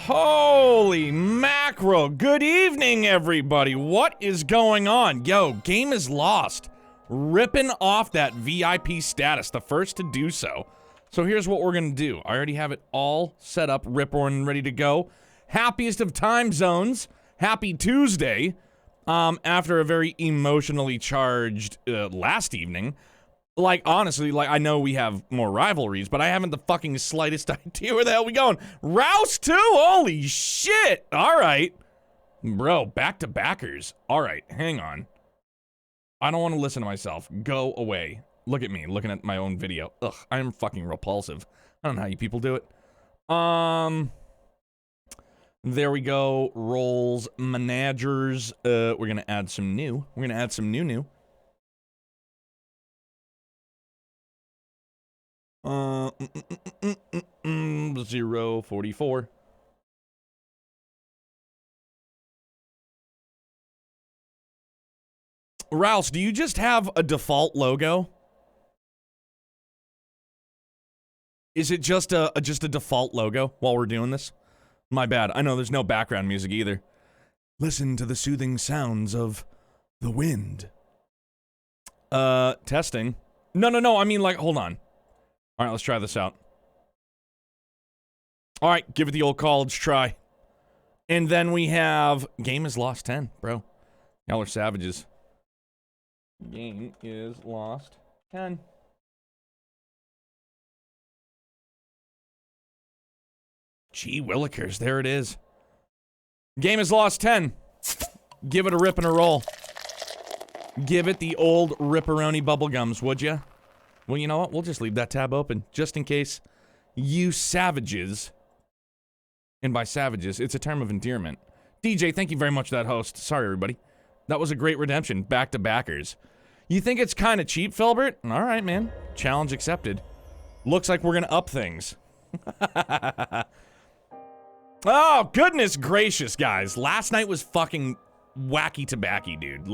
Holy mackerel. Good evening, everybody. What is going on? Yo, game is lost. Ripping off that VIP status, the first to do so. So here's what we're gonna do. I already have it all set up, rip-roaring, ready to go. Happiest of time zones. Happy Tuesday. After a very emotionally charged last evening. Like, honestly, like, I know we have more rivalries, but I haven't the fucking slightest idea where the hell we going. Rouse 2? Holy shit! Alright. Bro, back-to-backers. Alright, hang on. I don't want to listen to myself. Go away. Look at me, looking at my own video. Ugh, I am fucking repulsive. I don't know how you people do it. There we go. Roles, managers. We're gonna add some new. We're gonna add some new. 044. Rouse, do you just have a default logo? Is it just a default logo while we're doing this? My bad. I know there's no background music either. Listen to the soothing sounds of the wind. Testing. No, I mean, like, hold on. Alright, let's try this out. Alright, give it the old college try. And then we have... Game is lost 10, bro. Y'all are savages. Game is lost 10. Gee willikers, there it is. Game is lost 10. Give it a rip and a roll. Give it the old ripperoni bubblegums, would ya? Well, you know what? We'll just leave that tab open, just in case you savages, and by savages, it's a term of endearment. DJ, thank you very much for that host. Sorry, everybody. That was a great redemption. Back to backers. You think it's kind of cheap, Filbert? All right, man. Challenge accepted. Looks like we're going to up things. Oh, goodness gracious, guys. Last night was fucking wacky tobacky, dude.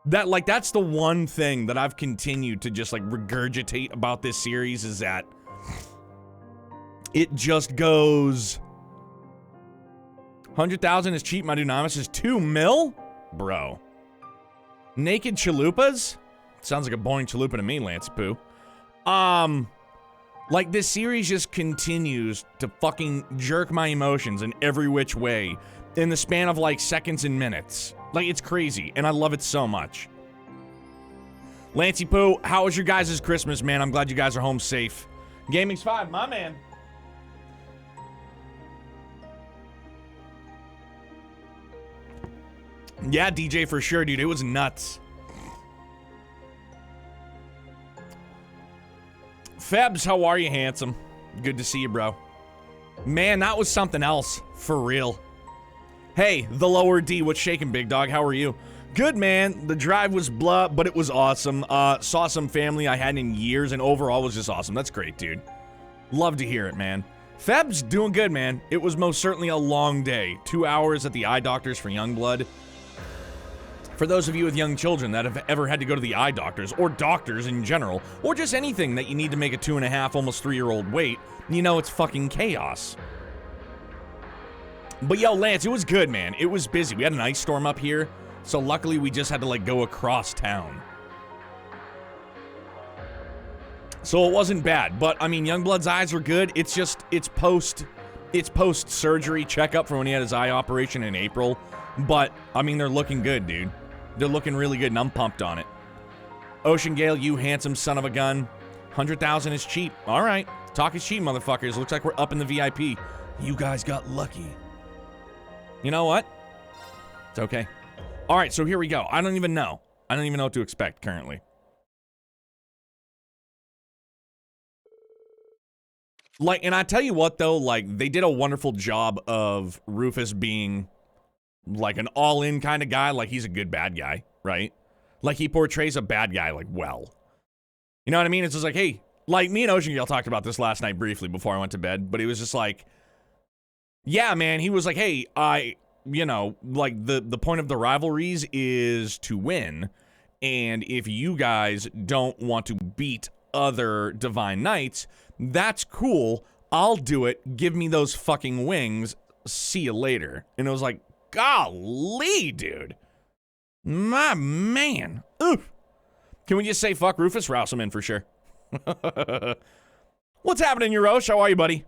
That's the one thing that I've continued to just, like, regurgitate about this series is that it just goes 100,000 is cheap, my dunamis is 2 mil? Bro. Naked chalupas? Sounds like a boring chalupa to me, Lancey Poo. Like, this series just continues to fucking jerk my emotions in every which way in the span of, like, seconds and minutes. Like, it's crazy, and I love it so much. Lancey Poo, how was your guys' Christmas, man? I'm glad you guys are home safe. Gaming's 5, my man. Yeah, DJ, for sure, dude. It was nuts. Febs, how are you, handsome? Good to see you, bro. Man, that was something else. For real. Hey, the lower D, what's shaking, big dog? How are you? Good, man. The drive was blah, but it was awesome. Saw some family I hadn't in years, and overall was just awesome. That's great, dude. Love to hear it, man. Feb's doing good, man. It was most certainly a long day. 2 hours at the eye doctors for Youngblood. For those of you with young children that have ever had to go to the eye doctors, or doctors in general, or just anything that you need to make a 2.5, almost 3-year-old wait, you know it's fucking chaos. But yo, Lance, it was good, man. It was busy. We had an ice storm up here, so luckily we just had to, like, go across town. So it wasn't bad, but, I mean, Youngblood's eyes were good. It's just, it's post-surgery checkup from when he had his eye operation in April. But, I mean, they're looking good, dude. They're looking really good, and I'm pumped on it. Ocean Gale, you handsome son of a gun. 100,000 is cheap. All right. Talk is cheap, motherfuckers. Looks like we're up in the VIP. You guys got lucky. You know what? It's okay. All right, so here we go. I don't even know. I don't even know what to expect currently. Like, and I tell you what, though, like, they did a wonderful job of Rufus being, like, an all-in kind of guy. Like, he's a good bad guy, right? Like, he portrays a bad guy, like, well. You know what I mean? It's just like, hey, like, me and Ocean Gale talked about this last night briefly before I went to bed, but he was just like, yeah, man, he was like, hey, you know, like, the point of the rivalries is to win, and if you guys don't want to beat other Divine Knights, that's cool, I'll do it, give me those fucking wings, see you later. And it was like, golly, dude. My man. Oof. Can we just say fuck Rufus? Rouse him in for sure. What's happening, Eurosh? How are you, buddy?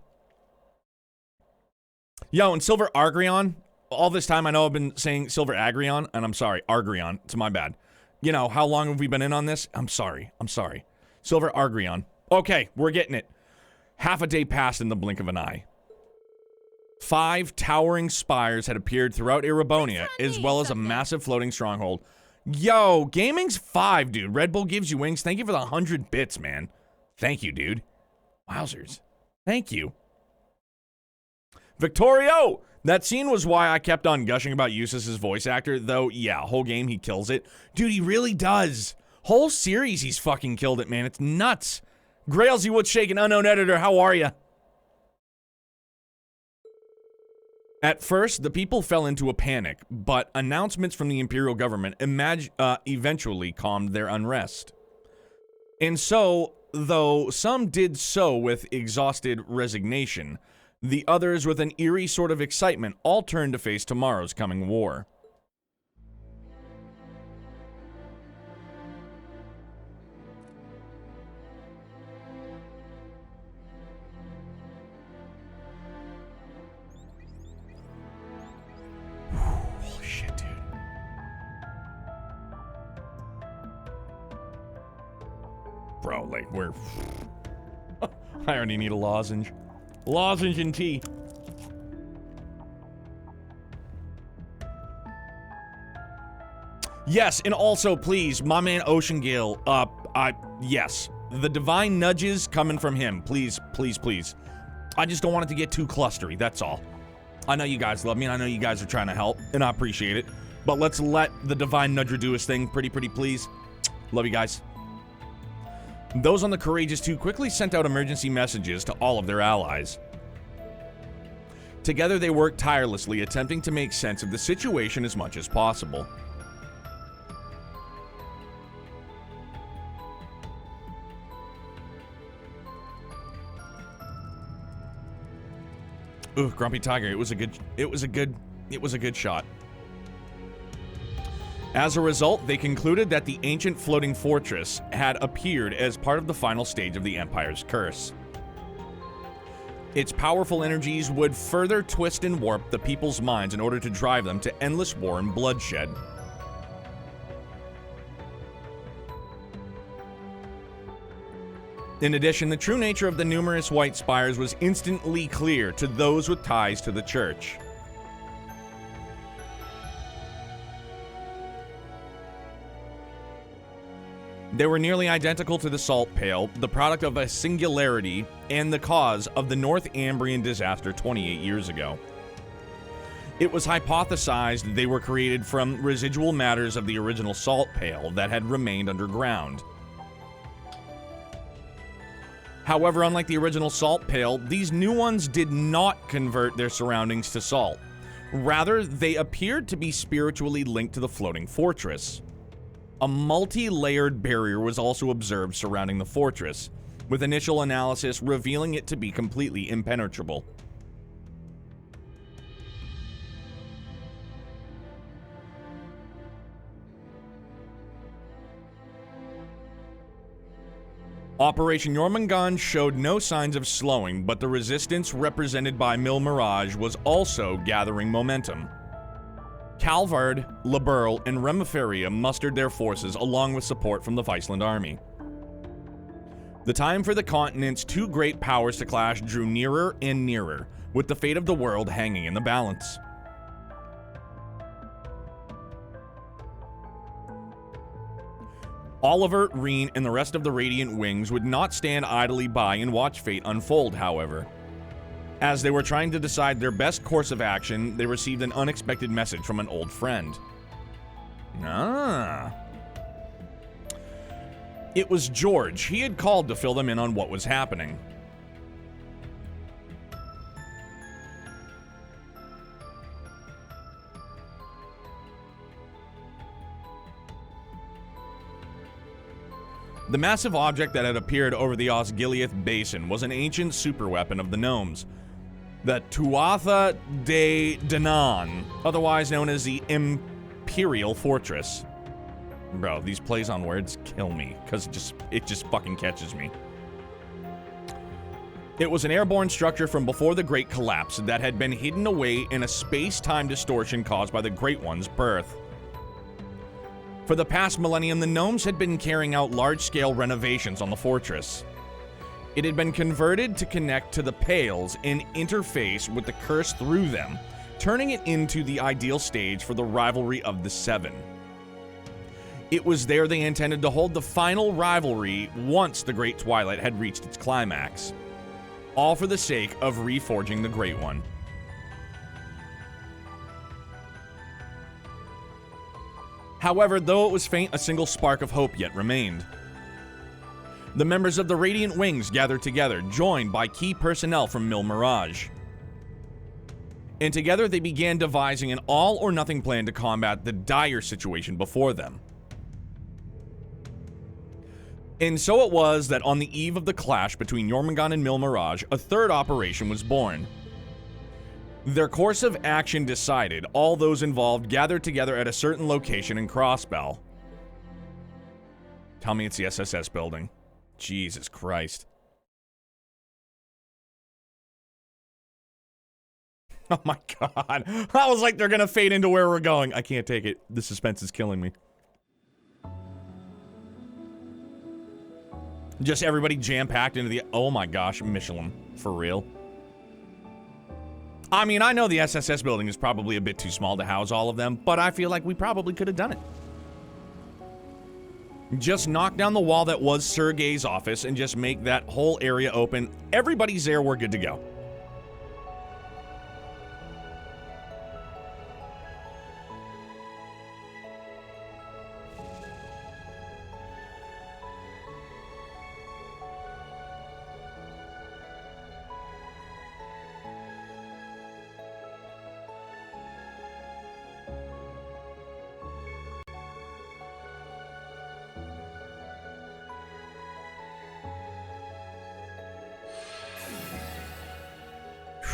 Yo, and Silver Argreon, all this time I know I've been saying Silver Agrion, and I'm sorry, Argreon, it's my bad. You know, how long have we been in on this? I'm sorry. Silver Argreon. Okay, we're getting it. Half a day passed in the blink of an eye. 5 towering spires had appeared throughout Erebonia, as well as a massive floating stronghold. Yo, gaming's 5, dude. Red Bull gives you wings. Thank you for the 100 bits, man. Thank you, dude. Wowzers. Thank you. Victorio! That scene was why I kept on gushing about Eustace's voice actor, though, yeah, whole game he kills it. Dude, he really does. Whole series he's fucking killed it, man. It's nuts. Grailsy, what's shaking? Unknown editor, how are ya? At first, the people fell into a panic, but announcements from the Imperial government eventually calmed their unrest. And so, though some did so with exhausted resignation, the others with an eerie sort of excitement all turned to face tomorrow's coming war. Holy shit, dude. Bro, like, we're... I already need a lozenge. Lozenge and tea. Yes, and also, please, my man Ocean Gale, yes. The divine nudges coming from him. Please, please, please. I just don't want it to get too clustery, that's all. I know you guys love me, and I know you guys are trying to help, and I appreciate it. But let's let the divine nudger do his thing, pretty please. Love you guys. Those on the Courageous 2 quickly sent out emergency messages to all of their allies. Together they worked tirelessly, attempting to make sense of the situation as much as possible. Ugh, Grumpy Tiger, it was a good shot. As a result, they concluded that the ancient floating fortress had appeared as part of the final stage of the Empire's curse. Its powerful energies would further twist and warp the people's minds in order to drive them to endless war and bloodshed. In addition, the true nature of the numerous white spires was instantly clear to those with ties to the church. They were nearly identical to the Salt Pale, the product of a singularity and the cause of the North Ambrian disaster 28 years ago. It was hypothesized they were created from residual matters of the original Salt Pale that had remained underground. However, unlike the original Salt Pale, these new ones did not convert their surroundings to salt. Rather, they appeared to be spiritually linked to the floating fortress. A multi-layered barrier was also observed surrounding the fortress, with initial analysis revealing it to be completely impenetrable. Operation Jormungand showed no signs of slowing, but the resistance represented by Mil Mirage was also gathering momentum. Calvard, Liberl, and Remiferia mustered their forces along with support from the Viceland army. The time for the continent's two great powers to clash drew nearer and nearer, with the fate of the world hanging in the balance. Oliver, Reen, and the rest of the Radiant Wings would not stand idly by and watch fate unfold, however. As they were trying to decide their best course of action, they received an unexpected message from an old friend. It was George. He had called to fill them in on what was happening. The massive object that had appeared over the Osgiliath Basin was an ancient superweapon of the gnomes, the Tuatha De Danann, otherwise known as the Imperial Fortress. Bro, these plays on words kill me, because it just fucking catches me. It was an airborne structure from before the Great Collapse that had been hidden away in a space-time distortion caused by the Great One's birth. For the past millennium, the gnomes had been carrying out large-scale renovations on the fortress. It had been converted to connect to the Pales and interface with the curse through them, turning it into the ideal stage for the rivalry of the Seven. It was there they intended to hold the final rivalry once the Great Twilight had reached its climax. All for the sake of reforging the Great One. However, though it was faint, a single spark of hope yet remained. The members of the Radiant Wings gathered together, joined by key personnel from Mil Mirage. And together they began devising an all-or-nothing plan to combat the dire situation before them. And so it was that on the eve of the clash between Jormungand and Mil Mirage, a third operation was born. Their course of action decided, all those involved gathered together at a certain location in Crossbell. Tell me it's the SSS building. Jesus Christ. Oh my god. I was like, they're gonna fade into where we're going. I can't take it. The suspense is killing me. Just everybody jam-packed into the... Oh my gosh, Michelin. For real. I mean, I know the SSS building is probably a bit too small to house all of them, but I feel like we probably could have done it. Just knock down the wall that was Sergei's office and just make that whole area open. Everybody's there, we're good to go.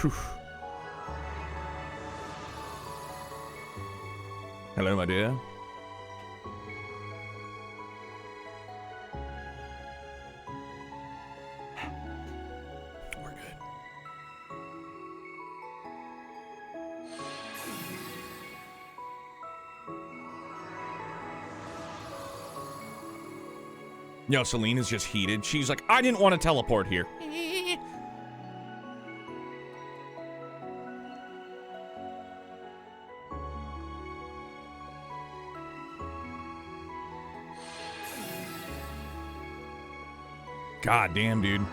Whew. Hello, my dear. We're good. Yo, Celine is just heated. She's like, I didn't want to teleport here. God damn, dude.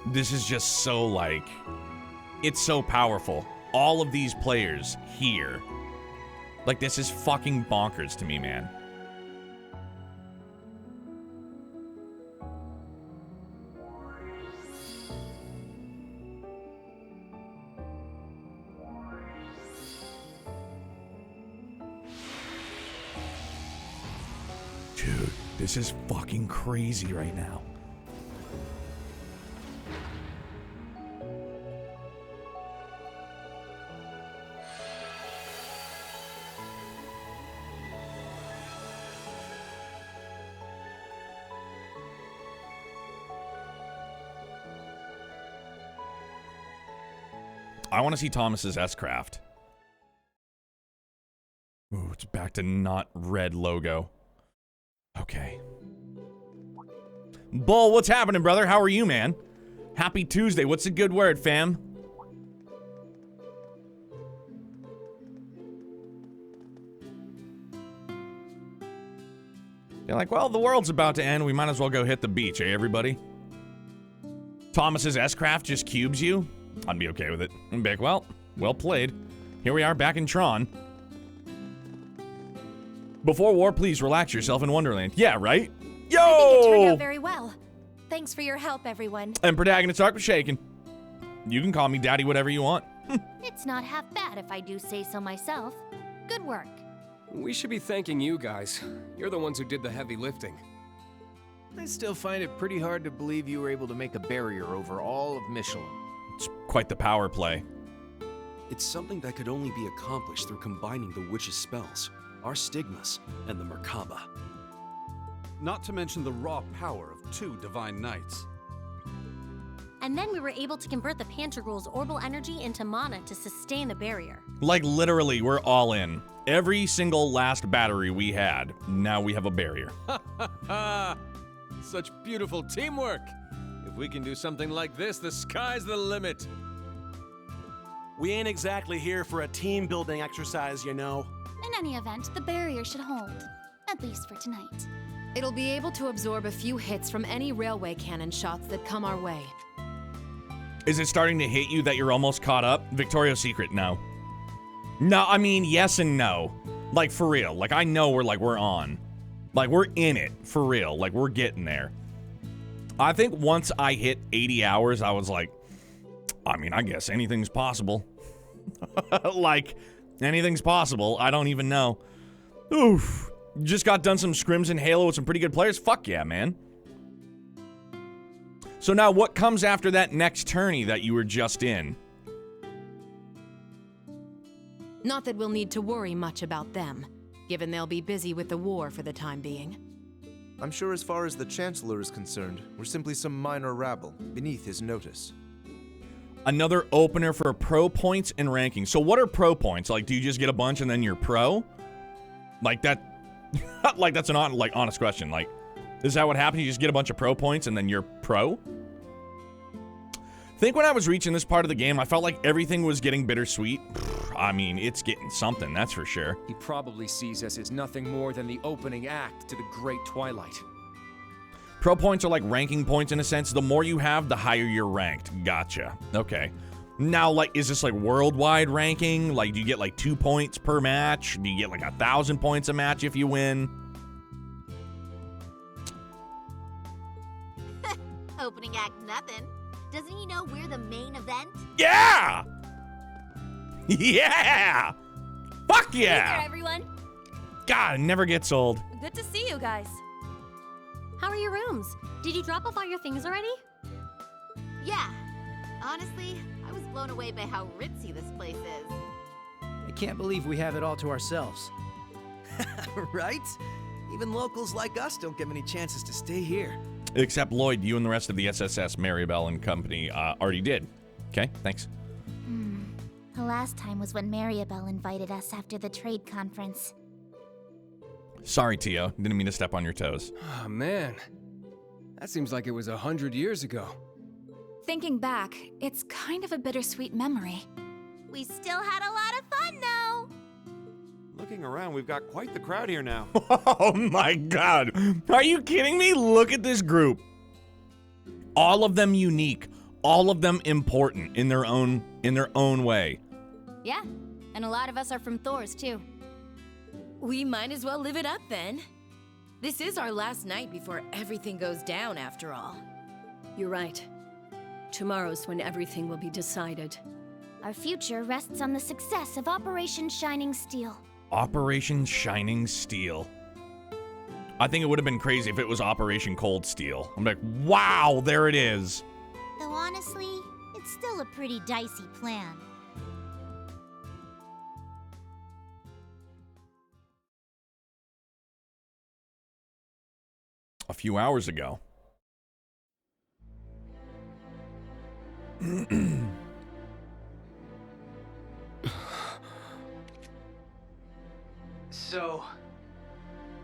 This is just so, like... It's so powerful. All of these players here. Like, this is fucking bonkers to me, man. Dude. This is fucking crazy right now. I want to see Thomas's S-Craft. Ooh, it's back to not red logo. Okay. Bull, what's happening, brother? How are you, man? Happy Tuesday. What's a good word, fam? You're like, well, the world's about to end. We might as well go hit the beach, eh, everybody? Thomas's S-Craft just cubes you? I'd be okay with it. I'm back. Well played. Here we are back in Tron. Before war, please relax yourself in Wonderland. Yeah, right? Yo! I think it turned out very well. Thanks for your help, everyone. And protagonist arc was shaken. You can call me daddy whatever you want. It's not half bad if I do say so myself. Good work. We should be thanking you guys. You're the ones who did the heavy lifting. I still find it pretty hard to believe you were able to make a barrier over all of Michelin. It's quite the power play. It's something that could only be accomplished through combining the witch's spells, our stigmas, and the Merkaba. Not to mention the raw power of 2 divine knights. And then we were able to convert the Pantagruel's orbital energy into mana to sustain the barrier. Like, literally, we're all in. Every single last battery we had, now we have a barrier. Such beautiful teamwork! If we can do something like this, the sky's the limit. We ain't exactly here for a team-building exercise, you know. In any event, the barrier should hold. At least for tonight. It'll be able to absorb a few hits from any railway cannon shots that come our way. Is it starting to hit you that you're almost caught up? Victoria's Secret, no. No, I mean, yes and no. Like, for real. Like, I know we're on. Like, we're in it, for real. Like, we're getting there. I think once I hit 80 hours, I was like, I mean, I guess anything's possible. Like, anything's possible. I don't even know. Oof. Just got done some scrims in Halo with some pretty good players. Fuck yeah, man. So now what comes after that next tourney that you were just in? Not that we'll need to worry much about them, given they'll be busy with the war for the time being. I'm sure as far as the Chancellor is concerned, we're simply some minor rabble beneath his notice. Another opener for pro points and ranking. So what are pro points? Like, do you just get a bunch and then you're pro? Like that, like that's an honest question. Like, is that what happened? You just get a bunch of pro points and then you're pro? I think when I was reaching this part of the game, I felt like everything was getting bittersweet. I mean, it's getting something, that's for sure. He probably sees us as nothing more than the opening act to the Great Twilight. Pro points are like ranking points in a sense. The more you have, the higher you're ranked. Gotcha. Okay. Now, like, is this like worldwide ranking? Like, do you get like 2 points per match? Do you get like 1,000 points a match if you win? Opening act nothing. Doesn't he know we're the main event? Yeah! Yeah! Fuck yeah! Hey there, everyone. God, it never gets old. Good to see you guys. How are your rooms? Did you drop off all your things already? Yeah. Honestly, I was blown away by how ritzy this place is. I can't believe we have it all to ourselves. Right? Even locals like us don't get many chances to stay here. Except Lloyd, you and the rest of the SSS, Maribel and company, already did. Okay, thanks. The last time was when Maribel invited us after the trade conference. Sorry, Tio. Didn't mean to step on your toes. Oh, man. That seems like it was 100 years ago. Thinking back, it's kind of a bittersweet memory. We still had a lot of fun, though. Looking around, we've got quite the crowd here now. Oh my god. Are you kidding me? Look at this group. All of them unique. All of them important in their own way. Yeah, and a lot of us are from Thor's, too. We might as well live it up then. This is our last night before everything goes down, after all. You're right. Tomorrow's when everything will be decided. Our future rests on the success of Operation Shining Steel. Operation Shining Steel. I think it would have been crazy if it was Operation Cold Steel. I'm like, wow, there it is. Though honestly, it's still a pretty dicey plan. A few hours ago. So,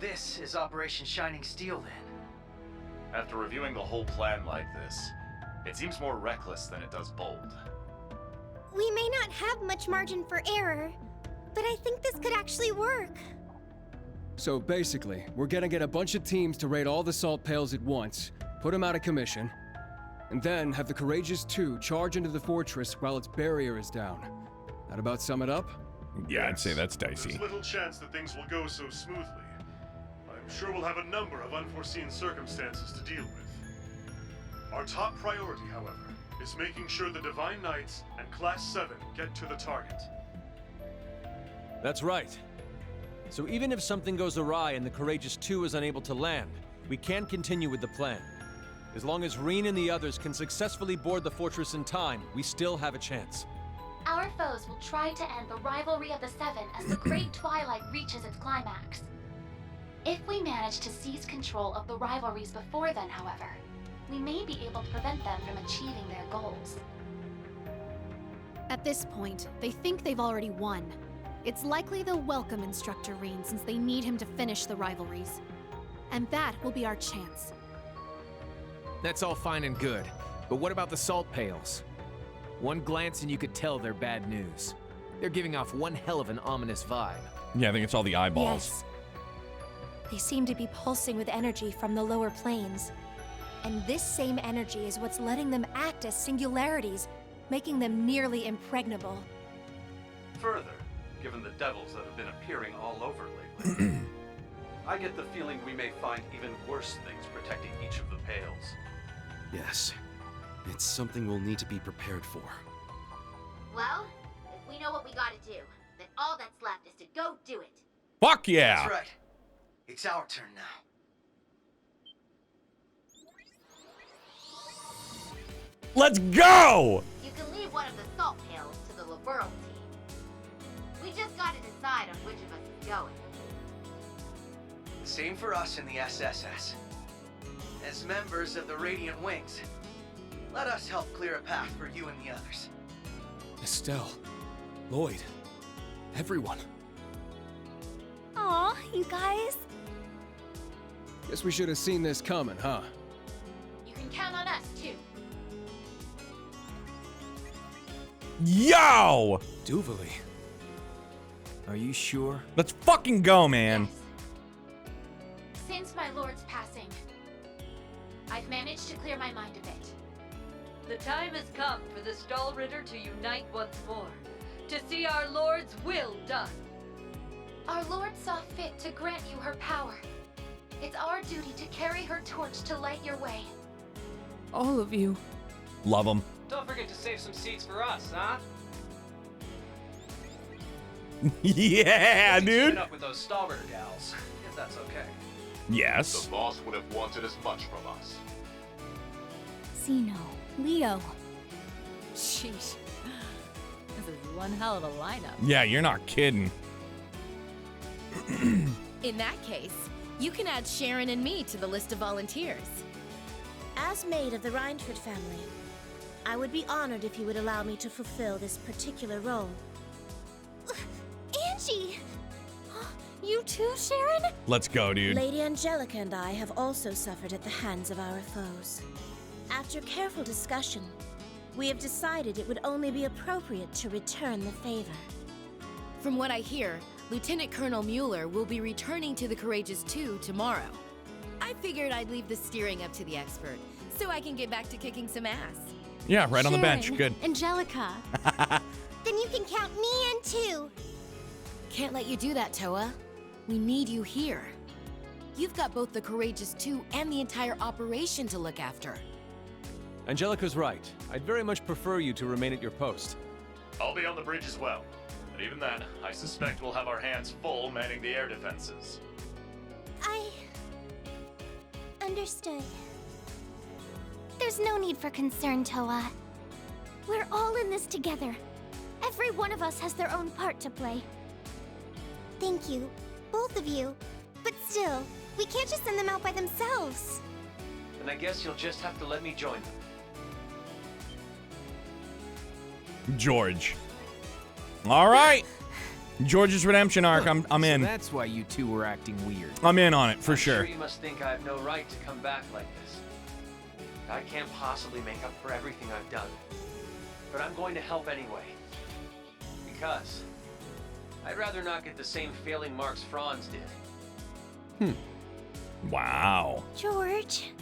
this is Operation Shining Steel then. After reviewing the whole plan like this, it seems more reckless than it does bold. We may not have much margin for error, but I think this could actually work. So basically, we're gonna get a bunch of teams to raid all the salt pails at once, put them out of commission, and then have the Courageous 2 charge into the fortress while its barrier is down. That about sum it up? Yeah, I'd say that's dicey. There's little chance that things will go so smoothly. I'm sure we'll have a number of unforeseen circumstances to deal with. Our top priority, however, is making sure the Divine Knights and Class 7 get to the target. That's right. So even if something goes awry and the Courageous 2 is unable to land, we can continue with the plan. As long as Reen and the others can successfully board the fortress in time, we still have a chance. Our foes will try to end the rivalry of the Seven as the Great Twilight reaches its climax. If we manage to seize control of the rivalries before then, however, we may be able to prevent them from achieving their goals. At this point, they think they've already won. It's likely they'll welcome Instructor Reen since they need him to finish the rivalries. And that will be our chance. That's all fine and good, but what about the salt pails? One glance and you could tell they're bad news. They're giving off one hell of an ominous vibe. Yeah, I think it's all the eyeballs. Yes. They seem to be pulsing with energy from the lower planes. And this same energy is what's letting them act as singularities, making them nearly impregnable. Further, given the devils that have been appearing all over lately, I get the feeling we may find even worse things protecting each of the pails. Yes. It's something we'll need to be prepared for. Well, if we know what we gotta do, then all that's left is to go do it. Fuck yeah! That's right. It's our turn now. Let's go! You can leave one of the salt pails to the Laburl team. We just gotta decide on which of us is going. Same for us in the SSS. As members of the Radiant Wings, let us help clear a path for you and the others. Estelle, Lloyd, everyone. Aw, you guys. Guess we should have seen this coming, huh? You can count on us, too. Yo! Duvali. Are you sure? Let's fucking go, man. Since my lord's passing, I've managed to clear my mind a bit. The time has come for the Stahlritter to unite once more, to see our Lord's will done. Our Lord saw fit to grant you her power. It's our duty to carry her torch to light your way. All of you. Love them. Don't forget to save some seats for us, huh? Yeah, dude. Keeping up with those Stahlritter gals, if that's okay. Yes. The boss would have wanted as much from us. Zeno, Leo. Sheesh. This is one hell of a lineup. Yeah, you're not kidding. In that case, you can add Sharon and me to the list of volunteers. As maid of the Reinford family, I would be honored if you would allow me to fulfill this particular role. Angie! You too, Sharon? Let's go, dude. Lady Angelica and I have also suffered at the hands of our foes. After careful discussion, we have decided it would only be appropriate to return the favor. From what I hear, Lieutenant Colonel Mueller will be returning to the Courageous 2 tomorrow. I figured I'd leave the steering up to the expert, so I can get back to kicking some ass. Yeah, right on the bench. Sharon, Good. Angelica. Then you can count me in too. Can't let you do that, Toa. We need you here. You've got both the Courageous 2 and the entire operation to look after. Angelica's right. I'd very much prefer you to remain at your post. I'll be on the bridge as well. But even then, I suspect we'll have our hands full manning the air defenses. I understood. There's no need for concern, Toa. We're all in this together. Every one of us has their own part to play. Thank you, both of you. But still, we can't just send them out by themselves. Then I guess you'll just have to let me join them. George. All right. George's redemption arc. I'm in. So that's why you two were acting weird. I'm in on it for I'm sure. You must think I have no right to come back like this. I can't possibly make up for everything I've done. But I'm going to help anyway. Because I'd rather not get the same failing marks Franz did. Wow. George.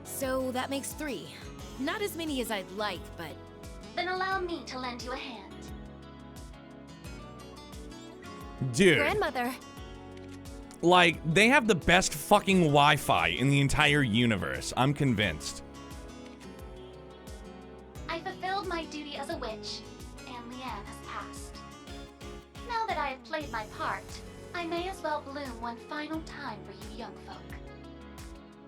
So that makes 3. Not as many as I'd like, but... Then allow me to lend you a hand. Dude. Grandmother. Like, they have the best fucking Wi-Fi in the entire universe. I'm convinced. I fulfilled my duty as a witch, and Leanne has passed. Now that I have played my part, I may as well bloom one final time for you young folk.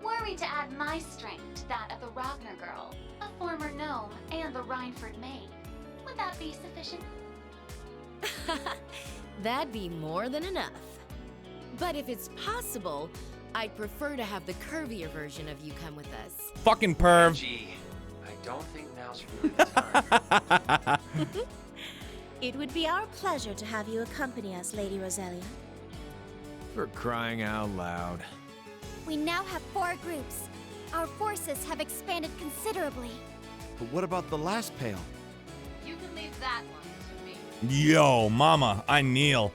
Were we to add my strength to that of the Ragnar girl, a former gnome, and the Rhineford maid, would that be sufficient? That'd be more than enough. But if it's possible, I'd prefer to have the curvier version of you come with us. Fucking perv. Gee, I don't think now's really the time. It would be our pleasure to have you accompany us, Lady Roselia. For crying out loud. We now have 4 groups. Our forces have expanded considerably. But what about the last pail? You can leave that one to me. Yo, mama, I kneel.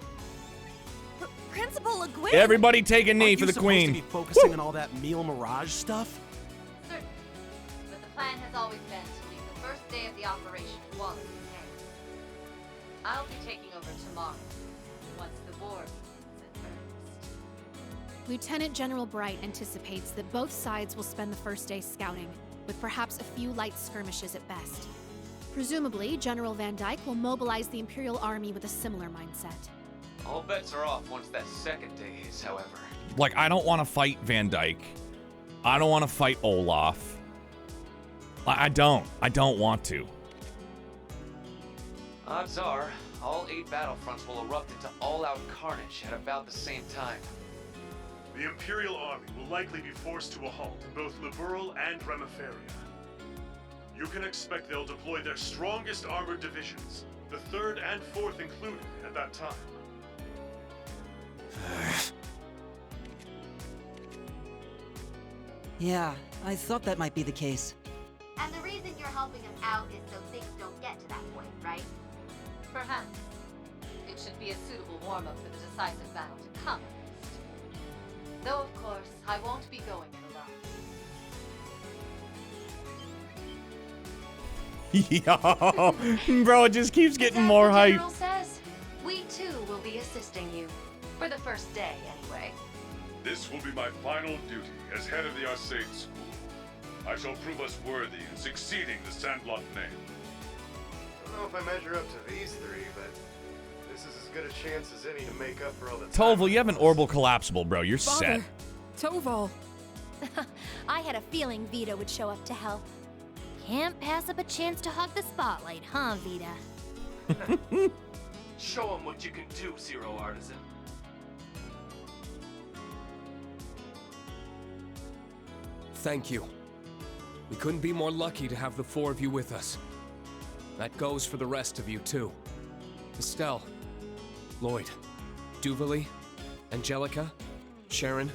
Principal LeGuin! Everybody take a knee for the queen. To be focusing on all that meal mirage stuff? Certainly. But the plan has always been to leave the first day of the operation in Wallace's hands. I'll be taking over tomorrow, once the war begins in earnest. Lieutenant General Bright anticipates that both sides will spend the first day scouting, with perhaps a few light skirmishes at best. Presumably, General Van Dyke will mobilize the Imperial Army with a similar mindset. All bets are off once that second day is, however. Like, I don't want to fight Van Dyke. I don't want to fight Olaf. I don't want to. Odds are, all 8 battlefronts will erupt into all-out carnage at about the same time. The Imperial Army will likely be forced to a halt in both Liberal and Remiferia. You can expect they'll deploy their strongest armored divisions, the 3rd and 4th included, at that time. Yeah, I thought that might be the case. And the reason you're helping us out is so things don't get to that point, right? Perhaps. It should be a suitable warm-up for the decisive battle to come. Though, of course, I won't be going it alone. Yo, bro, it just keeps getting more hype. General says, we too will be assisting you. For the first day, anyway. This will be my final duty as head of the Arcade School. I shall prove us worthy in succeeding the Sandblot name. I don't know if I measure up to these 3, but this is as good a chance as any to make up for all the time. Toval, you have an orbital collapsible, bro. You're set. Toval. I had a feeling Vita would show up to help. Can't pass up a chance to hog the spotlight, huh, Vita? Show him what you can do, Zero Artisan. Thank you. We couldn't be more lucky to have the 4 of you with us. That goes for the rest of you, too. Estelle, Lloyd, Duvalie, Angelica, Sharon,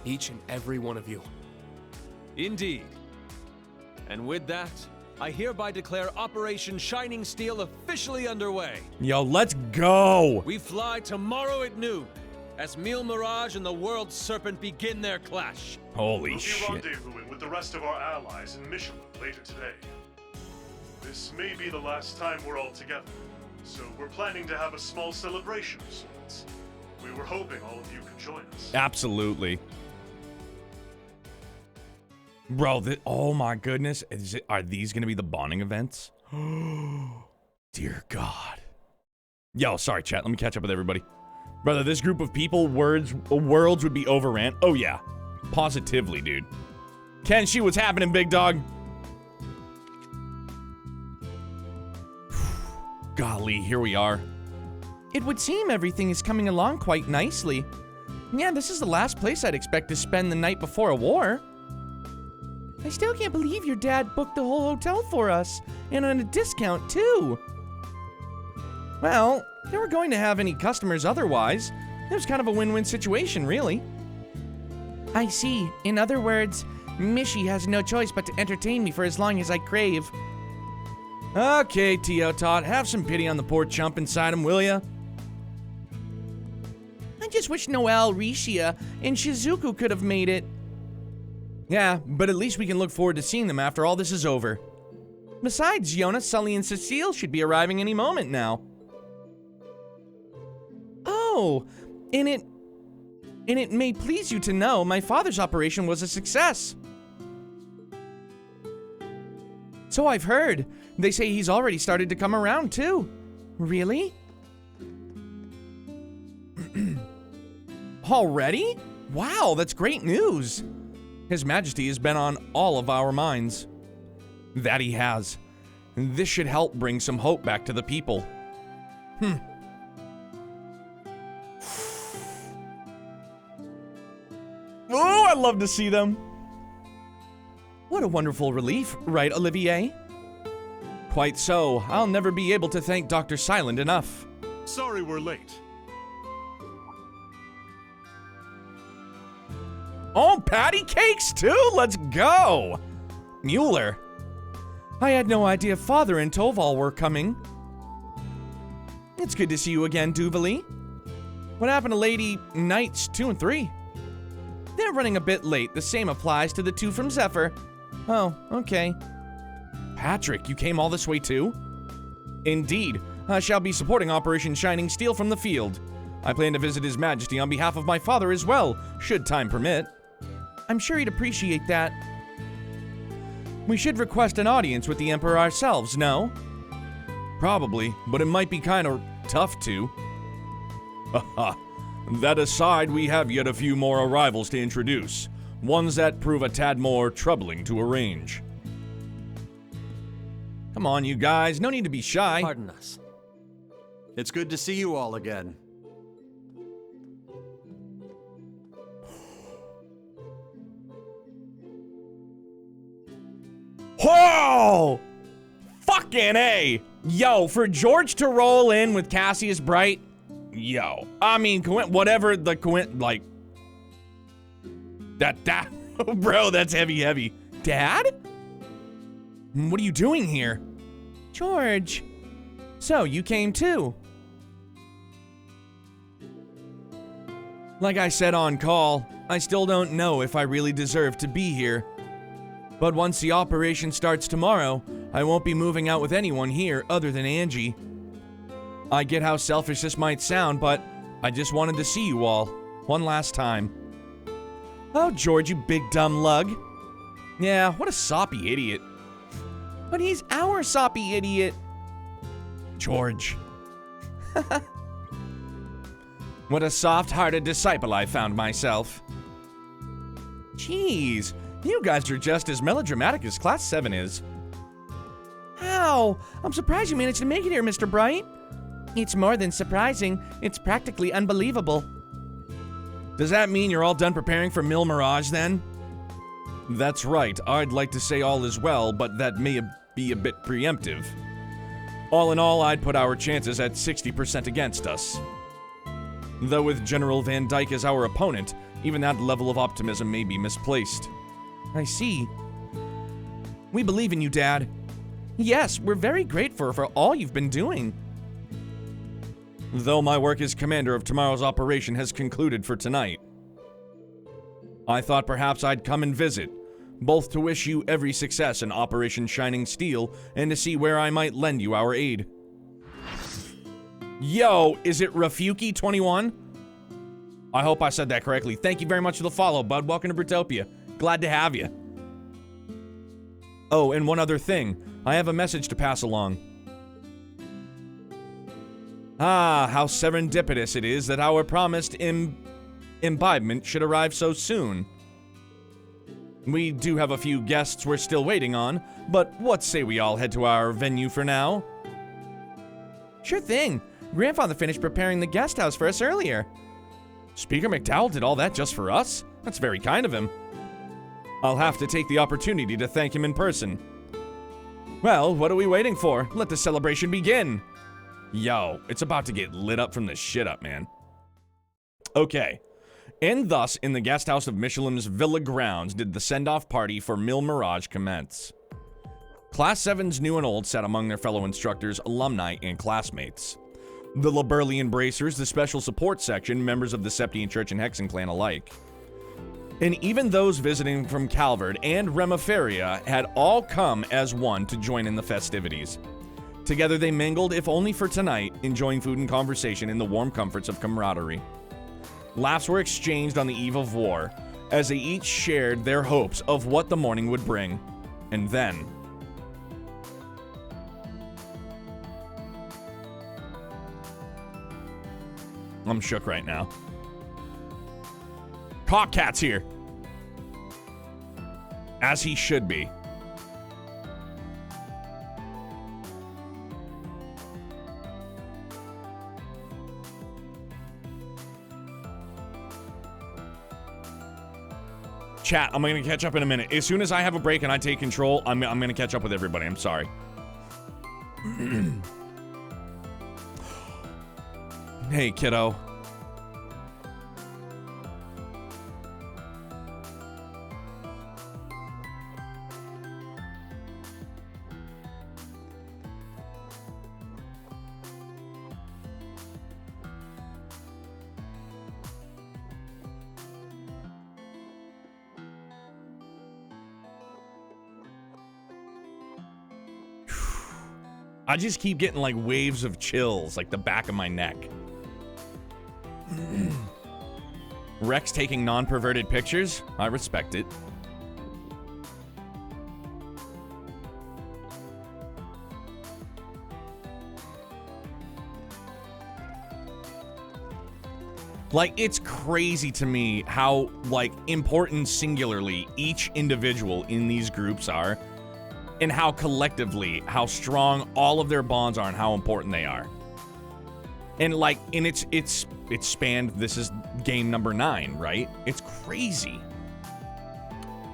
each and every one of you. Indeed. And with that, I hereby declare Operation Shining Steel officially underway. Yo, let's go. We fly tomorrow at noon, as Meal Mirage and the World Serpent begin their clash. Holy we'll shit. We'll be rendezvousing with the rest of our allies in Michelin later today. This may be the last time we're all together, so we're planning to have a small celebration of sorts. We were hoping all of you could join us. Absolutely. Bro, oh my goodness. Are these going to be the bonding events? Dear God. Yo, sorry, chat. Let me catch up with everybody. Brother, this group of people, worlds would be overran. Oh, yeah. Positively, dude. Kenshi, what's happening, big dog? Golly, here we are. It would seem everything is coming along quite nicely. Yeah, this is the last place I'd expect to spend the night before a war. I still can't believe your dad booked the whole hotel for us, and on a discount, too. Well, they were going to have any customers otherwise. It was kind of a win-win situation, really. I see. In other words, Mishi has no choice but to entertain me for as long as I crave. Okay, Teotot, have some pity on the poor chump inside him, will ya? I just wish Noelle, Rishia, and Shizuku could have made it. Yeah, but at least we can look forward to seeing them after all this is over. Besides, Yona, Sully, and Cecile should be arriving any moment now. Oh, and it may please you to know my father's operation was a success. So I've heard. They say he's already started to come around, too. Really? Already? Wow, that's great news. His Majesty has been on all of our minds. That he has. This should help bring some hope back to the people. Oh, I'd love to see them. What a wonderful relief, right, Olivier? Quite so. I'll never be able to thank Dr. Silent enough. Sorry we're late. Oh, patty cakes too? Let's go! Mueller. I had no idea Father and Toval were coming. It's good to see you again, Duvalie. What happened to Lady Knights 2 and 3? They're running a bit late. The same applies to the 2 from Zephyr. Oh, okay. Patrick, you came all this way too? Indeed. I shall be supporting Operation Shining Steel from the field. I plan to visit His Majesty on behalf of my father as well, should time permit. I'm sure he'd appreciate that. We should request an audience with the Emperor ourselves, no? Probably, but it might be kind of tough to. Haha. That aside, we have yet a few more arrivals to introduce. Ones that prove a tad more troubling to arrange. Come on, you guys. No need to be shy. Pardon us. It's good to see you all again. Whoa! Fucking A! Yo, for George to roll in with Cassius Bright, yo. I mean, whatever the like... That, bro, that's heavy. Dad? What are you doing here? George. So, you came too. Like I said on call, I still don't know if I really deserve to be here. But once the operation starts tomorrow, I won't be moving out with anyone here other than Angie. I get how selfish this might sound, but I just wanted to see you all one last time. Oh, George, you big dumb lug. Yeah, what a soppy idiot. But he's our soppy idiot. George. What a soft-hearted disciple I found myself. Jeez, you guys are just as melodramatic as Class 7 is. Ow, I'm surprised you managed to make it here, Mr. Bright. It's more than surprising, it's practically unbelievable. Does that mean you're all done preparing for Mil Mirage, then? That's right, I'd like to say all is well, but that may be a bit preemptive. All in all, I'd put our chances at 60% against us. Though with General Van Dyke as our opponent, even that level of optimism may be misplaced. I see. We believe in you, Dad. Yes, we're very grateful for all you've been doing. Though my work as commander of tomorrow's operation has concluded for tonight, I thought perhaps I'd come and visit, both to wish you every success in Operation Shining Steel and to see where I might lend you our aid. Yo, is it Rafuki21? I hope I said that correctly. Thank you very much for the follow, bud. Welcome to Brutopia. Glad to have you. Oh, and one other thing. I have a message to pass along. Ah, how serendipitous it is that our promised imbibement should arrive so soon. We do have a few guests we're still waiting on, but what say we all head to our venue for now? Sure thing. Grandfather finished preparing the guest house for us earlier. Speaker McDowell did all that just for us? That's very kind of him. I'll have to take the opportunity to thank him in person. Well, what are we waiting for? Let the celebration begin. Yo, it's about to get lit up from the shit up, man. Okay. And thus, in the guest house of Michelin's Villa grounds, did the send-off party for Mille Mirage commence. Class 7s new and old sat among their fellow instructors, alumni, and classmates. The Laburlian Bracers, the special support section, members of the Septian Church and Hexen clan alike. And even those visiting from Calvard and Remiferia had all come as one to join in the festivities. Together they mingled, if only for tonight, enjoying food and conversation in the warm comforts of camaraderie. Laughs were exchanged on the eve of war, as they each shared their hopes of what the morning would bring. And then... I'm shook right now. Hawkcat's here. As he should be. Chat, I'm gonna catch up in a minute. As soon as I have a break and I take control, I'm gonna catch up with everybody. I'm sorry. Hey, kiddo. I just keep getting like waves of chills, like the back of my neck. Rex taking non-perverted pictures? I respect it. Like, it's crazy to me how, like, important singularly each individual in these groups are, and how collectively, how strong all of their bonds are and how important they are. And like, and it's spanned, this is game number 9, right? It's crazy.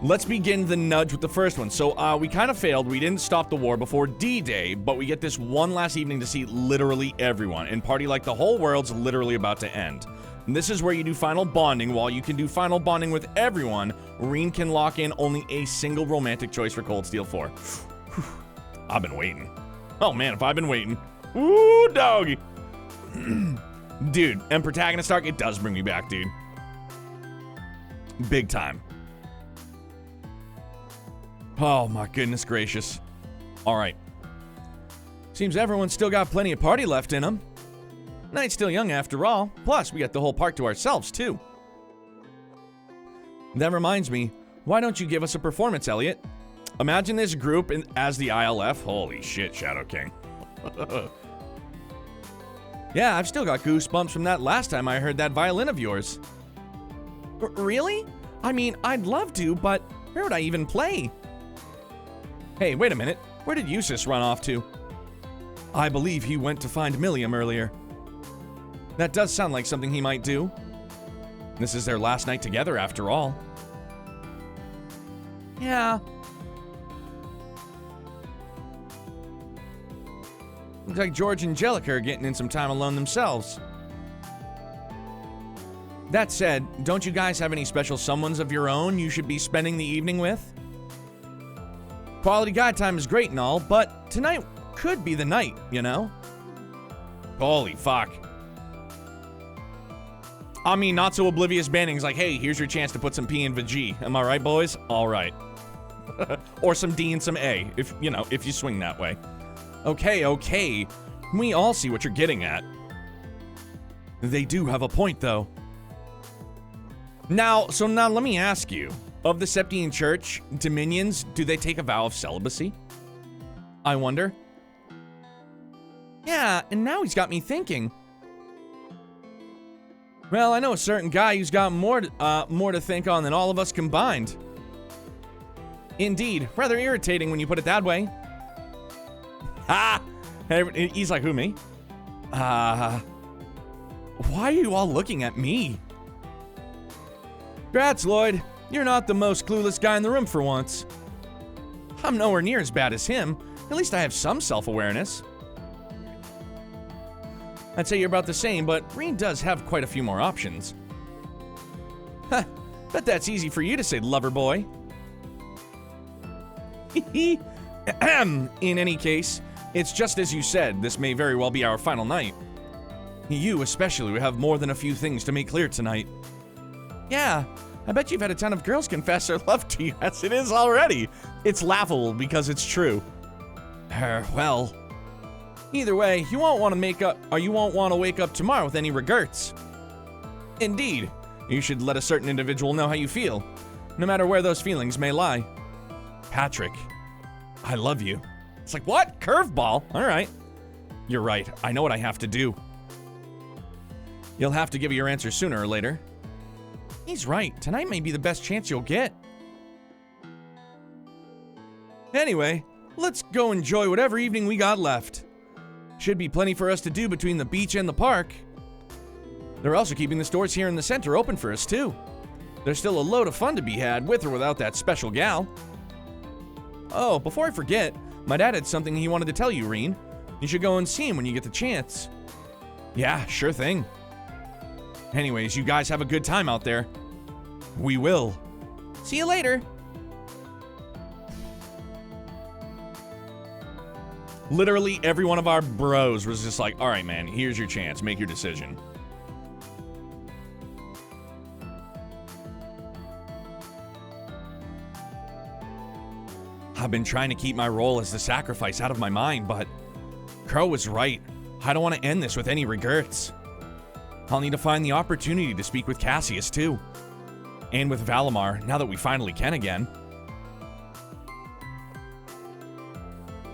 Let's begin the nudge with the first one. So we kind of failed. We didn't stop the war before D-Day, but we get this one last evening to see literally everyone and party like the whole world's literally about to end. And this is where you do final bonding. While you can do final bonding with everyone, Reen can lock in only a single romantic choice for Cold Steel 4. I've been waiting. Oh man, if I've been waiting. Ooh, doggy. Dude, and protagonist arc, it does bring me back, dude. Big time. Oh my goodness gracious. All right. Seems everyone's still got plenty of party left in them. Night's still young after all. Plus, we got the whole park to ourselves, too. That reminds me, why don't you give us a performance, Elliot? Imagine this group as the ILF. Holy shit, Shadow King. Yeah, I've still got goosebumps from that last time I heard that violin of yours. Really? I mean, I'd love to, but where would I even play? Hey, wait a minute. Where did Eustace run off to? I believe he went to find Milliam earlier. That does sound like something he might do. This is their last night together, after all. Yeah. Looks like George and Jellica are getting in some time alone themselves. That said, don't you guys have any special someones of your own you should be spending the evening with? Quality guide time is great and all, but tonight could be the night, you know? Holy fuck. I mean, not so oblivious banning's like, hey, here's your chance to put some P in the G. Am I right, boys? All right. Or some D and some A, if, you know, if you swing that way. Okay. We all see what you're getting at. They do have a point, though. Now let me ask you. Of the Septian Church, Dominions, do they take a vow of celibacy? I wonder. Yeah, and now he's got me thinking. Well, I know a certain guy who's got more to think on than all of us combined. Indeed, rather irritating when you put it that way. Ah! He's like, who, me? Why are you all looking at me? Grats, Lloyd. You're not the most clueless guy in the room for once. I'm nowhere near as bad as him. At least I have some self-awareness. I'd say you're about the same, but Reen does have quite a few more options. Huh, bet that's easy for you to say, lover boy. In any case, it's just as you said, this may very well be our final night. You especially will have more than a few things to make clear tonight. Yeah, I bet you've had a ton of girls confess their love to you as it is already. It's laughable because it's true. Well, either way, you won't want to wake up tomorrow with any regrets. Indeed, you should let a certain individual know how you feel, no matter where those feelings may lie. Patrick, I love you. It's like, what? Curveball? All right. You're right. I know what I have to do. You'll have to give your answer sooner or later. He's right. Tonight may be the best chance you'll get. Anyway, let's go enjoy whatever evening we got left. Should be plenty for us to do between the beach and the park. They're also keeping the stores here in the center open for us, too. There's still a load of fun to be had with or without that special gal. Oh, before I forget, my dad had something he wanted to tell you, Reen. You should go and see him when you get the chance. Yeah, sure thing. Anyways, you guys have a good time out there. We will. See you later. Literally every one of our bros was just like, all right, man, here's your chance. Make your decision. I've been trying to keep my role as the sacrifice out of my mind, but Crow was right. I don't want to end this with any regrets. I'll need to find the opportunity to speak with Cassius, too. And with Valimar, now that we finally can again.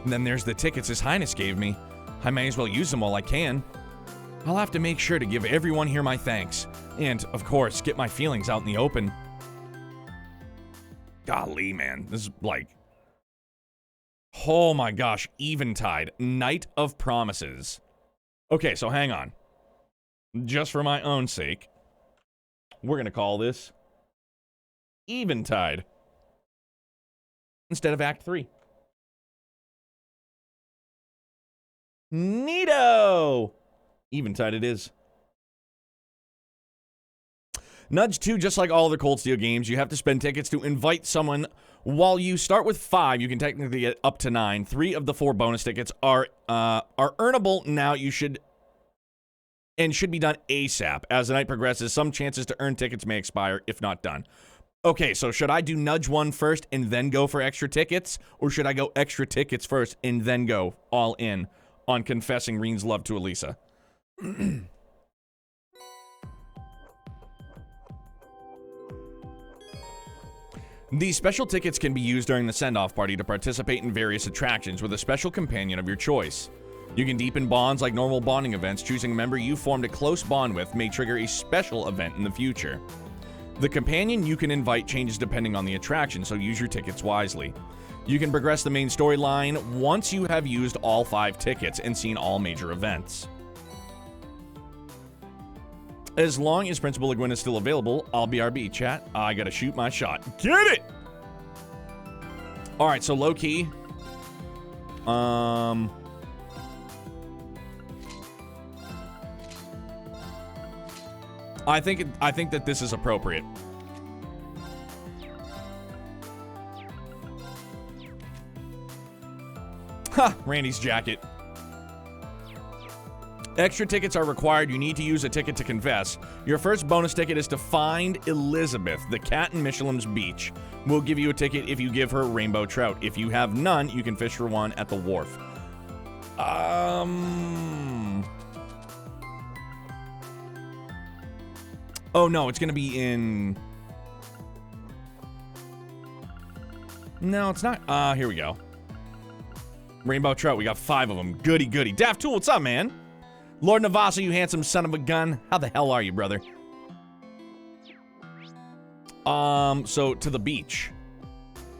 And then there's the tickets His Highness gave me. I may as well use them while I can. I'll have to make sure to give everyone here my thanks. And, of course, get my feelings out in the open. Golly, man. This is like... Oh my gosh. Eventide. Night of Promises. Okay, so hang on. Just for my own sake, we're going to call this Eventide instead of Act 3. Neato! Eventide it is. Nudge 2, just like all other Cold Steel games, you have to spend tickets to invite someone. While you start with 5, you can technically get up to 9. 3 of the 4 bonus tickets are earnable. Now you should be done ASAP. As the night progresses, some chances to earn tickets may expire if not done. Okay, so should I do Nudge 1 first and then go for extra tickets? Or should I go extra tickets first and then go all in on confessing Reen's love to Elisa? These special tickets can be used during the send-off party to participate in various attractions with a special companion of your choice. You can deepen bonds like normal bonding events. Choosing a member you formed a close bond with may trigger a special event in the future. The companion you can invite changes depending on the attraction, so use your tickets wisely. You can progress the main storyline once you have used all 5 tickets and seen all major events. As long as Principal Le Guin is still available, I'll BRB, chat. I gotta shoot my shot. Get it! Alright, so low-key. I think that this is appropriate. Ha! Randy's jacket. Extra tickets are required. You need to use a ticket to confess. Your first bonus ticket is to find Elizabeth, the cat in Michelin's Beach. We'll give you a ticket if you give her rainbow trout. If you have none, you can fish for one at the wharf. Oh, no, it's gonna be in... No, it's not. Here we go. Rainbow trout, we got 5 of them. Goody, goody. Daft Tool, what's up, man? Lord Navasa, you handsome son of a gun. How the hell are you, brother? So, to the beach.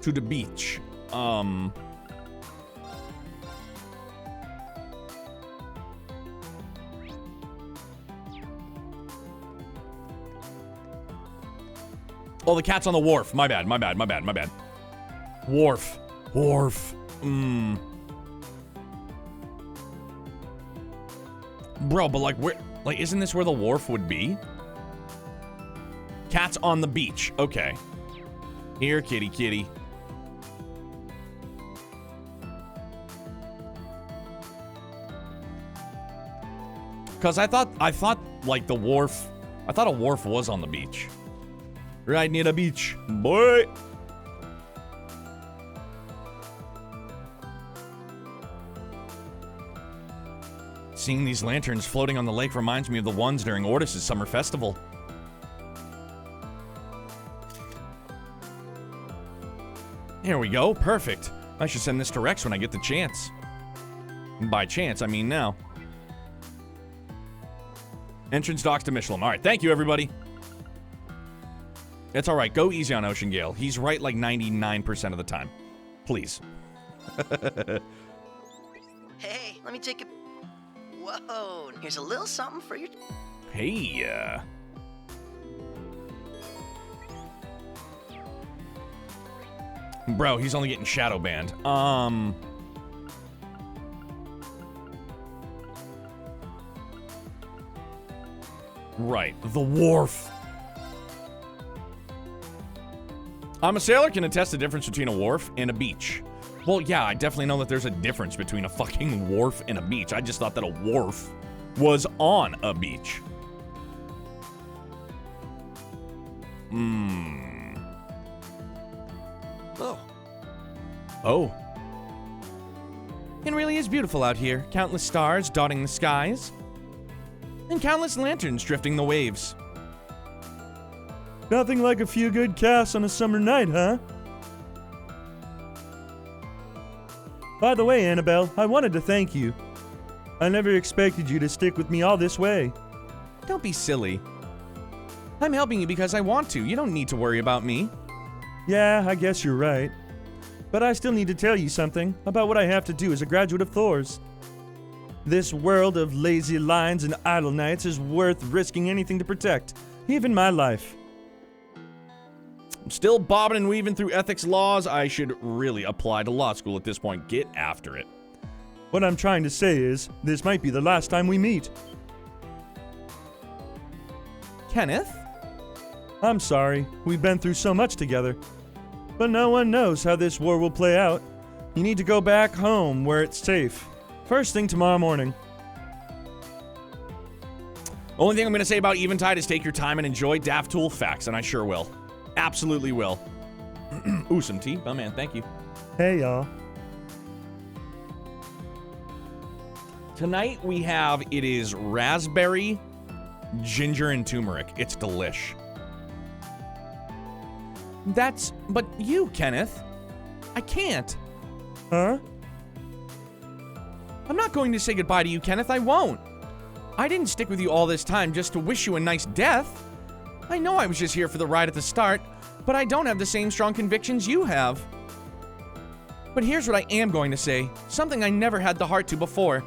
To the beach. Oh, the cat's on the wharf. My bad, my bad, my bad, my bad. Wharf. Wharf. Bro, but like, where, like, isn't this where the wharf would be? Cat's on the beach. Okay. Here, kitty, kitty. Because I thought, like, the wharf, I thought a wharf was on the beach. Right near the beach, boy. Seeing these lanterns floating on the lake reminds me of the ones during Ortis' summer festival. Here we go, perfect. I should send this to Rex when I get the chance. And by chance, I mean now. Entrance docks to Michelin. All right, thank you, everybody. It's all right. Go easy on Ocean Gale. He's right like 99% of the time. Please. Hey, let me take a... Whoa, here's a little something for your... Hey, Bro, he's only getting shadow banned. Right, the wharf. I'm a sailor, can attest the difference between a wharf and a beach. Well, yeah, I definitely know that there's a difference between a fucking wharf and a beach. I just thought that a wharf was on a beach. Oh. Oh. It really is beautiful out here. Countless stars dotting the skies. And countless lanterns drifting the waves. Nothing like a few good casts on a summer night, huh? By the way, Annabelle, I wanted to thank you. I never expected you to stick with me all this way. Don't be silly. I'm helping you because I want to. You don't need to worry about me. Yeah, I guess you're right. But I still need to tell you something about what I have to do as a graduate of Thor's. This world of lazy lines and idle nights is worth risking anything to protect, even my life. I'm still bobbing and weaving through ethics laws. I should really apply to law school at this point. Get after it. What I'm trying to say is, this might be the last time we meet. Kenneth? I'm sorry. We've been through so much together. But no one knows how this war will play out. You need to go back home where it's safe. First thing tomorrow morning. Only thing I'm going to say about Eventide is take your time and enjoy Daft Tool facts, and I sure will. Absolutely will. Ooh, some tea? Oh, man, thank you. Hey, y'all. Tonight we have, it is raspberry, ginger, and turmeric. It's delish. But you, Kenneth. I can't. Huh? I'm not going to say goodbye to you, Kenneth. I won't. I didn't stick with you all this time just to wish you a nice death. I know I was just here for the ride at the start, but I don't have the same strong convictions you have. But here's what I am going to say, something I never had the heart to before.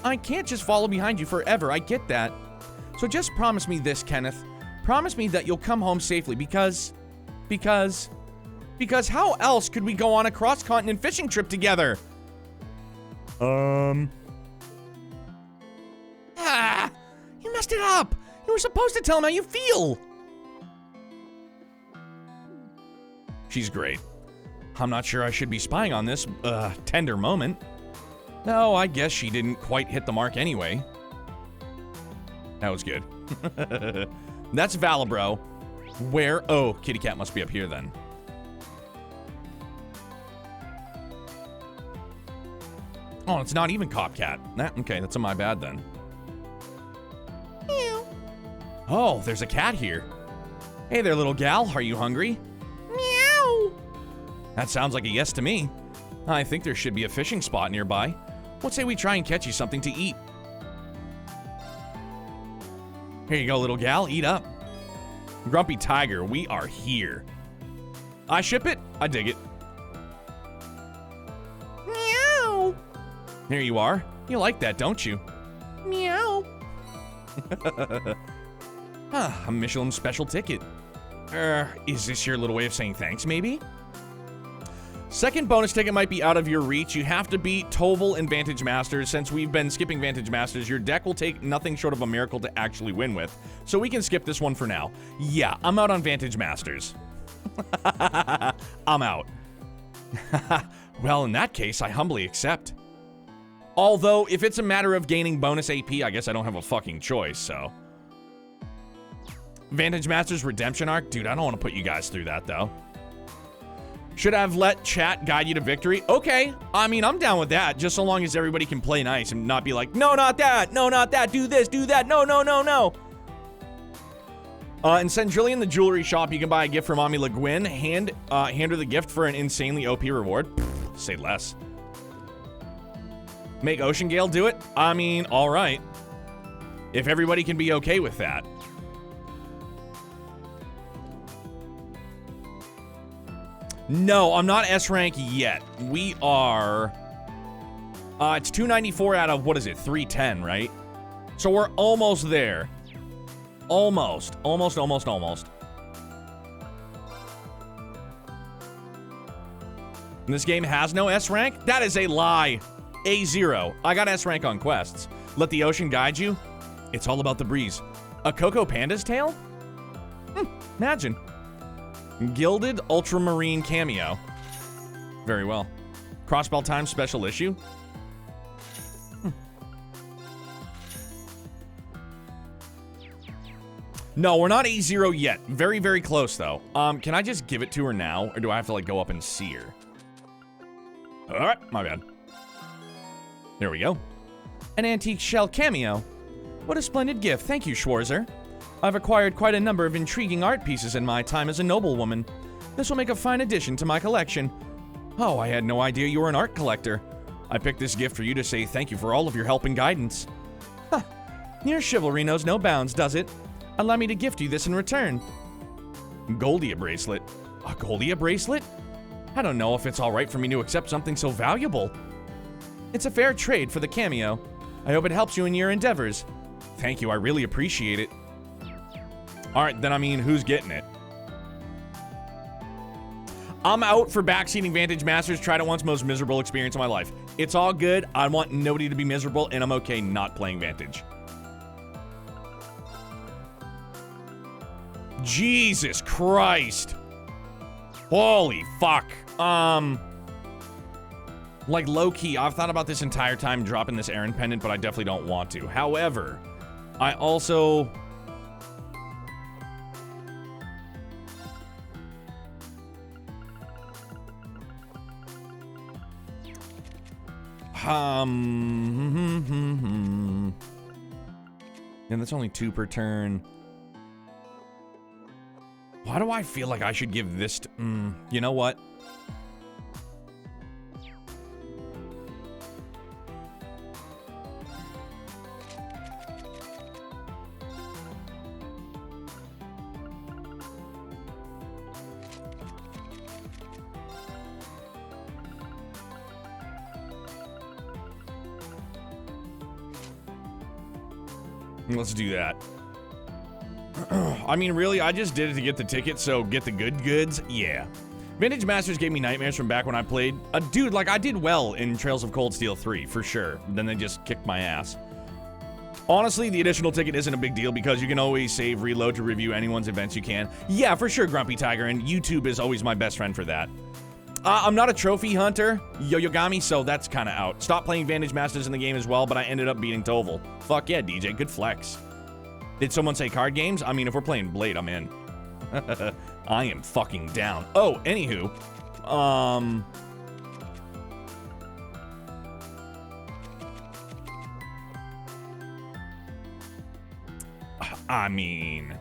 I can't just follow behind you forever, I get that. So just promise me this, Kenneth. Promise me that you'll come home safely because how else could we go on a cross-continent fishing trip together? You messed it up. You were supposed to tell him how you feel. She's great. I'm not sure I should be spying on this, tender moment. No, I guess she didn't quite hit the mark anyway. That was good. That's Valibro. Where? Oh, Kitty Cat must be up here then. Oh, it's not even Cop Cat. Okay, that's my bad then. Meow. Oh, there's a cat here. Hey there, little gal. Are you hungry? Meow. That sounds like a yes to me. I think there should be a fishing spot nearby. What say we try and catch you something to eat? Here you go, little gal. Eat up. Grumpy Tiger, we are here. I ship it. I dig it. Meow. There you are. You like that, don't you? Meow. A Michelin special ticket. Is this your little way of saying thanks, maybe? Second bonus ticket might be out of your reach. You have to beat Toval and Vantage Masters. Since we've been skipping Vantage Masters, your deck will take nothing short of a miracle to actually win with. So we can skip this one for now. Yeah, I'm out on Vantage Masters. I'm out. Well, in that case, I humbly accept. Although, if it's a matter of gaining bonus AP, I guess I don't have a fucking choice, so. Vantage Masters Redemption Arc? Dude, I don't want to put you guys through that, though. Should I have let chat guide you to victory? Okay. I mean, I'm down with that, just so long as everybody can play nice and not be like, no, not that. No, not that. Do this, do that. No, no, no, no. In Cendrilian, the jewelry shop, you can buy a gift from Mommy LeGuin. Hand her the gift for an insanely OP reward. Pfft, say less. Make Ocean Gale do it? I mean, all right. If everybody can be okay with that. No, I'm not S rank yet. We are... it's 294 out of, what is it, 310, right? So we're almost there. Almost. Almost. And this game has no S rank? That is a lie. A0. I got S rank on quests. Let the ocean guide you. It's all about the breeze. A Coco Panda's tail? Imagine. Gilded Ultramarine cameo. Very well. Crossbell Time special issue. No, we're not A0 yet. Very, very close, though. Can I just give it to her now? Or do I have to, like, go up and see her? Alright, my bad. There we go. An antique shell cameo. What a splendid gift. Thank you, Schwarzer. I've acquired quite a number of intriguing art pieces in my time as a noblewoman. This will make a fine addition to my collection. Oh, I had no idea you were an art collector. I picked this gift for you to say thank you for all of your help and guidance. Huh. Your chivalry knows no bounds, does it? Allow me to gift you this in return. Goldia bracelet. A Goldia bracelet? I don't know if it's alright for me to accept something so valuable. It's a fair trade for the cameo. I hope it helps you in your endeavors. Thank you, I really appreciate it. Alright, then I mean, who's getting it? I'm out for backseating Vantage Masters. Tried it once, most miserable experience of my life. It's all good. I want nobody to be miserable, and I'm okay not playing Vantage. Jesus Christ. Holy fuck. Like, low-key, I've thought about this entire time dropping this Aaron pendant, but I definitely don't want to. However, I also... And that's only 2 per turn. Why do I feel like I should give this to... you know what? Let's do that. I mean, really, I just did it to get the ticket, so get the good goods? Yeah. Vintage Masters gave me nightmares from back when I played. Dude, like, I did well in Trails of Cold Steel 3, for sure. Then they just kicked my ass. Honestly, the additional ticket isn't a big deal because you can always save reload to review anyone's events you can. Yeah, for sure, Grumpy Tiger, and YouTube is always my best friend for that. I'm not a trophy hunter, Yoyogami, so that's kind of out. Stopped playing Vantage Masters in the game as well, but I ended up beating Toval. Fuck yeah, DJ, good flex. Did someone say card games? I mean, if we're playing Blade, I'm in. I am fucking down. Oh, anywho. I mean...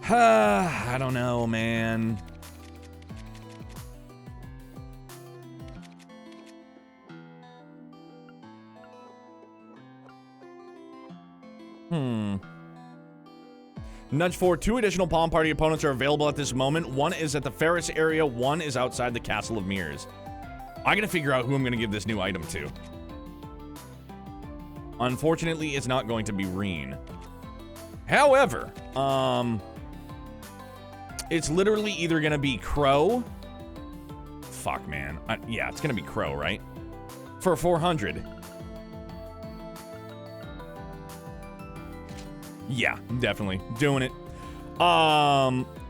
I don't know, man. Nudge 4, 2 additional Palm Party opponents are available at this moment. One is at the Ferris area, one is outside the Castle of Mirrors. I gotta figure out who I'm gonna give this new item to. Unfortunately, it's not going to be Reen. However, it's literally either gonna be Crow fuck, man. Yeah, it's gonna be Crow, right? For 400. Yeah, definitely. Doing it.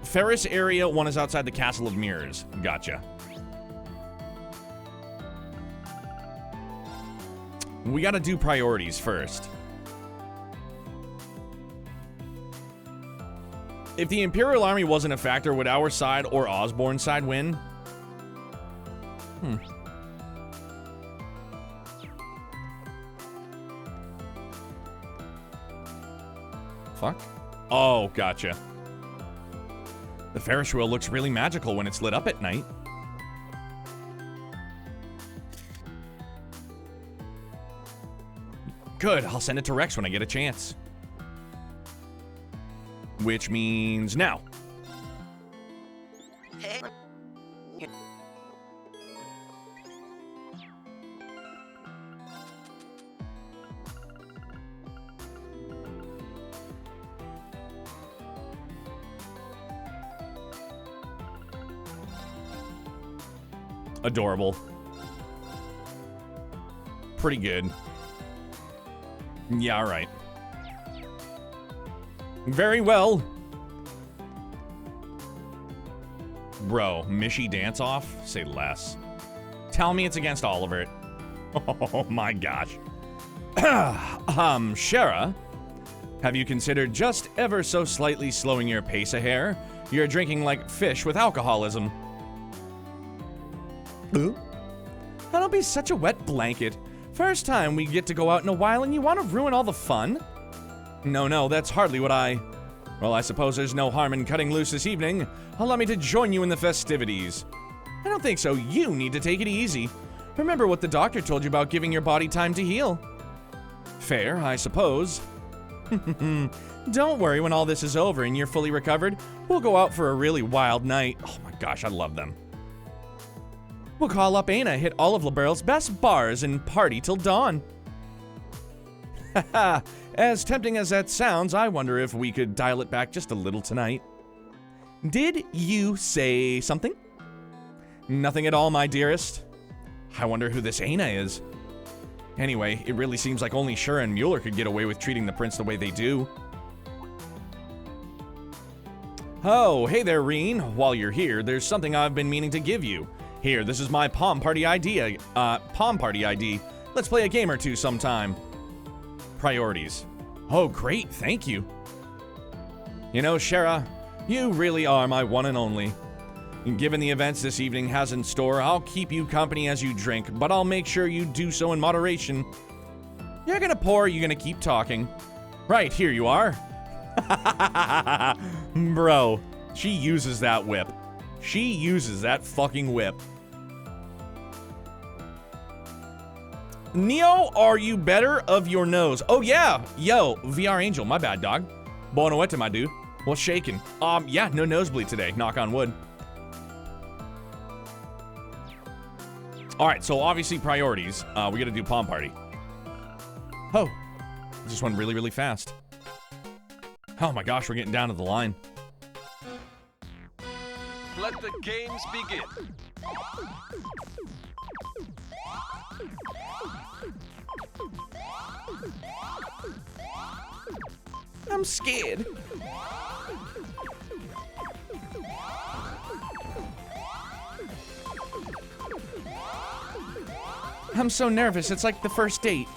Ferris area, one is outside the Castle of Mirrors. Gotcha. We gotta do priorities first. If the Imperial Army wasn't a factor, would our side or Osborne's side win? Fuck. Oh, gotcha. The Ferris wheel looks really magical when it's lit up at night. Good, I'll send it to Rex when I get a chance. Which means now. Adorable. Pretty good. Yeah, all right. Very well. Bro, Mishy dance off? Say less. Tell me it's against Oliver. Oh my gosh. Shara, have you considered just ever so slightly slowing your pace a hair? You're drinking like fish with alcoholism. Ooh. That'll be such a wet blanket. First time we get to go out in a while and you want to ruin all the fun? No, that's hardly what Well, I suppose there's no harm in cutting loose this evening. Allow me to join you in the festivities. I don't think so. You need to take it easy. Remember what the doctor told you about giving your body time to heal. Fair, I suppose. Don't worry, when all this is over and you're fully recovered, we'll go out for a really wild night. Oh my gosh, I love them. We'll call up Aina, hit all of LaBerle's best bars, and party till dawn. Haha, as tempting as that sounds, I wonder if we could dial it back just a little tonight. Did you say something? Nothing at all, my dearest. I wonder who this Aina is. Anyway, it really seems like only Shura and Mueller could get away with treating the prince the way they do. Oh, hey there, Reen. While you're here, there's something I've been meaning to give you. Here, this is my Palm Party ID. Let's play a game or two sometime. Priorities. Oh, great, thank you. You know, Shara, you really are my one and only. Given the events this evening has in store, I'll keep you company as you drink, but I'll make sure you do so in moderation. You're gonna pour or you're gonna keep talking? Right, here you are. Bro, she uses that whip. She uses that fucking whip. Neo, are you better of your nose? Oh yeah, yo, VR Angel, my bad, dog. Boa noite, my dude. What's shaking? Yeah, no nosebleed today, knock on wood. All right, so obviously priorities. We gotta do Palm Party. Oh, this went really, really fast. Oh my gosh, we're getting down to the line. Let the games begin. I'm scared. I'm so nervous. It's like the first date.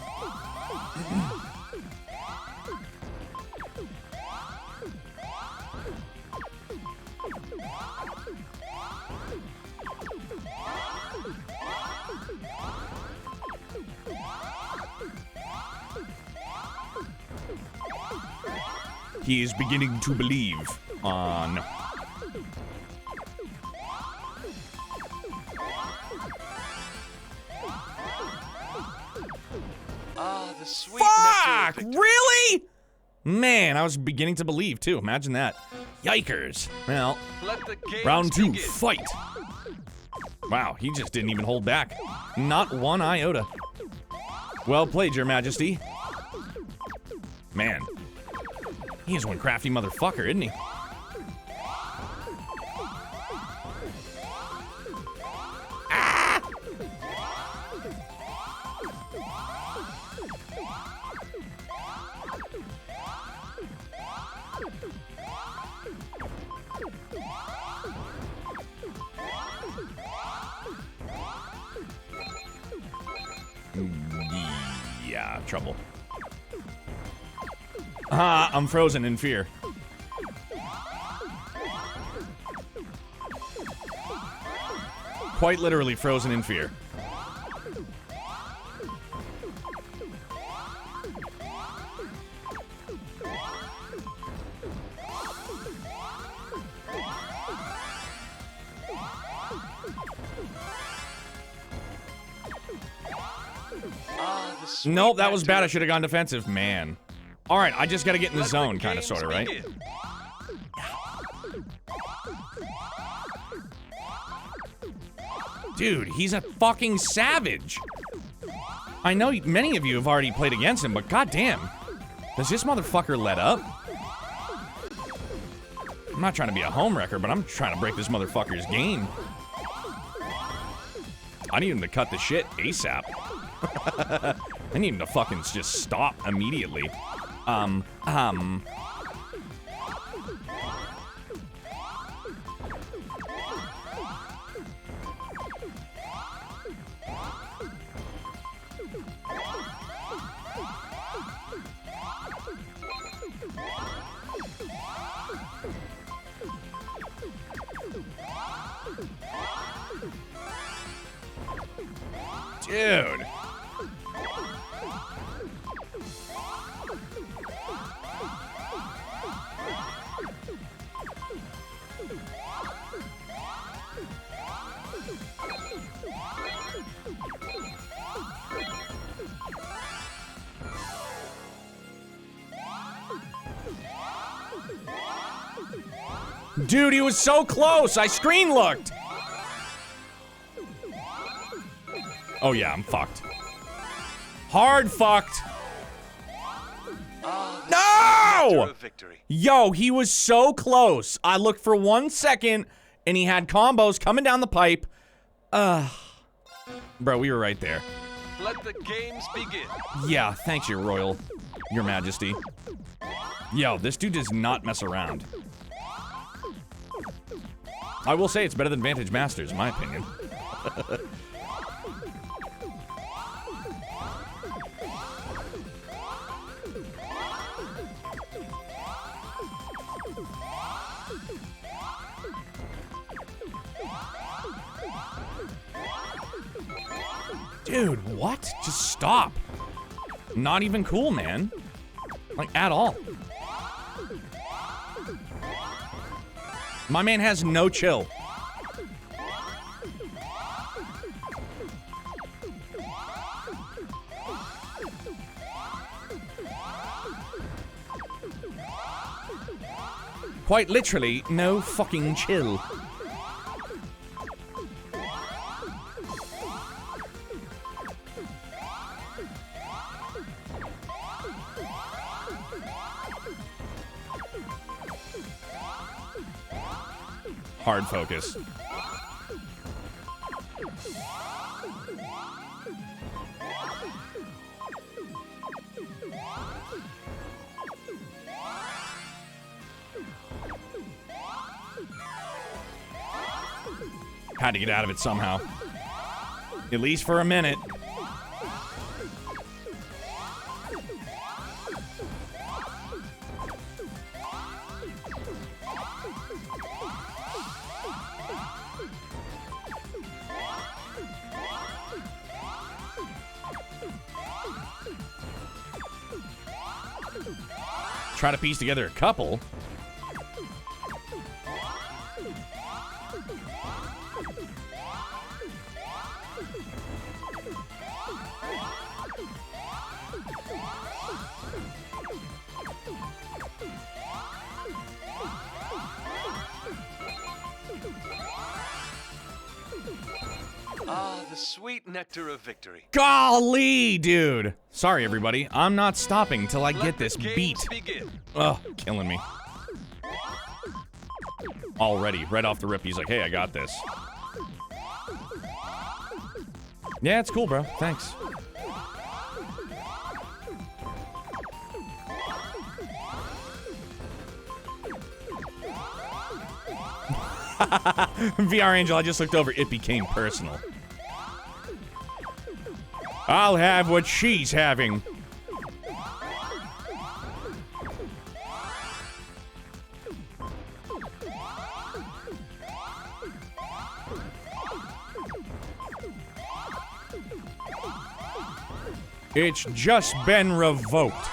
He is beginning to believe on... The sweet Fuck! Really? Man, I was beginning to believe too. Imagine that. Yikers. Well, round two, fight. Wow, he just didn't even hold back. Not one iota. Well played, Your Majesty. Man, he is one crafty motherfucker, isn't he? trouble. I'm frozen in fear. Quite literally frozen in fear. Nope, that was bad. I should have gone defensive. Man. Alright, I just gotta get in the zone, kind of, sort of, right? Dude, he's a fucking savage. I know many of you have already played against him, but goddamn. Does this motherfucker let up? I'm not trying to be a homewrecker, but I'm trying to break this motherfucker's game. I need him to cut the shit ASAP. I need him to fucking just stop immediately. Dude. Dude, he was so close. I screen looked. Oh yeah, I'm fucked. Hard fucked. No! Yo, he was so close. I looked for 1 second, and he had combos coming down the pipe. Bro, we were right there. Let the games begin. Yeah, thanks, Your Majesty. Yo, this dude does not mess around. I will say it's better than Vantage Masters, in my opinion. Dude, what? Just stop. Not even cool, man. Like, at all. My man has no chill. Quite literally, no fucking chill. Hard focus. Had to get out of it somehow. At least for a minute. Try to piece together a couple. Ah, the sweet nectar of victory. Golly, dude. Sorry, everybody. I'm not stopping till I get this beat. Ugh, killing me. Already, right off the rip, he's like, hey, I got this. Yeah, it's cool, bro. Thanks. VR Angel, I just looked over. It became personal. I'll have what she's having. It's just been revoked.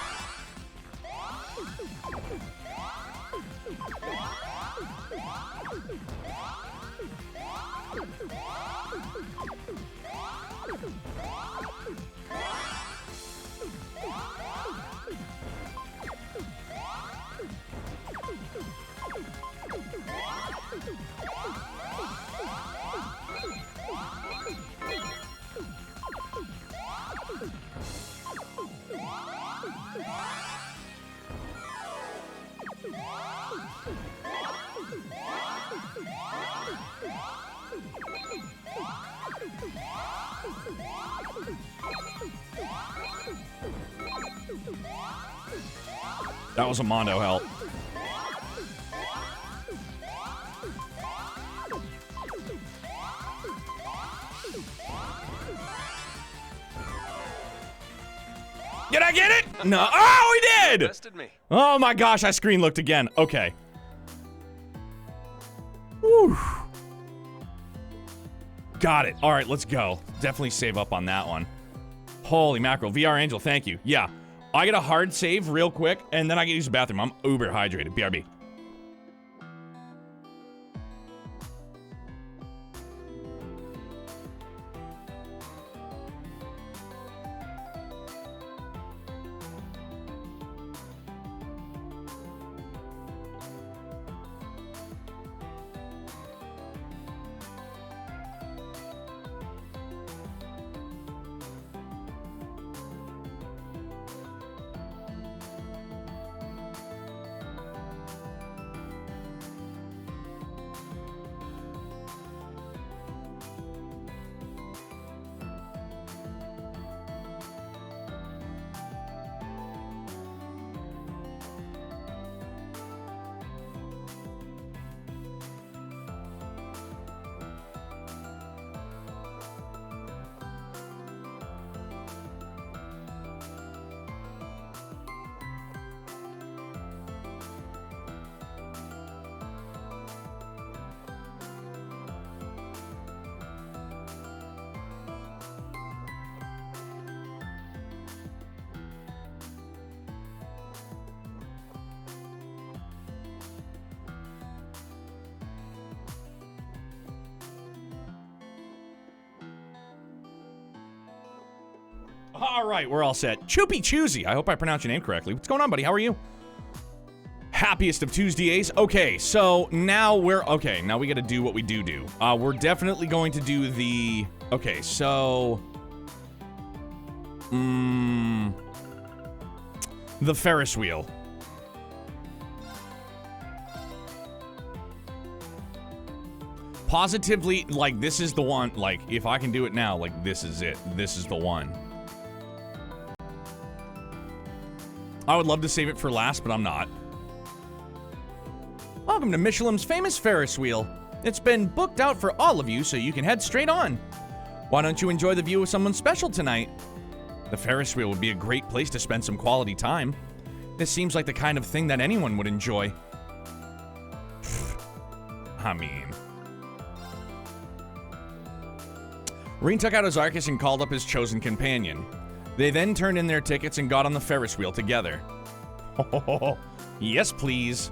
That was a Mondo help. Did I get it? No. Oh, we did! Bested me. Oh my gosh, I screen looked again. Okay. Whew. Got it. All right, let's go. Definitely save up on that one. Holy mackerel. VR Angel, thank you. Yeah. I get a hard save real quick, and then I can use the bathroom. I'm uber hydrated. BRB. All right, we're all set. Choopy Choosy. I hope I pronounced your name correctly. What's going on, buddy? How are you? Happiest of Tuesdays. Okay, so now now we got to do what we do. We're definitely going to do the... Okay, so... the Ferris wheel. Positively, like, this is the one. Like, if I can do it now, like, this is it. This is the one. I would love to save it for last, but I'm not. Welcome to Michelin's famous Ferris wheel. It's been booked out for all of you, so you can head straight on. Why don't you enjoy the view of someone special tonight? The Ferris wheel would be a great place to spend some quality time. This seems like the kind of thing that anyone would enjoy. I mean... Reen took out his Arcus and called up his chosen companion. They then turned in their tickets and got on the Ferris wheel together. Yes, please.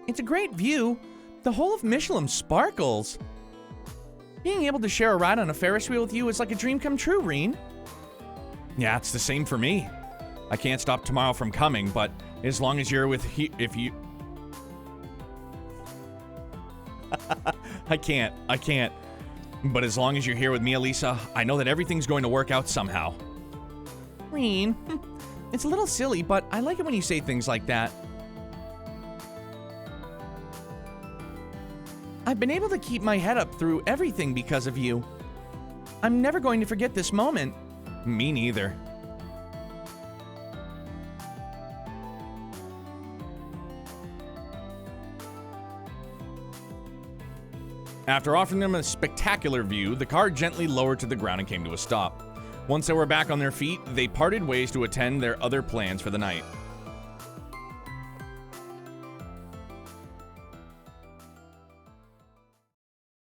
It's a great view. The whole of Michelin sparkles. Being able to share a ride on a Ferris wheel with you is like a dream come true, Reen. Yeah, it's the same for me. I can't stop tomorrow from coming, but as long as you're with if you... I can't. But as long as you're here with me, Elisa, I know that everything's going to work out somehow. Reen, it's a little silly, but I like it when you say things like that. I've been able to keep my head up through everything because of you. I'm never going to forget this moment. Me neither. After offering them a spectacular view, the car gently lowered to the ground and came to a stop. Once they were back on their feet, they parted ways to attend their other plans for the night.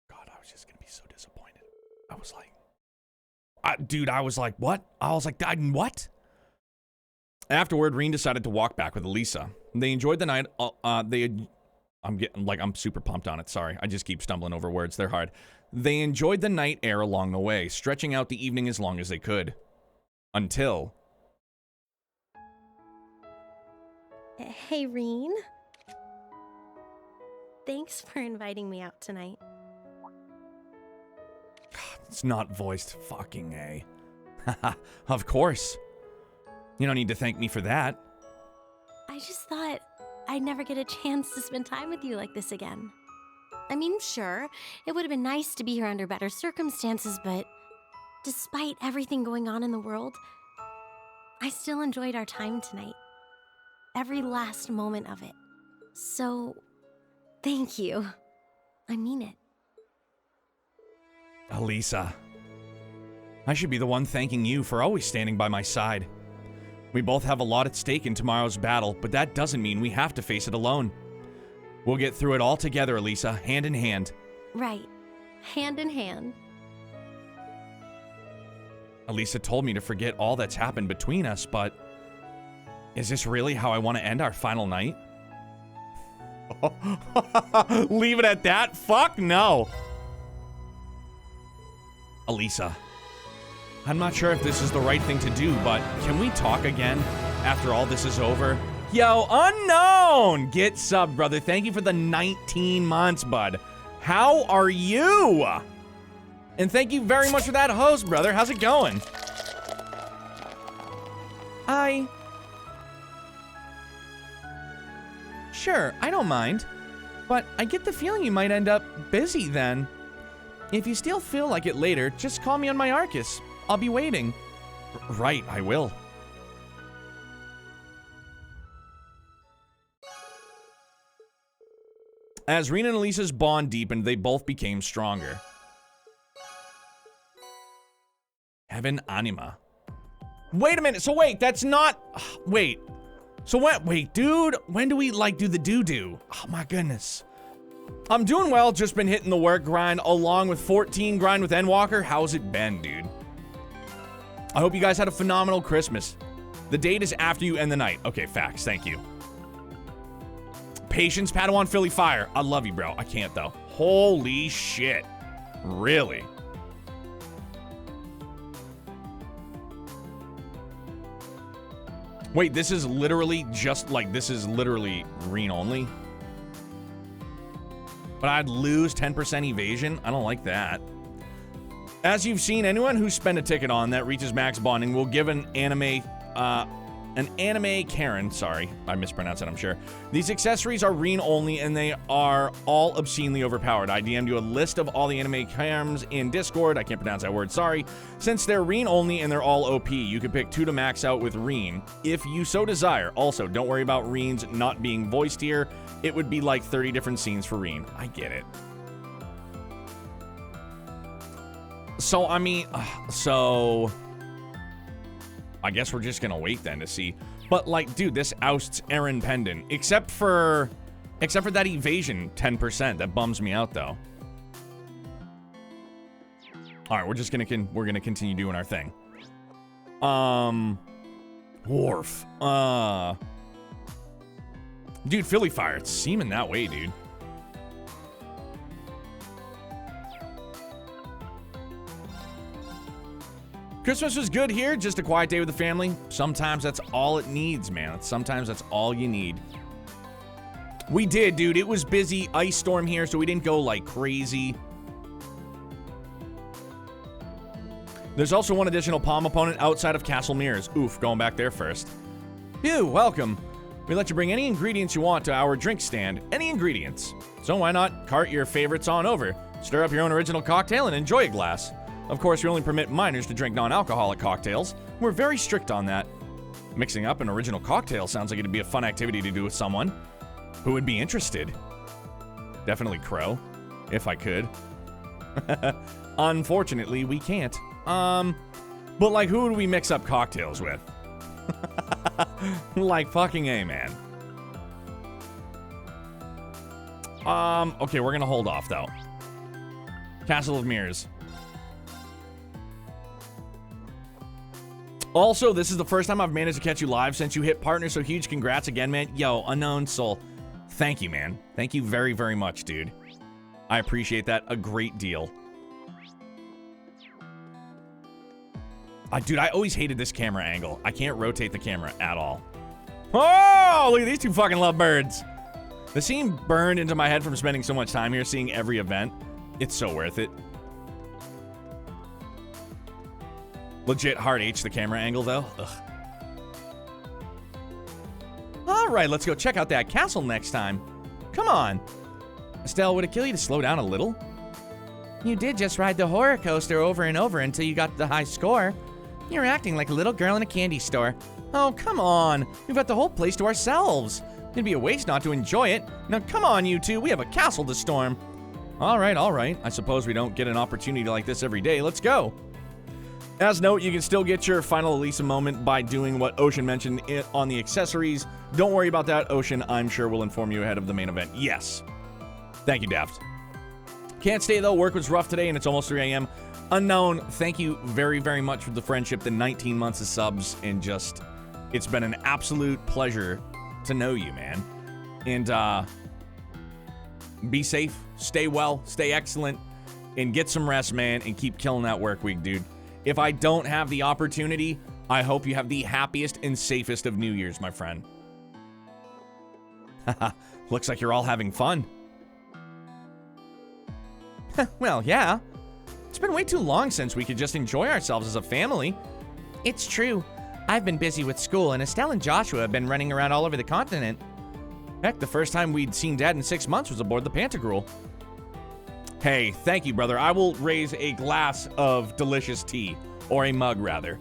God, I was just gonna be so disappointed. I was like, dude, I was like, what? I was like, what? Afterward, Reen decided to walk back with Elisa. They enjoyed the night. I'm super pumped on it. Sorry, I just keep stumbling over words. They're hard. They enjoyed the night air along the way, stretching out the evening as long as they could. Until... Hey, Reen. Thanks for inviting me out tonight. It's not voiced. Fucking A. Of course. You don't need to thank me for that. I just thought I'd never get a chance to spend time with you like this again. I mean, sure, it would have been nice to be here under better circumstances, but despite everything going on in the world, I still enjoyed our time tonight. Every last moment of it. So, thank you. I mean it. Elisa. I should be the one thanking you for always standing by my side. We both have a lot at stake in tomorrow's battle, but that doesn't mean we have to face it alone. We'll get through it all together, Elisa, hand in hand. Right. Hand in hand. Elisa told me to forget all that's happened between us, but... is this really how I want to end our final night? Leave it at that? Fuck no! Elisa, I'm not sure if this is the right thing to do, but can we talk again after all this is over? Yo, Unknown! Get sub, brother. Thank you for the 19 months, bud. How are you? And thank you very much for that host, brother. How's it going? Sure, I don't mind. But I get the feeling you might end up busy then. If you still feel like it later, just call me on my Arcus. I'll be waiting. Right, I will. As Reen and Elisa's bond deepened, they both became stronger. Heaven Anima. Wait a minute, so wait, that's not... wait. So what? Wait, dude, when do we, do the doo-doo? Oh my goodness. I'm doing well, just been hitting the work grind along with 14 grind with Endwalker. How's it been, dude? I hope you guys had a phenomenal Christmas. The date is after you end the night. Okay, facts, thank you. Patience, Padawan Philly Fire. I love you, bro. I can't, though. Holy shit. Really? Wait, this is literally just this is literally Reen only? But I'd lose 10% evasion? I don't like that. As you've seen, anyone who spent a ticket on that reaches max bonding will give an anime Karen, sorry, I mispronounced it, I'm sure. These accessories are Reen only, and they are all obscenely overpowered. I DM'd you a list of all the anime Karens in Discord. I can't pronounce that word, sorry. Since they're Reen only and they're all OP, you can pick 2 to max out with Reen, if you so desire. Also, don't worry about Reen's not being voiced here. It would be like 30 different scenes for Reen. I get it. So, I mean, I guess we're just gonna wait then to see. But dude, this ousts Aaron Pendant. Except for that evasion 10%. That bums me out though. Alright, we're gonna continue doing our thing. Worf. Dude, Philly Fire, it's seeming that way, dude. Christmas was good here, just a quiet day with the family. Sometimes that's all it needs, man. Sometimes that's all you need. We did, dude. It was busy. Ice storm here, so we didn't go like crazy. There's also one additional palm opponent outside of Castle Mirrors. Oof, going back there first. Ew, welcome. We let you bring any ingredients you want to our drink stand. Any ingredients. So why not cart your favorites on over? Stir up your own original cocktail and enjoy a glass. Of course, we only permit minors to drink non-alcoholic cocktails. We're very strict on that. Mixing up an original cocktail sounds like it'd be a fun activity to do with someone. Who would be interested? Definitely Crow. if I could. Unfortunately, we can't. But like, who do we mix up cocktails with? Like, fucking A, man. Okay, we're gonna hold off, though. Castle of Mirrors. Also, this is the first time I've managed to catch you live since you hit partner, so huge congrats again, man. Yo, Unknown Soul. Thank you, man. Thank you very, very much, dude. I appreciate that a great deal. Dude, I always hated this camera angle. I can't rotate the camera at all. Oh, look at these two fucking lovebirds. The scene burned into my head from spending so much time here, seeing every event. It's so worth it. Legit hard H the camera angle, though. Ugh. All right, let's go check out that castle next time. Come on. Estelle, would it kill you to slow down a little? You did just ride the horror coaster over and over until you got the high score. You're acting like a little girl in a candy store. Oh, come on. We've got the whole place to ourselves. It'd be a waste not to enjoy it. Now, come on, you two. We have a castle to storm. All right, all right. I suppose we don't get an opportunity like this every day. Let's go. As note, you can still get your final Elisa moment by doing what Ocean mentioned on the accessories. Don't worry about that. Ocean, I'm sure, will inform you ahead of the main event. Yes. Thank you, Daft. Can't stay, though. Work was rough today, and it's almost 3 a.m. Unknown, thank you very, very much for the friendship, the 19 months of subs, and just, it's been an absolute pleasure to know you, man. And, be safe, stay well, stay excellent, and get some rest, man, and keep killing that work week, dude. If I don't have the opportunity, I hope you have the happiest and safest of New Year's, my friend. Haha, looks like you're all having fun. Well, yeah. It's been way too long since we could just enjoy ourselves as a family. It's true. I've been busy with school, and Estelle and Joshua have been running around all over the continent. Heck, the first time we'd seen Dad in 6 months was aboard the Pantagruel. Hey, thank you, brother. I will raise a glass of delicious tea. Or a mug, rather.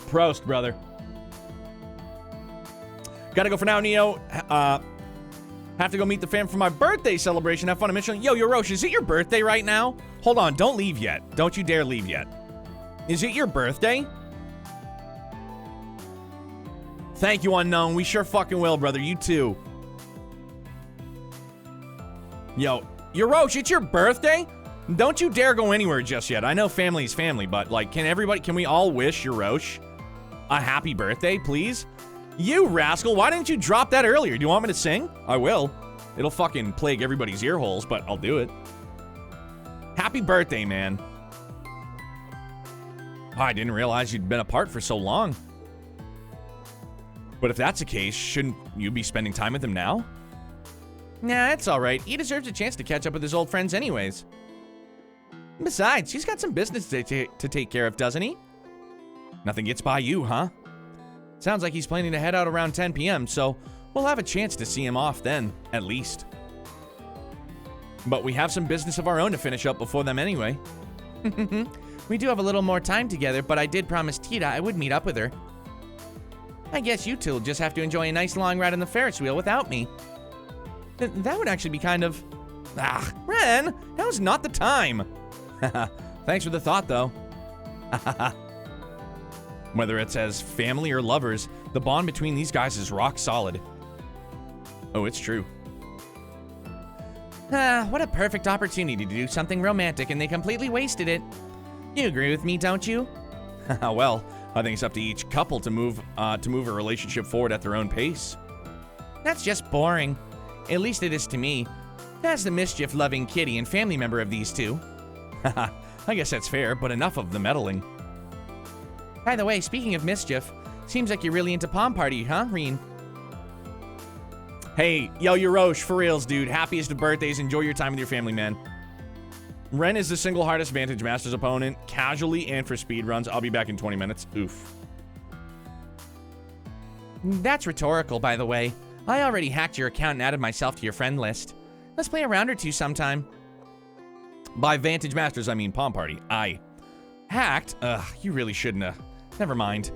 Prost, brother. Gotta go for now, Neo. Have to go meet the fam for my birthday celebration. Have fun at Michelin. Yo, Yorosh, is it your birthday right now? Hold on, don't leave yet. Don't you dare leave yet. Is it your birthday? Thank you, Unknown. We sure fucking will, brother. You too. Yo, Yorosh, it's your birthday? Don't you dare go anywhere just yet. I know family's family, but like, can we all wish Yorosh a happy birthday, please? You rascal, why didn't you drop that earlier? Do you want me to sing? I will. It'll fucking plague everybody's ear holes, but I'll do it. Happy birthday, man. Oh, I didn't realize you'd been apart for so long. But if that's the case, shouldn't you be spending time with him now? Nah, it's all right. He deserves a chance to catch up with his old friends anyways. Besides, he's got some business to take care of, doesn't he? Nothing gets by you, huh? Sounds like he's planning to head out around 10 p.m., so we'll have a chance to see him off then, at least. But we have some business of our own to finish up before them anyway. We do have a little more time together, but I did promise Tita I would meet up with her. I guess you two will just have to enjoy a nice long ride on the Ferris wheel without me. That would actually be kind of... Ah, Ren, now's not the time. Thanks for the thought, though. Whether it's as family or lovers, the bond between these guys is rock solid. Oh, it's true. What a perfect opportunity to do something romantic, and they completely wasted it. You agree with me, don't you? Well, I think it's up to each couple to move a relationship forward at their own pace. That's just boring. At least it is to me. As the mischief-loving kitty and family member of these two. I guess that's fair, but enough of the meddling. By the way, speaking of mischief, seems like you're really into Palm Party, huh, Reen? Hey, yo, Yorosh, for reals, dude. Happiest of birthdays. Enjoy your time with your family, man. Ren is the single hardest Vantage Masters opponent, casually and for speedruns. I'll be back in 20 minutes. Oof. That's rhetorical, by the way. I already hacked your account and added myself to your friend list. Let's play a round or two sometime. By Vantage Masters, I mean Palm Party. Hacked? You really shouldn't have. Never mind.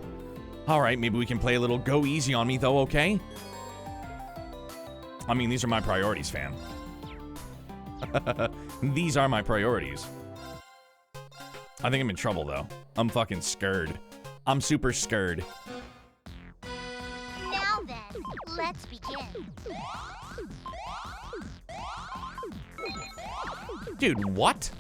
Alright, maybe we can play a little go easy on me, though, okay? I mean, these are my priorities, fam. These are my priorities. I think I'm in trouble, though. I'm fucking scared. I'm super scared. Now then, let's begin. Dude, what?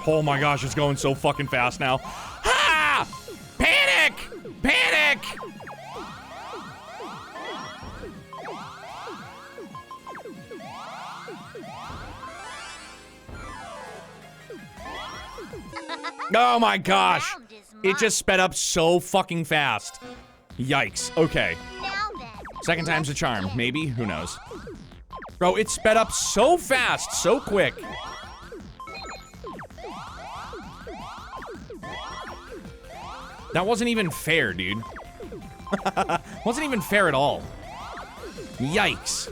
Oh my gosh, it's going so fucking fast now. Ah! Panic! Panic! Oh my gosh. It just sped up so fucking fast. Yikes. Okay. Second time's a charm. Maybe? Who knows? Bro, it sped up so fast, so quick. That wasn't even fair, dude. Wasn't even fair at all. Yikes.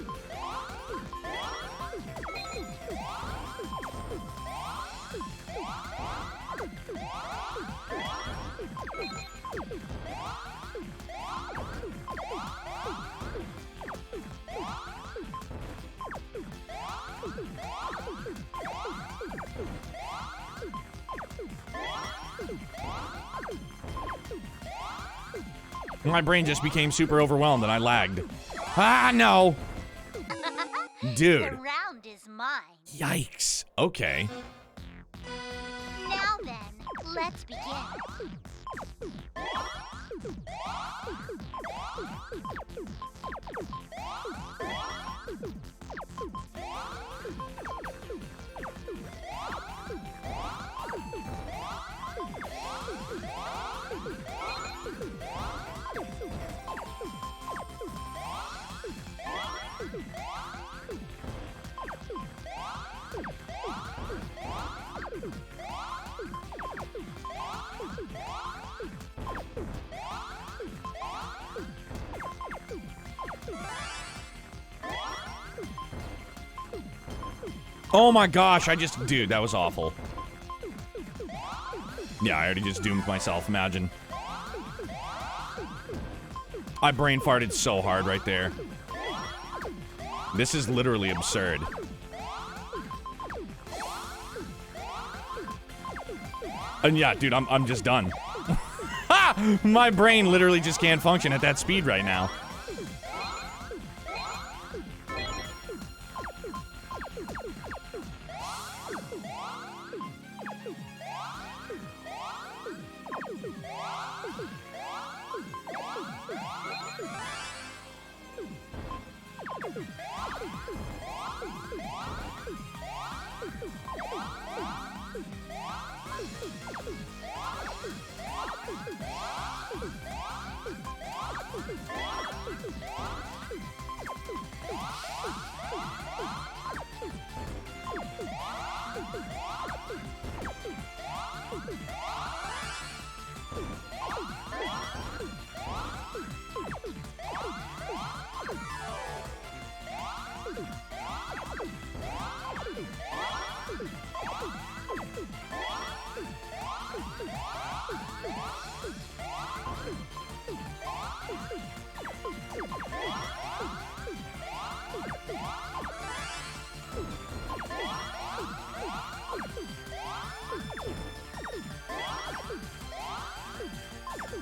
My brain just became super overwhelmed and I lagged. Ah, no. Dude. The round is mine. Yikes. Okay. Now then, let's begin. Oh my gosh, dude, that was awful. Yeah, I already just doomed myself, imagine. I brain farted so hard right there. This is literally absurd. And yeah, dude, I'm just done. Ha! My brain literally just can't function at that speed right now.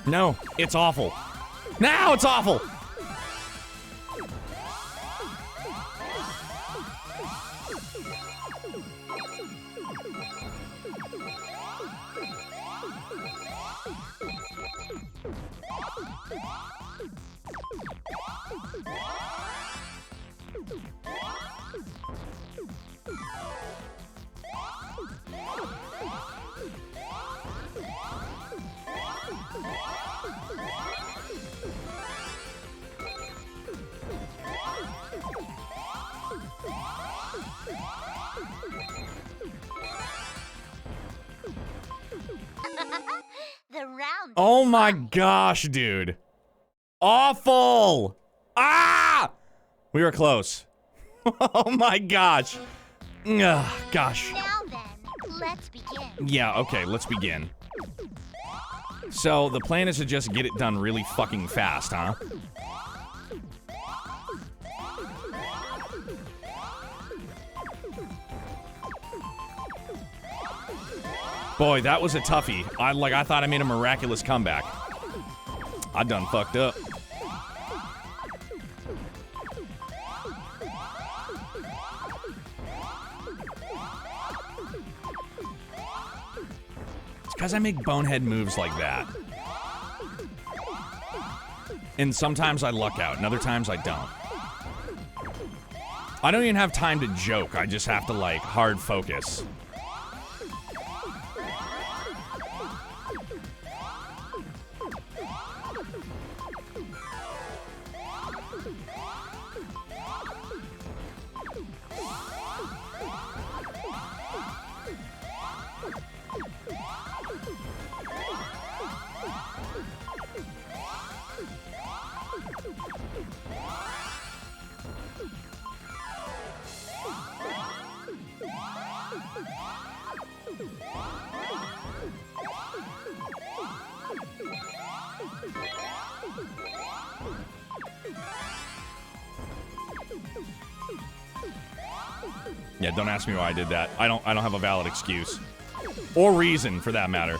No, it's awful. Now it's awful. The round. Oh my gosh, dude. Awful. Ah! We were close. Oh my gosh. Ugh, gosh. Now then, let's begin. Yeah, okay, let's begin. So, the plan is to just get it done really fucking fast, huh? Boy, that was a toughie. I thought I made a miraculous comeback. I done fucked up. It's because I make bonehead moves like that. And sometimes I luck out, and other times I don't. I don't even have time to joke. I just have to, like, hard focus. Yeah, don't ask me why I did that. I don't have a valid excuse. Or reason, for that matter.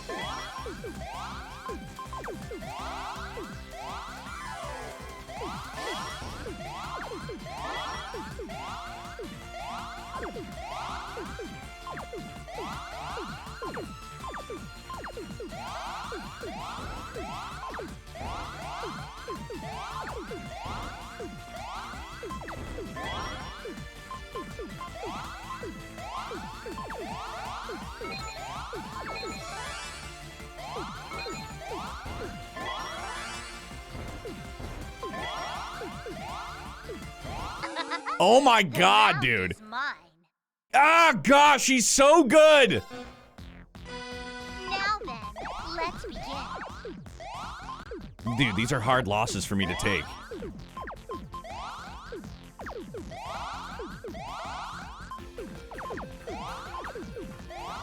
Oh my god, dude. Ah, gosh, he's so good. Now then, let's begin. Dude, these are hard losses for me to take.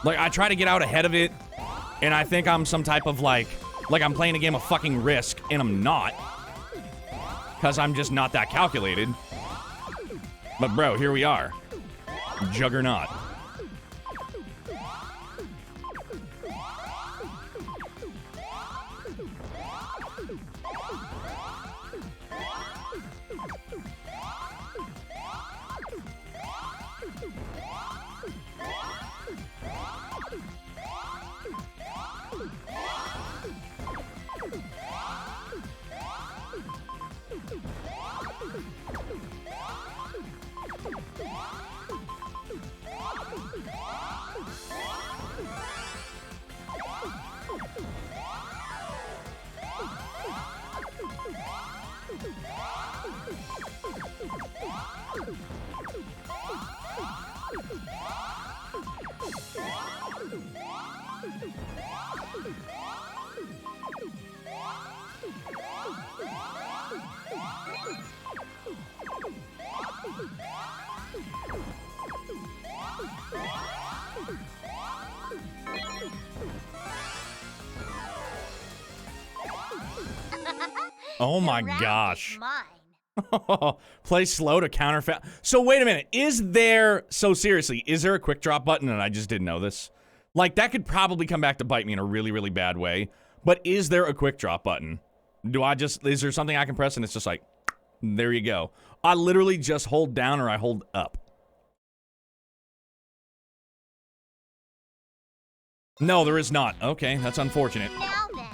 Like, I try to get out ahead of it, and I think I'm some type of, like I'm playing a game of fucking Risk, and I'm not. Because I'm just not that calculated. But bro, here we are. Juggernaut. Oh my gosh. Play slow to counter fast. So wait a minute. Seriously, is there a quick drop button and I just didn't know this? Like, that could probably come back to bite me in a really, really bad way. But is there a quick drop button? Is there something I can press and it's just like, there you go. I literally just hold down or I hold up. No, there is not. Okay, that's unfortunate. Now then,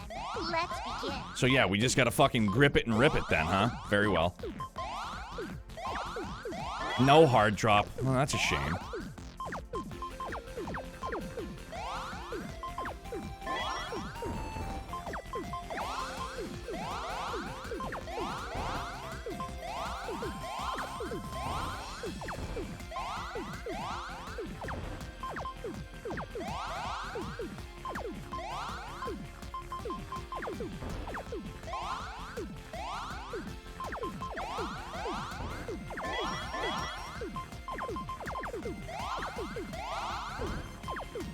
let's begin. So yeah, we just gotta fucking grip it and rip it then, huh? Very well. No hard drop. Well, that's a shame.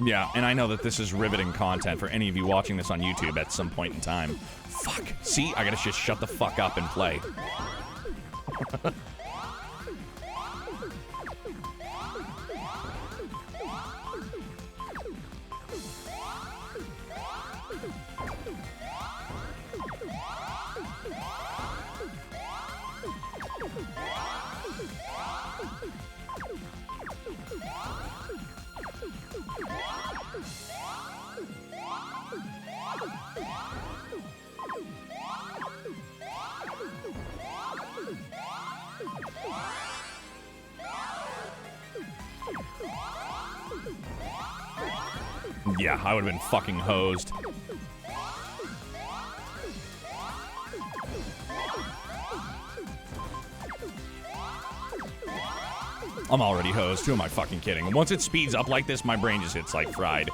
Yeah, and I know that this is riveting content for any of you watching this on YouTube at some point in time. Fuck. See, I gotta just shut the fuck up and play. Yeah, I would have been fucking hosed. I'm already hosed. Who am I fucking kidding? Once it speeds up like this, my brain just hits like fried.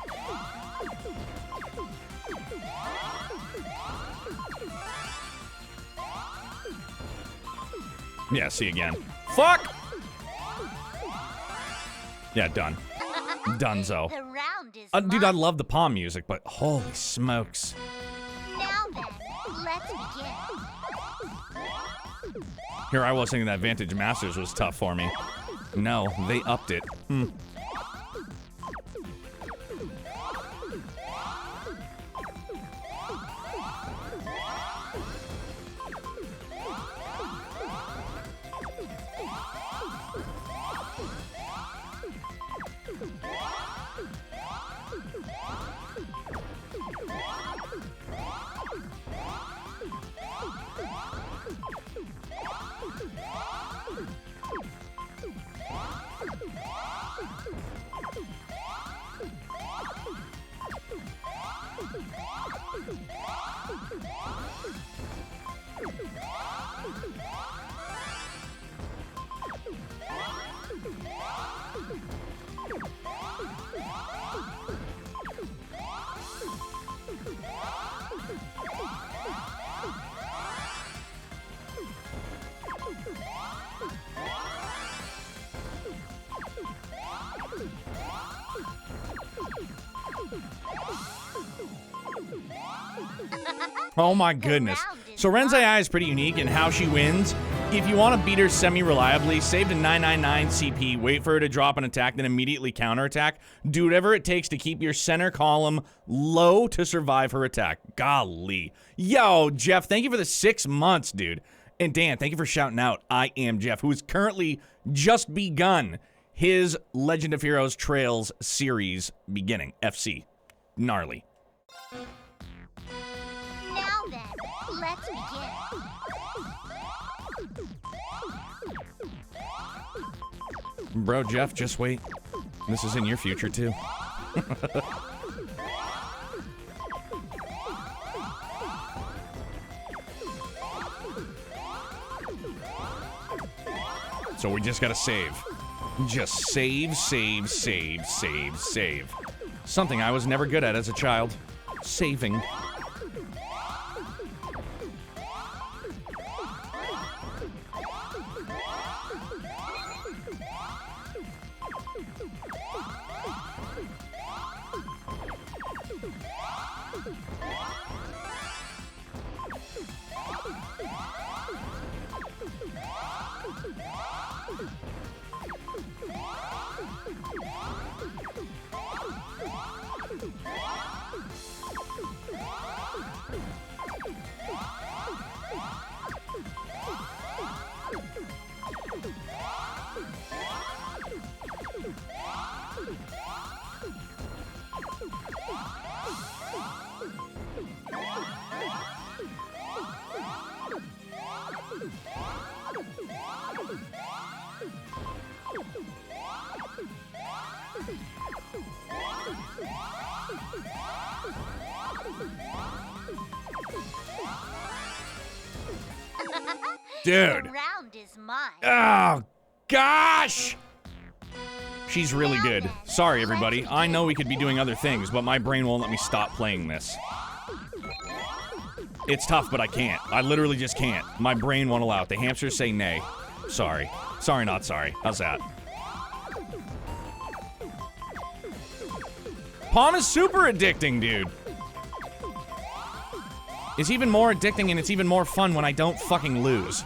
Yeah, see again. Fuck! Yeah, done. Dunzo. The round is Dude, I love the palm music, but holy smokes. Now then, let's begin. Here I was thinking that Vantage Masters was tough for me. No, they upped it. Oh my goodness. So Ren's AI is pretty unique in how she wins. If you want to beat her semi-reliably, save to 999 CP, wait for her to drop an attack, then immediately counterattack. Do whatever it takes to keep your center column low to survive her attack. Golly. Yo, Jeff, thank you for the 6 months, dude. And Dan, thank you for shouting out I Am Jeff, who has currently just begun his Legend of Heroes Trails series beginning. FC. Gnarly. Now then, let's begin. Bro, Jeff, just wait. This is in your future, too. So we just gotta save. Just save, save, save, save, save. Something I was never good at as a child. Saving. Dude. The round is mine. Oh, gosh! She's really good. Sorry, everybody. I know we could be doing other things, but my brain won't let me stop playing this. It's tough, but I can't. I literally just can't. My brain won't allow it. The hamsters say nay. Sorry. Sorry, not sorry. How's that? Palm is super addicting, dude. It's even more addicting and it's even more fun when I don't fucking lose.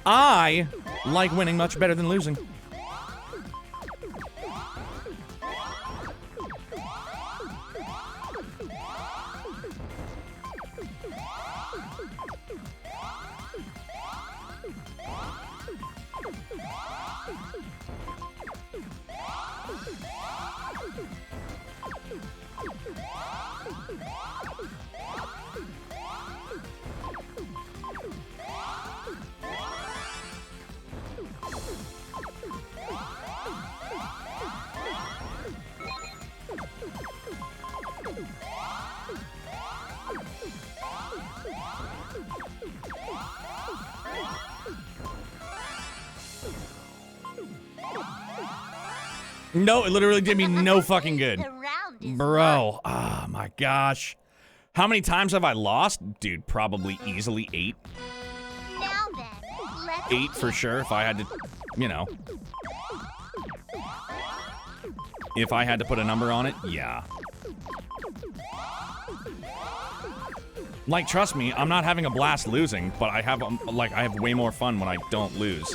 I like winning much better than losing. No, it literally did me no fucking good. Bro, oh my gosh. How many times have I lost? Dude, probably easily 8. Now then, let's 8 for sure if I had to, you know. If I had to put a number on it, yeah. Like, trust me, I'm not having a blast losing, but I have, I have way more fun when I don't lose.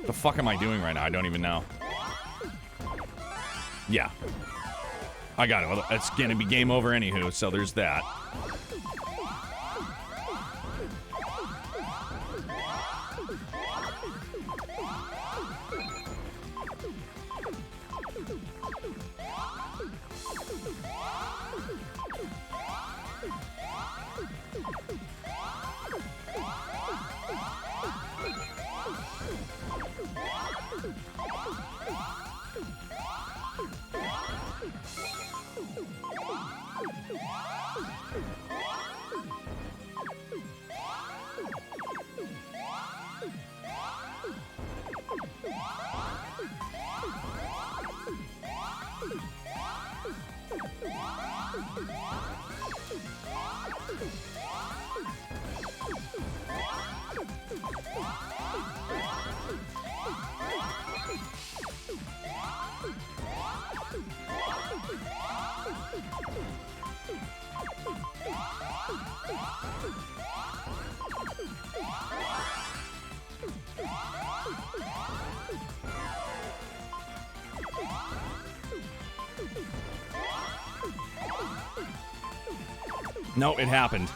The fuck am I doing right now? I don't even know. Yeah. I got it. It's gonna be game over anywho, so there's that. No, it happened.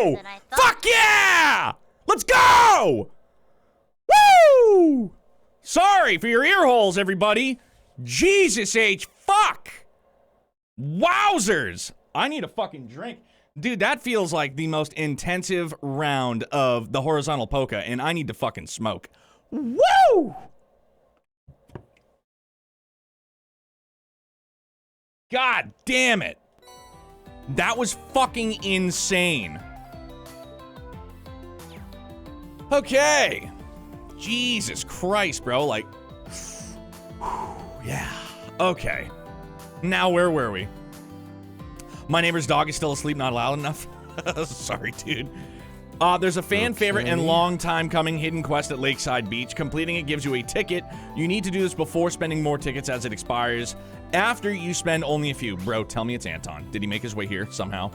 Oh! Fuck yeah! Let's go! Woo! Sorry for your ear holes, everybody. Jesus H. Fuck! Wowzers! I need a fucking drink. Dude, that feels like the most intensive round of the horizontal polka, and I need to fucking smoke. Woo! God damn it. That was fucking insane. Okay. Jesus Christ, bro. Like, yeah. Okay. Now, where were we? My neighbor's dog is still asleep, not loud enough. Sorry, dude. There's a fan favorite and long time coming hidden quest at Lakeside Beach. Completing it gives you a ticket. You need to do this before spending more tickets as it expires. After you spend only a few. Bro, tell me it's Anton. Did he make his way here somehow?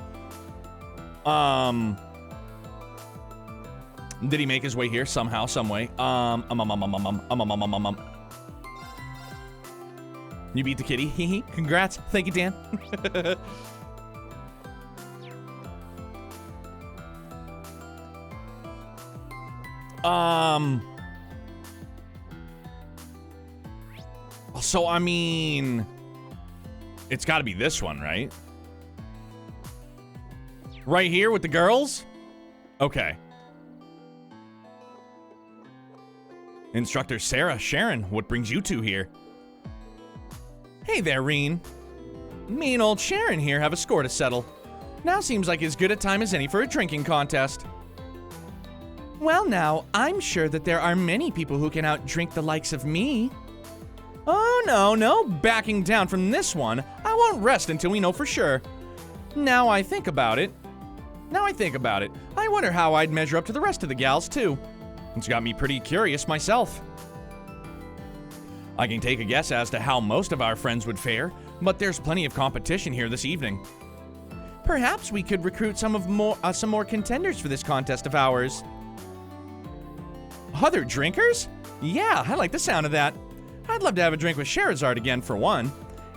Did he make his way here somehow, some way? You beat the kitty. Hee Congrats. Thank you, Dan. So, I mean, it's got to be this one, right? Right here with the girls? Okay. Instructor Sarah, Sharon, what brings you two here? Hey there, Reen. Me and old Sharon here have a score to settle. Now seems like as good a time as any for a drinking contest. Well now, I'm sure that there are many people who can outdrink the likes of me. Oh no backing down from this one. I won't rest until we know for sure. Now I think about it, I wonder how I'd measure up to the rest of the gals too. It's got me pretty curious myself. I can take a guess as to how most of our friends would fare, but there's plenty of competition here this evening. Perhaps we could recruit some more contenders for this contest of ours. Other drinkers? Yeah, I like the sound of that. I'd love to have a drink with Sherazard again for one.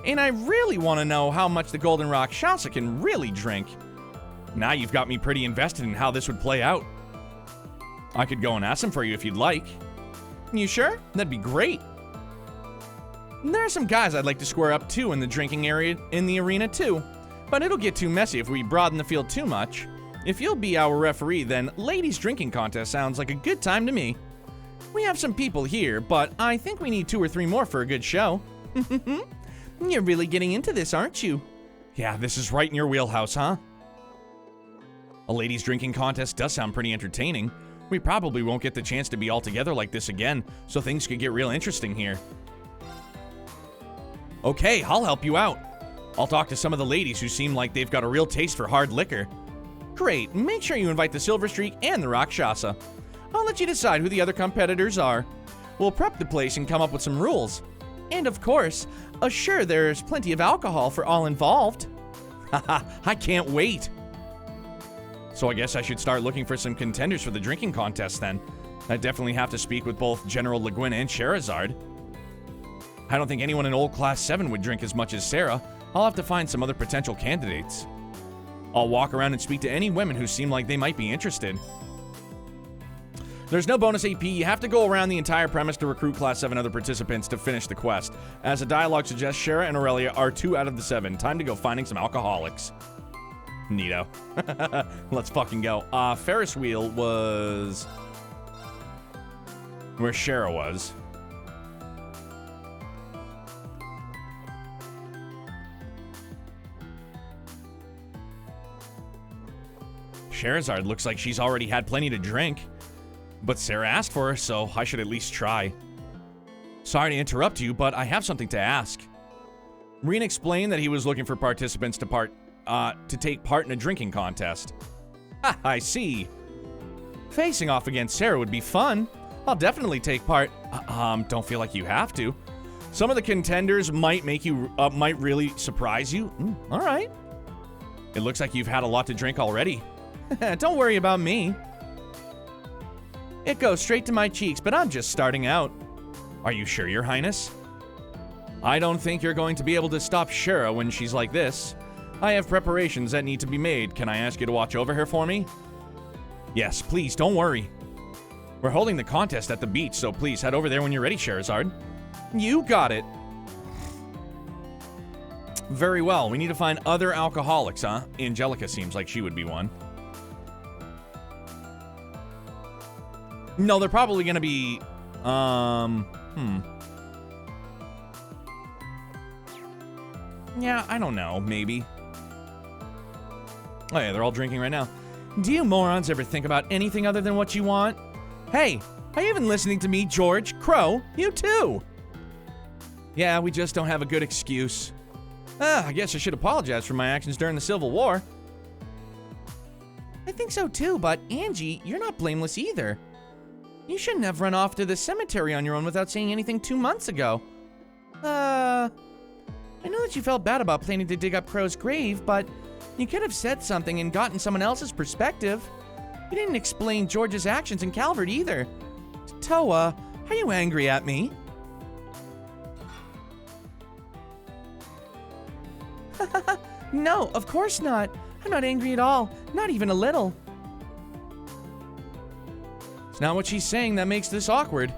And I really want to know how much the Golden Rakshasa can really drink. Now you've got me pretty invested in how this would play out. I could go and ask him for you if you'd like. You sure? That'd be great. There are some guys I'd like to square up too in the drinking area in the arena too. But it'll get too messy if we broaden the field too much. If you'll be our referee, then ladies drinking contest sounds like a good time to me. We have some people here, but I think we need 2 or 3 more for a good show. You're really getting into this, aren't you? Yeah, this is right in your wheelhouse, huh? A ladies drinking contest does sound pretty entertaining. We probably won't get the chance to be all together like this again, so things could get real interesting here. Okay, I'll help you out. I'll talk to some of the ladies who seem like they've got a real taste for hard liquor. Great, make sure you invite the Silver Streak and the Rakshasa. I'll let you decide who the other competitors are. We'll prep the place and come up with some rules. And of course, assure there's plenty of alcohol for all involved. Haha, I can't wait. So I guess I should start looking for some contenders for the drinking contest then. I definitely have to speak with both General Le Guin and Sherazard. I don't think anyone in old Class 7 would drink as much as Sarah. I'll have to find some other potential candidates. I'll walk around and speak to any women who seem like they might be interested. There's no bonus AP. You have to go around the entire premise to recruit Class 7 other participants to finish the quest. As the dialogue suggests, Shara and Aurelia are 2 out of the 7. Time to go finding some alcoholics. Neato. Let's fucking go. Ferris wheel was where Shara was. Sherazard looks like she's already had plenty to drink. But Sarah asked for her, so I should at least try. Sorry to interrupt you, but I have something to ask. Reen explained that he was looking for participants to take part in a drinking contest. Ha, I see. Facing off against Sarah would be fun. I'll definitely take part. Don't feel like you have to. Some of the contenders might might really surprise you. All right. It looks like you've had a lot to drink already. Don't worry about me. It goes straight to my cheeks, but I'm just starting out. Are you sure, Your Highness? I don't think you're going to be able to stop Shara when she's like this. I have preparations that need to be made. Can I ask you to watch over her for me? Yes, please, don't worry. We're holding the contest at the beach, so please head over there when you're ready, Sherazard. You got it. Very well, we need to find other alcoholics, huh? Angelica seems like she would be one. No, they're probably gonna be, Yeah, I don't know, maybe. Oh yeah, they're all drinking right now. Do you morons ever think about anything other than what you want? Hey, are you even listening to me, George? Crow, you too! Yeah, we just don't have a good excuse. I guess I should apologize for my actions during the Civil War. I think so too, but Angie, you're not blameless either. You shouldn't have run off to the cemetery on your own without saying anything 2 months ago. I know that you felt bad about planning to dig up Crow's grave, but you could have said something and gotten someone else's perspective. You didn't explain George's actions in Calvert either. Toa, are you angry at me? No, of course not. I'm not angry at all. Not even a little. It's not what she's saying that makes this awkward.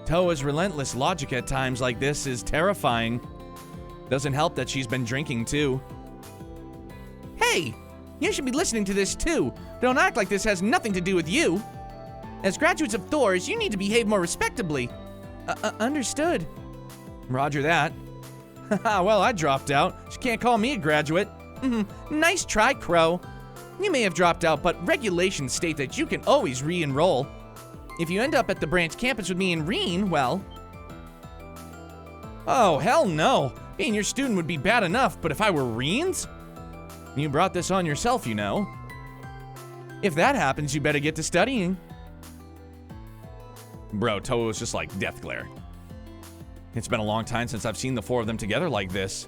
Toa's relentless logic at times like this is terrifying. Doesn't help that she's been drinking too. Hey, you should be listening to this too. Don't act like this has nothing to do with you. As graduates of Thors, you need to behave more respectably. Understood. Roger that. Well, I dropped out. She can't call me a graduate. Nice try, Crow. You may have dropped out, but regulations state that you can always re-enroll. If you end up at the branch campus with me and Reen, well... Oh, hell no. Being your student would be bad enough, but if I were Reen's? You brought this on yourself, you know. If that happens, you better get to studying. Bro, Toa was just like death glare. It's been a long time since I've seen the four of them together like this.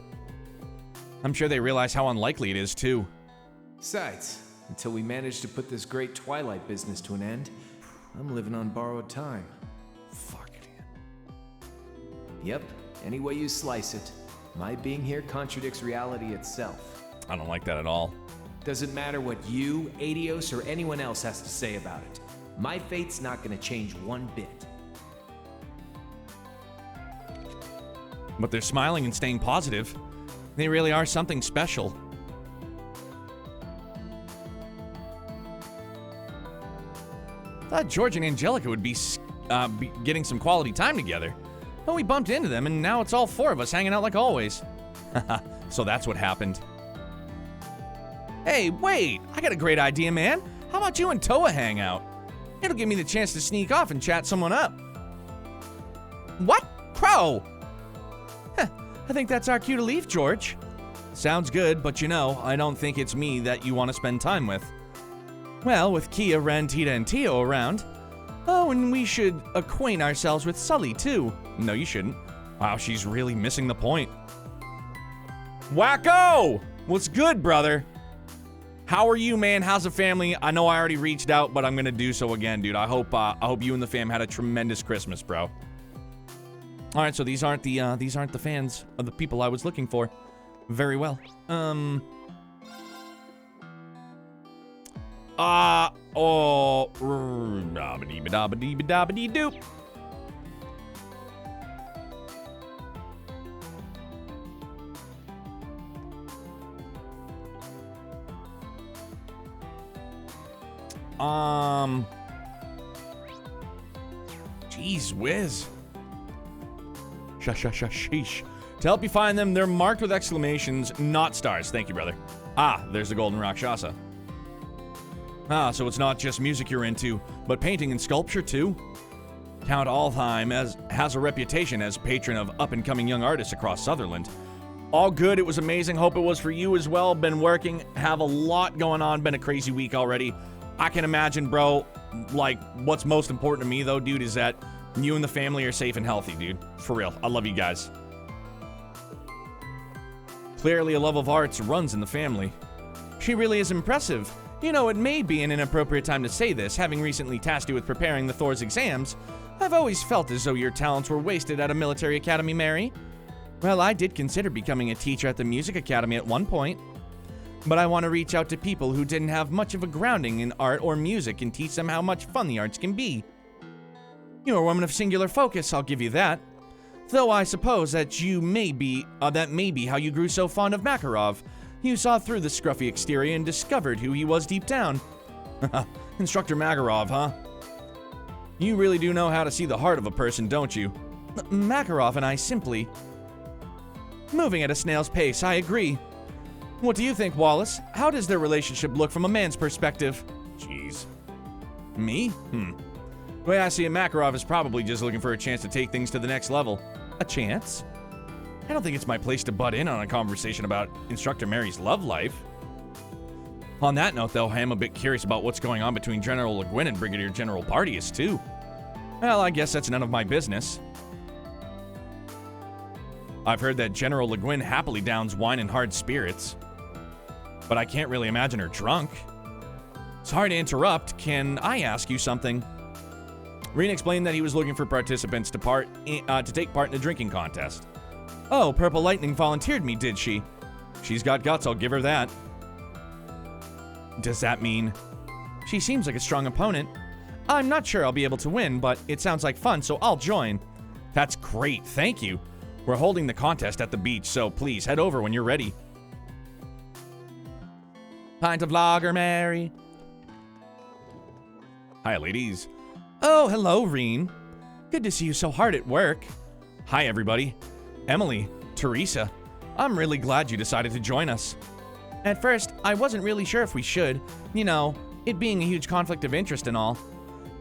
I'm sure they realize how unlikely it is, too. Besides, until we manage to put this great Twilight business to an end, I'm living on borrowed time. Fuck it. Yep, any way you slice it, my being here contradicts reality itself. I don't like that at all. Doesn't matter what you, Adios, or anyone else has to say about it. My fate's not gonna change one bit. But they're smiling and staying positive. They really are something special. Thought George and Angelica would be getting some quality time together. But we bumped into them, and now it's all four of us hanging out like always. So that's what happened. Hey, wait! I got a great idea, man. How about you and Toa hang out? It'll give me the chance to sneak off and chat someone up. What? Crow! I think that's our cue to leave, George. Sounds good, but you know, I don't think it's me that you want to spend time with. Well, with Kia, Ren, Tita, and Tio around. Oh, and we should acquaint ourselves with Sully, too. No, you shouldn't. Wow, she's really missing the point. Wacko! What's good, brother? How are you, man? How's the family? I know I already reached out, but I'm gonna do so again, dude. I hope you and the fam had a tremendous Christmas, bro. All right, so these aren't the fans of the people I was looking for. Very well. Doop. Jeez whiz. Sheesh. To help you find them, they're marked with exclamations, not stars. Thank you, brother. Ah, there's the Golden Rakshasa. Ah, so it's not just music you're into, but painting and sculpture, too? Count Altheim has a reputation as patron of up-and-coming young artists across Sutherland. All good, it was amazing. Hope it was for you as well. Been working, have a lot going on, been a crazy week already. I can imagine, bro, like, what's most important to me, though, dude, is that you and the family are safe and healthy, dude. For real. I love you guys. Clearly, a love of arts runs in the family. She really is impressive. You know, it may be an inappropriate time to say this, having recently tasked you with preparing the Thor's exams. I've always felt as though your talents were wasted at a military academy, Mary. Well, I did consider becoming a teacher at the music academy at one point. But I want to reach out to people who didn't have much of a grounding in art or music and teach them how much fun the arts can be. You're a woman of singular focus, I'll give you that. Though I suppose that that may be how you grew so fond of Makarov. You saw through the scruffy exterior and discovered who he was deep down. Instructor Makarov, huh? You really do know how to see the heart of a person, don't you? Makarov and I simply... moving at a snail's pace, I agree. What do you think, Wallace? How does their relationship look from a man's perspective? Jeez. Me? The way I see it, Makarov is probably just looking for a chance to take things to the next level. A chance? I don't think it's my place to butt in on a conversation about Instructor Mary's love life. On that note, though, I am a bit curious about what's going on between General Le Guin and Brigadier General Bardius, too. Well, I guess that's none of my business. I've heard that General Le Guin happily downs wine and hard spirits, but I can't really imagine her drunk. Sorry to interrupt, can I ask you something? Reen explained that he was looking for participants to take part in a drinking contest. Oh, Purple Lightning volunteered me, did she? She's got guts, I'll give her that. Does that mean... She seems like a strong opponent. I'm not sure I'll be able to win, but it sounds like fun, so I'll join. That's great, thank you. We're holding the contest at the beach, so please head over when you're ready. Pint of lager, Mary. Hi, ladies. Oh, hello, Reen. Good to see you so hard at work. Hi, everybody. Emily, Teresa. I'm really glad you decided to join us. At first, I wasn't really sure if we should. You know, it being a huge conflict of interest and all.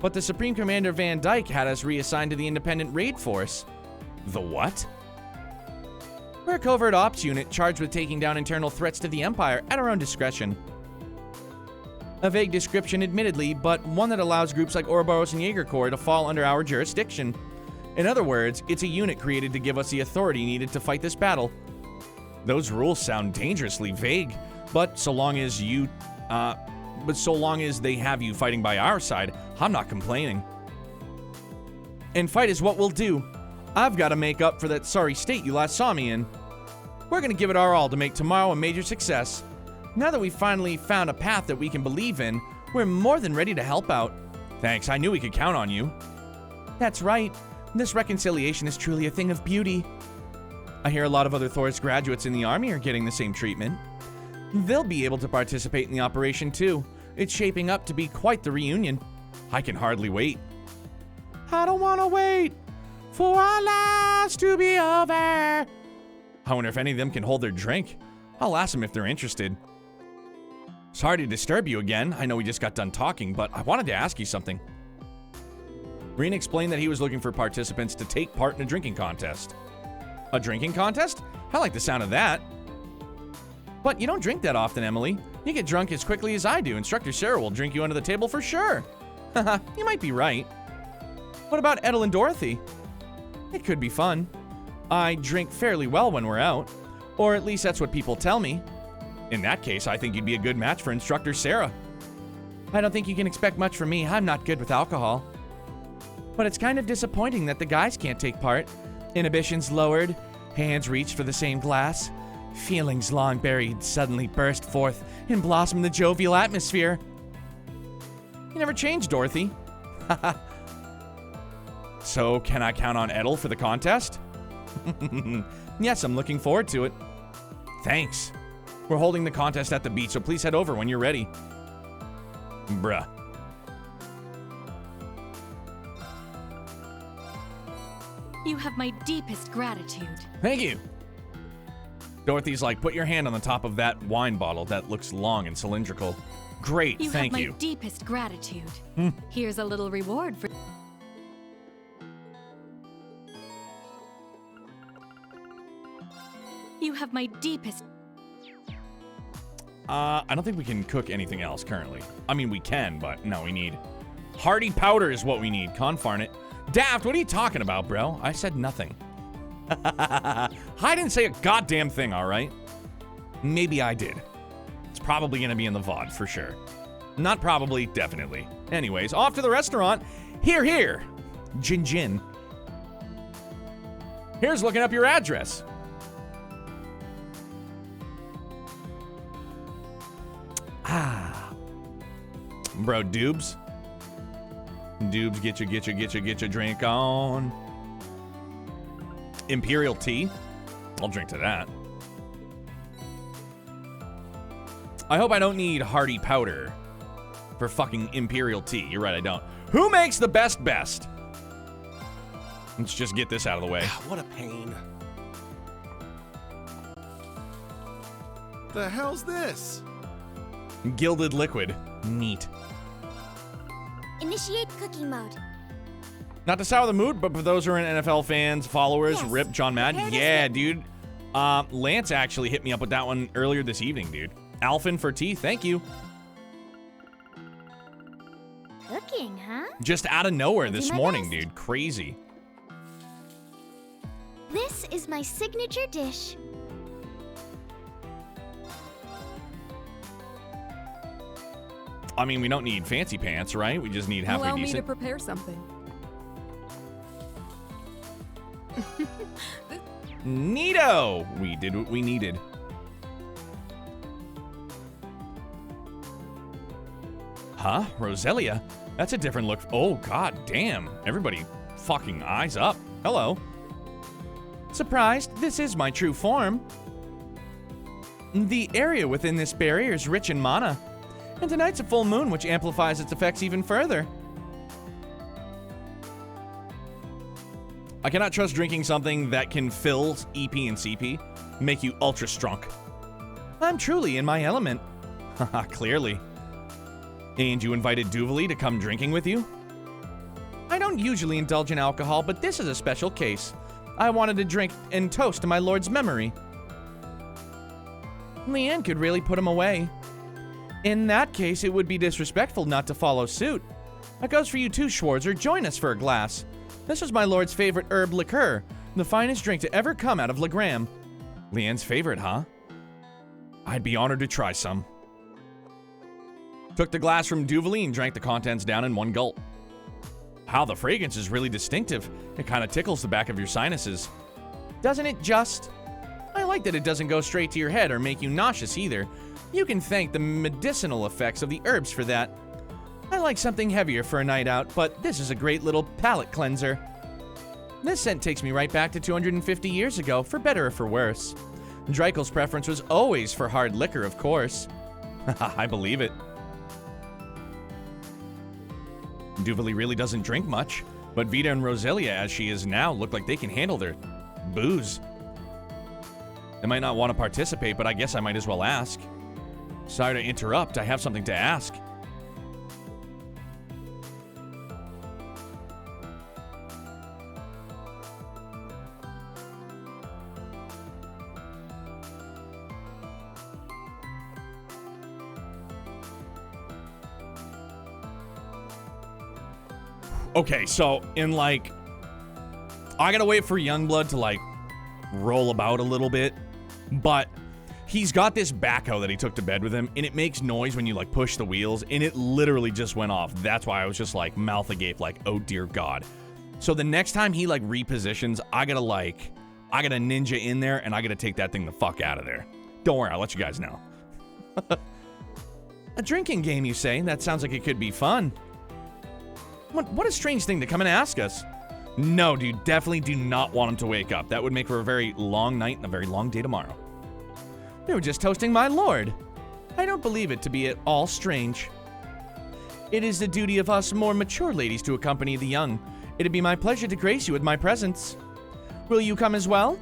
But the Supreme Commander Van Dyke had us reassigned to the Independent Raid Force. The what? We're a covert ops unit charged with taking down internal threats to the Empire at our own discretion. A vague description, admittedly, but one that allows groups like Ouroboros and Jaeger Corps to fall under our jurisdiction. In other words, it's a unit created to give us the authority needed to fight this battle. Those rules sound dangerously vague, but so long as they have you fighting by our side, I'm not complaining. And fight is what we'll do. I've got to make up for that sorry state you last saw me in. We're going to give it our all to make tomorrow a major success. Now that we've finally found a path that we can believe in, we're more than ready to help out. Thanks, I knew we could count on you. That's right. This reconciliation is truly a thing of beauty. I hear a lot of other Thor's graduates in the army are getting the same treatment. They'll be able to participate in the operation too. It's shaping up to be quite the reunion. I can hardly wait. I don't want to wait for our lives to be over. I wonder if any of them can hold their drink. I'll ask them if they're interested. Sorry to disturb you again. I know we just got done talking, but I wanted to ask you something. Reen explained that he was looking for participants to take part in a drinking contest. A drinking contest? I like the sound of that. But you don't drink that often, Emily. You get drunk as quickly as I do. Instructor Sarah will drink you under the table for sure. Haha, you might be right. What about Edel and Dorothy? It could be fun. I drink fairly well when we're out. Or at least that's what people tell me. In that case, I think you'd be a good match for Instructor Sarah. I don't think you can expect much from me. I'm not good with alcohol. But it's kind of disappointing that the guys can't take part. Inhibitions lowered, hands reached for the same glass. Feelings long buried suddenly burst forth and blossom in the jovial atmosphere. You never changed, Dorothy. So, can I count on Edel for the contest? Yes, I'm looking forward to it. Thanks. We're holding the contest at the beach, so please head over when you're ready. Bruh. You have my deepest gratitude. Thank you. Dorothy's like, put your hand on the top of that wine bottle that looks long and cylindrical. Great, thank you. You have my deepest gratitude. Here's a little reward for... You have my deepest... I don't think we can cook anything else currently. I mean, we can, but no, we need... Hardy powder is what we need. Confarn it. Daft, what are you talking about, bro? I said nothing. I didn't say a goddamn thing, all right? Maybe I did. It's probably going to be in the VOD, for sure. Not probably, definitely. Anyways, off to the restaurant. Here. Jin. Here's looking up your address. Bro, Doobs. Doobs, get your drink on. Imperial tea? I'll drink to that. I hope I don't need hardy powder for fucking Imperial tea. You're right, I don't. Who makes the best? Let's just get this out of the way. What a pain. The hell's this? Gilded liquid. Neat. Initiate cooking mode. Not to sour the mood, but for those who are NFL fans, followers, Rip John Madden. Yeah, dude. Lance actually hit me up with that one earlier this evening, dude. Alphin for tea, thank you. Cooking, huh? Just out of nowhere I'll this do my morning, best. dude. Crazy. This is my signature dish. I mean, we don't need fancy pants, right? We just need halfway Allow me to decent. prepare something. Neato! We did what we needed. Huh? Roselia? That's a different look. Oh, god damn. Everybody fucking eyes up. Hello. Surprised? This is my true form. The area within this barrier is rich in mana. And tonight's a full moon, which amplifies its effects even further. I cannot trust drinking something that can fill EP and CP, make you ultra strong. I'm truly in my element. Haha, clearly. And you invited Duvali to come drinking with you? I don't usually indulge in alcohol, but this is a special case. I wanted to drink and toast to my lord's memory. Leanne could really put him away. In that case, it would be disrespectful not to follow suit. That goes for you too, Schwarzer. Join us for a glass. This was my lord's favorite herb liqueur, the finest drink to ever come out of Legram. Leanne's favorite, huh? I'd be honored to try some. Took the glass from Duvali and drank the contents down in one gulp. Wow, the fragrance is really distinctive. It kind of tickles the back of your sinuses. Doesn't it just? I like that it doesn't go straight to your head or make you nauseous either. You can thank the medicinal effects of the herbs for that. I like something heavier for a night out, but this is a great little palate cleanser. This scent takes me right back to 250 years ago, for better or for worse. Dreikel's preference was always for hard liquor, of course. I believe it. Duvali really doesn't drink much, but Vita and Roselia, as she is now, look like they can handle their booze. They might not want to participate, but I guess I might as well ask. Sorry to interrupt, I have something to ask. Okay, so in like, I gotta wait for Youngblood to like roll about a little bit, but he's got this backhoe that he took to bed with him, and it makes noise when you like push the wheels, and it literally just went off. That's why I was just like mouth agape, like, oh dear God. So the next time he like repositions, I gotta ninja in there, and I gotta take that thing the fuck out of there. Don't worry, I'll let you guys know. A drinking game, you say? That sounds like it could be fun. What a strange thing to come and ask us. No, dude, definitely do not want him to wake up. That would make for a very long night and a very long day tomorrow. We were just toasting my lord. I don't believe it to be at all strange. It is the duty of us more mature ladies to accompany the young. It'd be my pleasure to grace you with my presence. Will you come as well?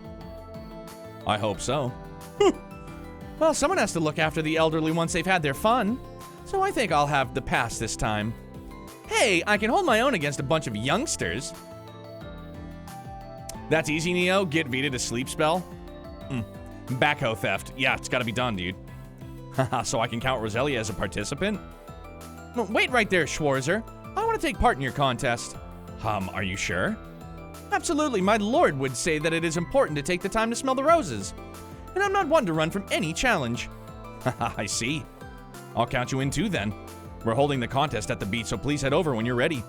I hope so. Well, someone has to look after the elderly once they've had their fun. So I think I'll have the pass this time. Hey, I can hold my own against a bunch of youngsters. That's easy, Neo. Get Vita to sleep spell. Backhoe theft. Yeah, it's gotta be done, dude. Haha, so I can count Roselia as a participant? No, wait right there, Schwarzer. I want to take part in your contest. Are you sure? Absolutely, my lord would say that it is important to take the time to smell the roses. And I'm not one to run from any challenge. Haha, I see. I'll count you in too then. We're holding the contest at the beach, so please head over when you're ready.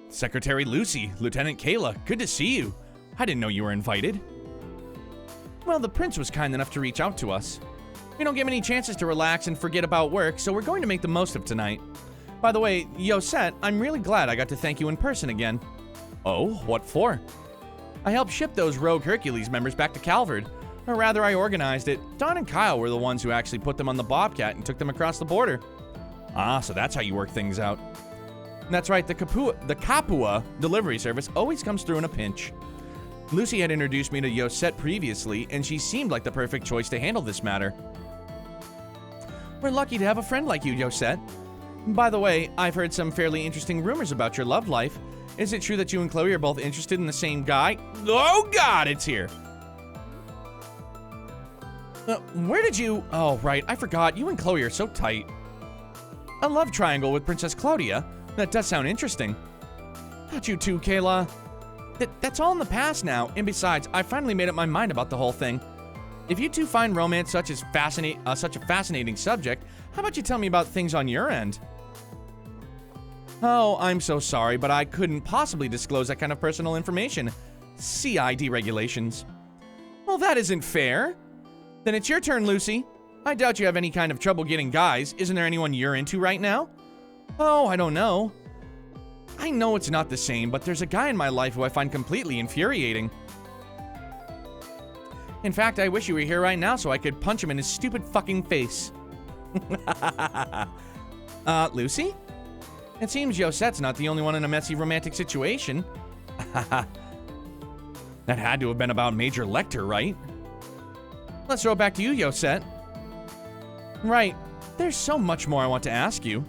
Secretary Lucy, Lieutenant Kayla, good to see you. I didn't know you were invited. Well, the prince was kind enough to reach out to us. We don't get many chances to relax and forget about work, so we're going to make the most of tonight. By the way, Yosette, I'm really glad I got to thank you in person again. Oh, what for? I helped ship those rogue Hercules members back to Calvard. Or rather, I organized it. Don and Kyle were the ones who actually put them on the Bobcat and took them across the border. Ah, so that's how you work things out. That's right, the Capua delivery service always comes through in a pinch. Lucy had introduced me to Yosette previously, and she seemed like the perfect choice to handle this matter. We're lucky to have a friend like you, Yosette. By the way, I've heard some fairly interesting rumors about your love life. Is it true that you and Chloe are both interested in the same guy? Oh god, it's here! Where did you... Oh, right, I forgot. You and Chloe are so tight. A love triangle with Princess Claudia? That does sound interesting. Not you too, Kayla. That's all in the past now, and besides, I finally made up my mind about the whole thing. If you two find romance such a fascinating subject, how about you tell me about things on your end? Oh, I'm so sorry, but I couldn't possibly disclose that kind of personal information. CID regulations. Well, that isn't fair. Then it's your turn, Lucy. I doubt you have any kind of trouble getting guys. Isn't there anyone you're into right now? Oh, I don't know. I know it's not the same, but there's a guy in my life who I find completely infuriating. In fact, I wish you were here right now so I could punch him in his stupid fucking face. Lucy? It seems Yosette's not the only one in a messy romantic situation. That had to have been about Major Lecter, right? Let's throw it back to you, Yosette. Right. There's so much more I want to ask you.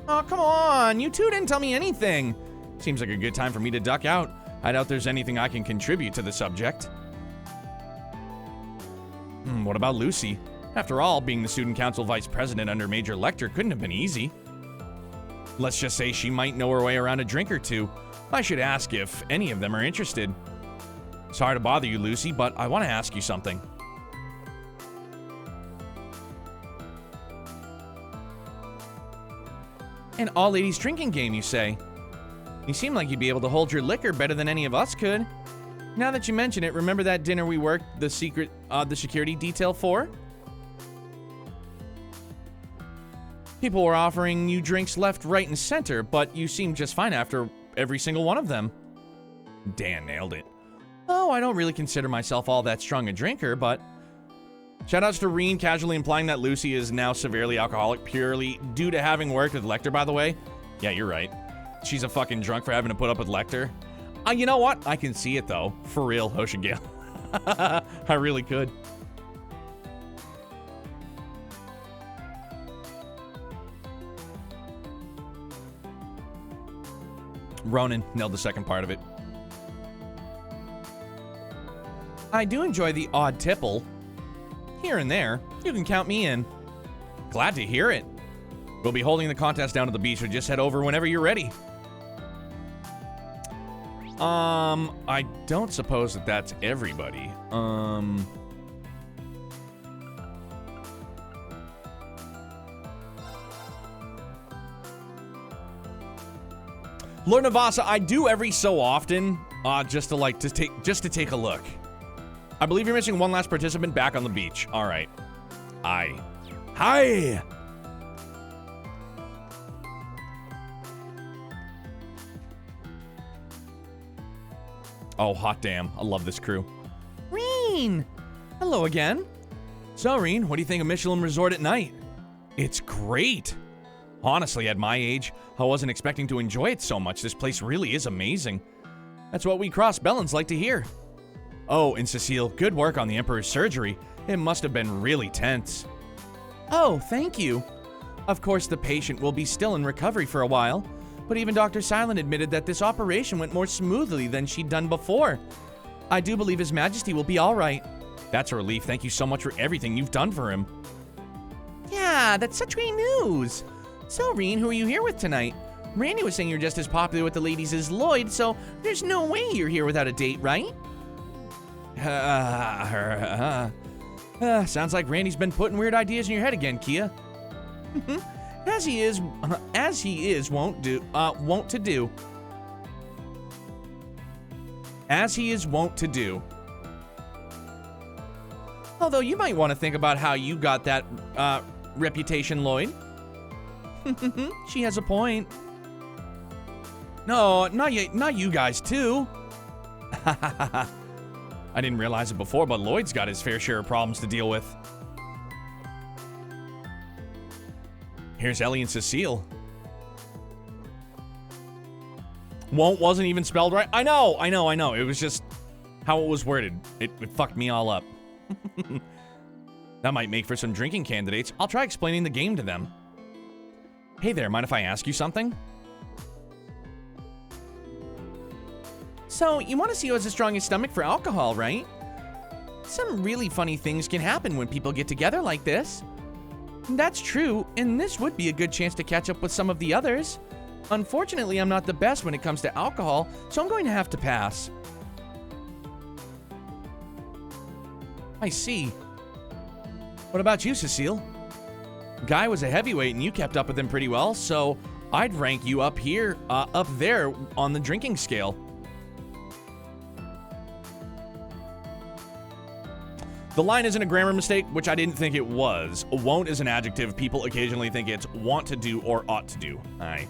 Oh, come on. You two didn't tell me anything. Seems like a good time for me to duck out. I doubt there's anything I can contribute to the subject. What about Lucy? After all, being the student council vice president under Major Lecter couldn't have been easy. Let's just say she might know her way around a drink or two. I should ask if any of them are interested. Sorry to bother you, Lucy, but I want to ask you something. An all-ladies drinking game, you say? You seem like you'd be able to hold your liquor better than any of us could. Now that you mention it, remember that dinner we worked the security detail for? People were offering you drinks left, right, and center, but you seemed just fine after every single one of them. Dan nailed it. Oh, I don't really consider myself all that strong a drinker, but... Shoutouts to Reen casually implying that Lucy is now severely alcoholic purely due to having worked with Lecter, by the way. Yeah, you're right. She's a fucking drunk for having to put up with Lecter. You know what? I can see it, though. For real, Ocean Gale. I really could. Ronan nailed the second part of it. I do enjoy the odd tipple. Here and there, you can count me in. Glad to hear it. We'll be holding the contest down at the beach, so just head over whenever you're ready. I don't suppose that that's everybody. Lord Navasa, I do every so often, just to take a look. I believe you're missing one last participant back on the beach. All right. Hi. Oh, hot damn. I love this crew. Reen! Hello again. So, Reen, what do you think of Michelin Resort at night? It's great. Honestly, at my age, I wasn't expecting to enjoy it so much. This place really is amazing. That's what we cross-Bellins like to hear. Oh, and Cecile, good work on the Emperor's surgery. It must have been really tense. Oh, thank you. Of course, the patient will be still in recovery for a while, but even Dr. Silent admitted that this operation went more smoothly than she'd done before. I do believe His Majesty will be all right. That's a relief. Thank you so much for everything you've done for him. Yeah, that's such great news. So, Reen, who are you here with tonight? Randy was saying you're just as popular with the ladies as Lloyd, so there's no way you're here without a date, right? Sounds like Randy's been putting weird ideas in your head again, Kia. As he is wont to do. As he is wont to do. Although you might want to think about how you got that reputation, Lloyd. She has a point. No, not you guys too. I didn't realize it before, but Lloyd's got his fair share of problems to deal with. Here's Ellie and Cecile. Won't wasn't even spelled right. I know. It was just how it was worded. It fucked me all up. That might make for some drinking candidates. I'll try explaining the game to them. Hey there, mind if I ask you something? So, you want to see who has the strongest stomach for alcohol, right? Some really funny things can happen when people get together like this. That's true, and this would be a good chance to catch up with some of the others. Unfortunately, I'm not the best when it comes to alcohol, so I'm going to have to pass. I see. What about you, Cecile? Guy was a heavyweight and you kept up with him pretty well, so I'd rank you up here, up there on the drinking scale. The line isn't a grammar mistake, which I didn't think it was. Won't is an adjective. People occasionally think it's want to do or ought to do. Aye.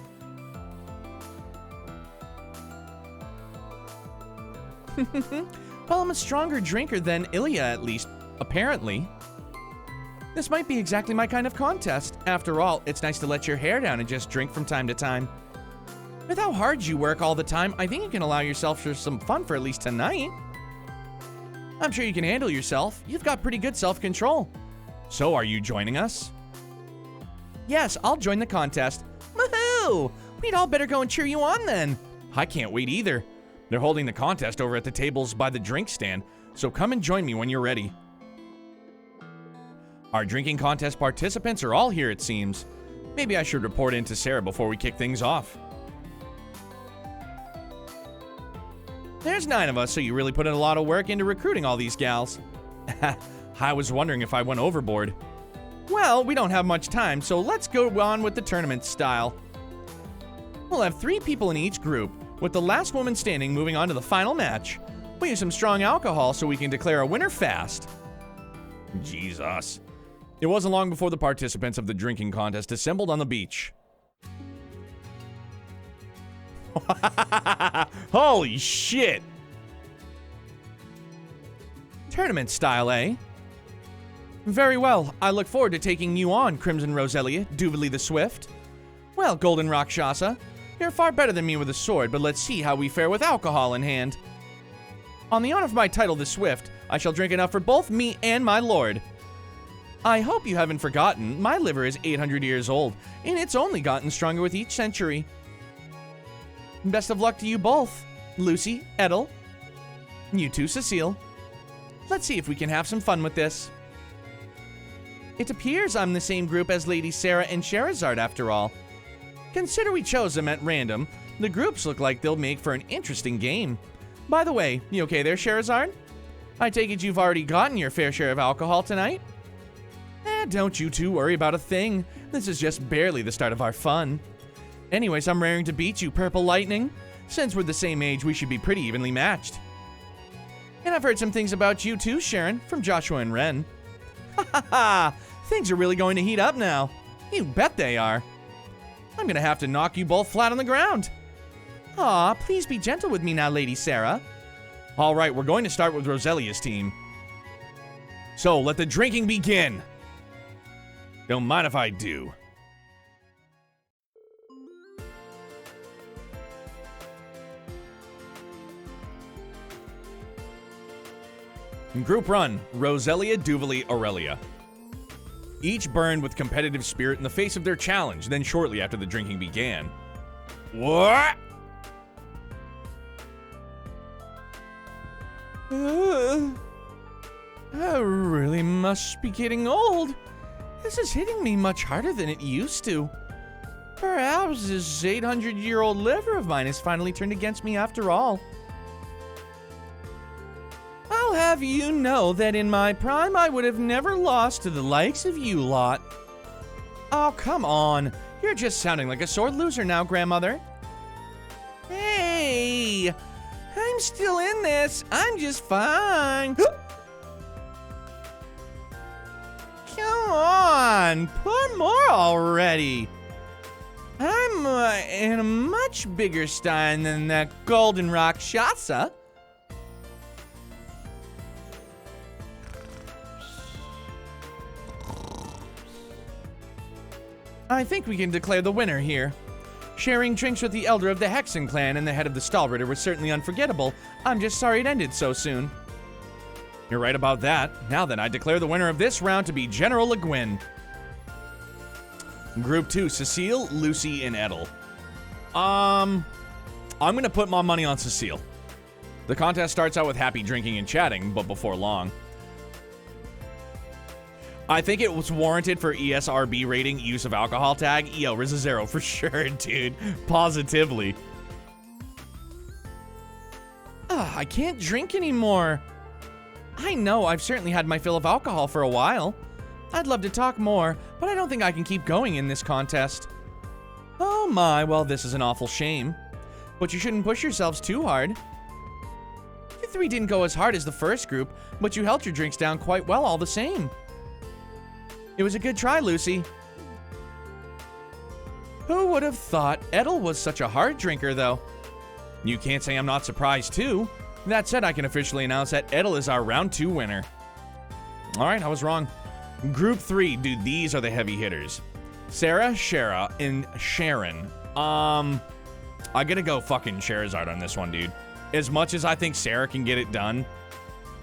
Well, I'm a stronger drinker than Ilya, at least, apparently. This might be exactly my kind of contest. After all, it's nice to let your hair down and just drink from time to time. With how hard you work all the time, I think you can allow yourself for some fun for at least tonight. I'm sure you can handle yourself. You've got pretty good self-control. So, are you joining us? Yes, I'll join the contest. Woohoo! We'd all better go and cheer you on then. I can't wait either. They're holding the contest over at the tables by the drink stand, so come and join me when you're ready. Our drinking contest participants are all here, it seems. Maybe I should report in to Sarah before we kick things off. There's 9 of us, so you really put in a lot of work into recruiting all these gals. I was wondering if I went overboard. Well, we don't have much time, so let's go on with the tournament style. We'll have 3 people in each group, with the last woman standing moving on to the final match. We'll use some strong alcohol so we can declare a winner fast. Jesus. It wasn't long before the participants of the drinking contest assembled on the beach. Holy shit! Tournament style, eh? Very well. I look forward to taking you on, Crimson Roselia, Duvally the Swift. Well, Golden Rakshasa, you're far better than me with a sword, but let's see how we fare with alcohol in hand. On the honor of my title, the Swift, I shall drink enough for both me and my lord. I hope you haven't forgotten, my liver is 800 years old, and it's only gotten stronger with each century. Best of luck to you both, Lucy, Edel. You too, Cecile. Let's see if we can have some fun with this. It appears I'm the same group as Lady Sarah and Sherazard after all. Consider we chose them at random. The groups look like they'll make for an interesting game. By the way, you okay there, Sherazard? I take it you've already gotten your fair share of alcohol tonight? Don't you two worry about a thing. This is just barely the start of our fun. Anyways, I'm raring to beat you, Purple Lightning. Since we're the same age, we should be pretty evenly matched. And I've heard some things about you too, Sharon, from Joshua and Ren. Ha ha ha! Things are really going to heat up now. You bet they are. I'm gonna have to knock you both flat on the ground. Aw, please be gentle with me now, Lady Sarah. Alright, we're going to start with Roselia's team. So, let the drinking begin. Don't mind if I do. Group run, Roselia, Duvally, Aurelia. Each burned with competitive spirit in the face of their challenge, then shortly after the drinking began. What? I really must be getting old. This is hitting me much harder than it used to. Perhaps this 800-year-old liver of mine has finally turned against me after all. I'll have you know that in my prime I would have never lost to the likes of you lot. Oh, come on. You're just sounding like a sore loser now, Grandmother. Hey, I'm still in this. I'm just fine. Come on, pour more already. I'm in a much bigger stein than that Golden Rakshasa. I think we can declare the winner here. Sharing drinks with the elder of the Hexen clan and the head of the Stahlritter was certainly unforgettable. I'm just sorry it ended so soon. You're right about that. Now then, I declare the winner of this round to be General Le Guin. Group 2, Cecile, Lucy, and Edel. I'm gonna put my money on Cecile. The contest starts out with happy drinking and chatting, but before long. I think it was warranted for ESRB rating use of alcohol tag. Yo, Riz a 0 for sure, dude. Positively. I can't drink anymore. I know, I've certainly had my fill of alcohol for a while. I'd love to talk more, but I don't think I can keep going in this contest. Oh my, well, this is an awful shame. But you shouldn't push yourselves too hard. You three didn't go as hard as the first group, but you held your drinks down quite well all the same. It was a good try, Lucy. Who would have thought Edel was such a hard drinker, though? You can't say I'm not surprised, too. That said, I can officially announce that Edel is our round 2 winner. Alright, I was wrong. Group 3, dude, these are the heavy hitters. Sarah, Shara, and Sharon. I gotta go fucking Charizard on this one, dude. As much as I think Sarah can get it done,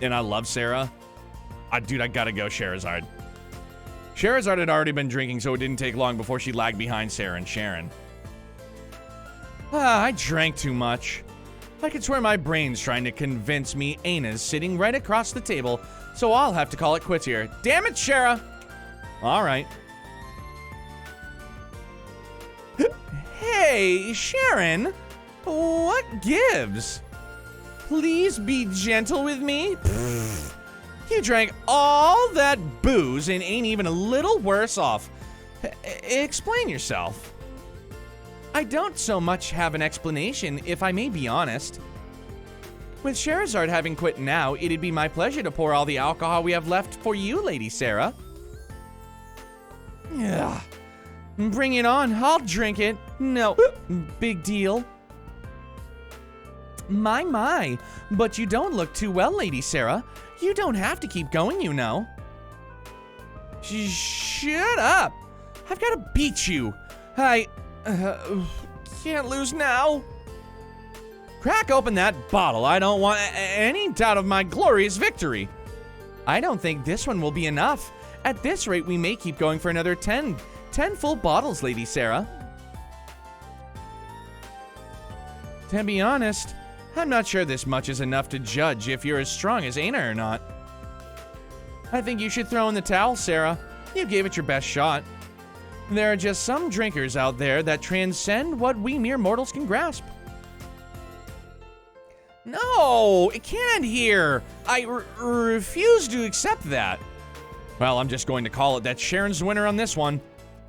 and I love Sarah, dude, I gotta go Charizard. Charizard had already been drinking, so it didn't take long before she lagged behind Sarah and Sharon. I drank too much. I could swear my brain's trying to convince me Aina's sitting right across the table, so I'll have to call it quits here. Damn it, Shara! Alright. Hey, Sharon! What gives? Please be gentle with me. You drank all that booze and ain't even a little worse off. Explain yourself. I don't so much have an explanation, if I may be honest. With Charizard having quit now, it'd be my pleasure to pour all the alcohol we have left for you, Lady Sarah. Yeah. Bring it on, I'll drink it. No big deal. My, but you don't look too well, Lady Sarah. You don't have to keep going, you know. Shut up. I've got to beat you. I can't lose now. Crack open that bottle. I don't want any doubt of my glorious victory. I don't think this one will be enough. At this rate, we may keep going for another 10 full bottles, Lady Sarah. To be honest, I'm not sure this much is enough to judge if you're as strong as Aina or not. I think you should throw in the towel, Sarah. You gave it your best shot. There are just some drinkers out there that transcend what we mere mortals can grasp. No, it can't end here. I refuse to accept that. Well, I'm just going to call it that Sharon's the winner on this one.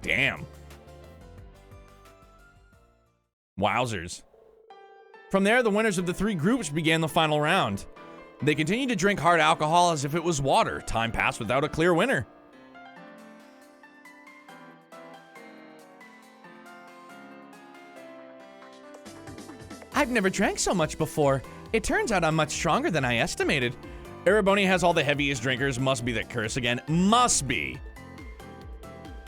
Damn. Wowzers. From there, the winners of the 3 groups began the final round. They continued to drink hard alcohol as if it was water. Time passed without a clear winner. I've never drank so much before. It turns out I'm much stronger than I estimated. Erebony has all the heaviest drinkers. Must be that curse again. Must be.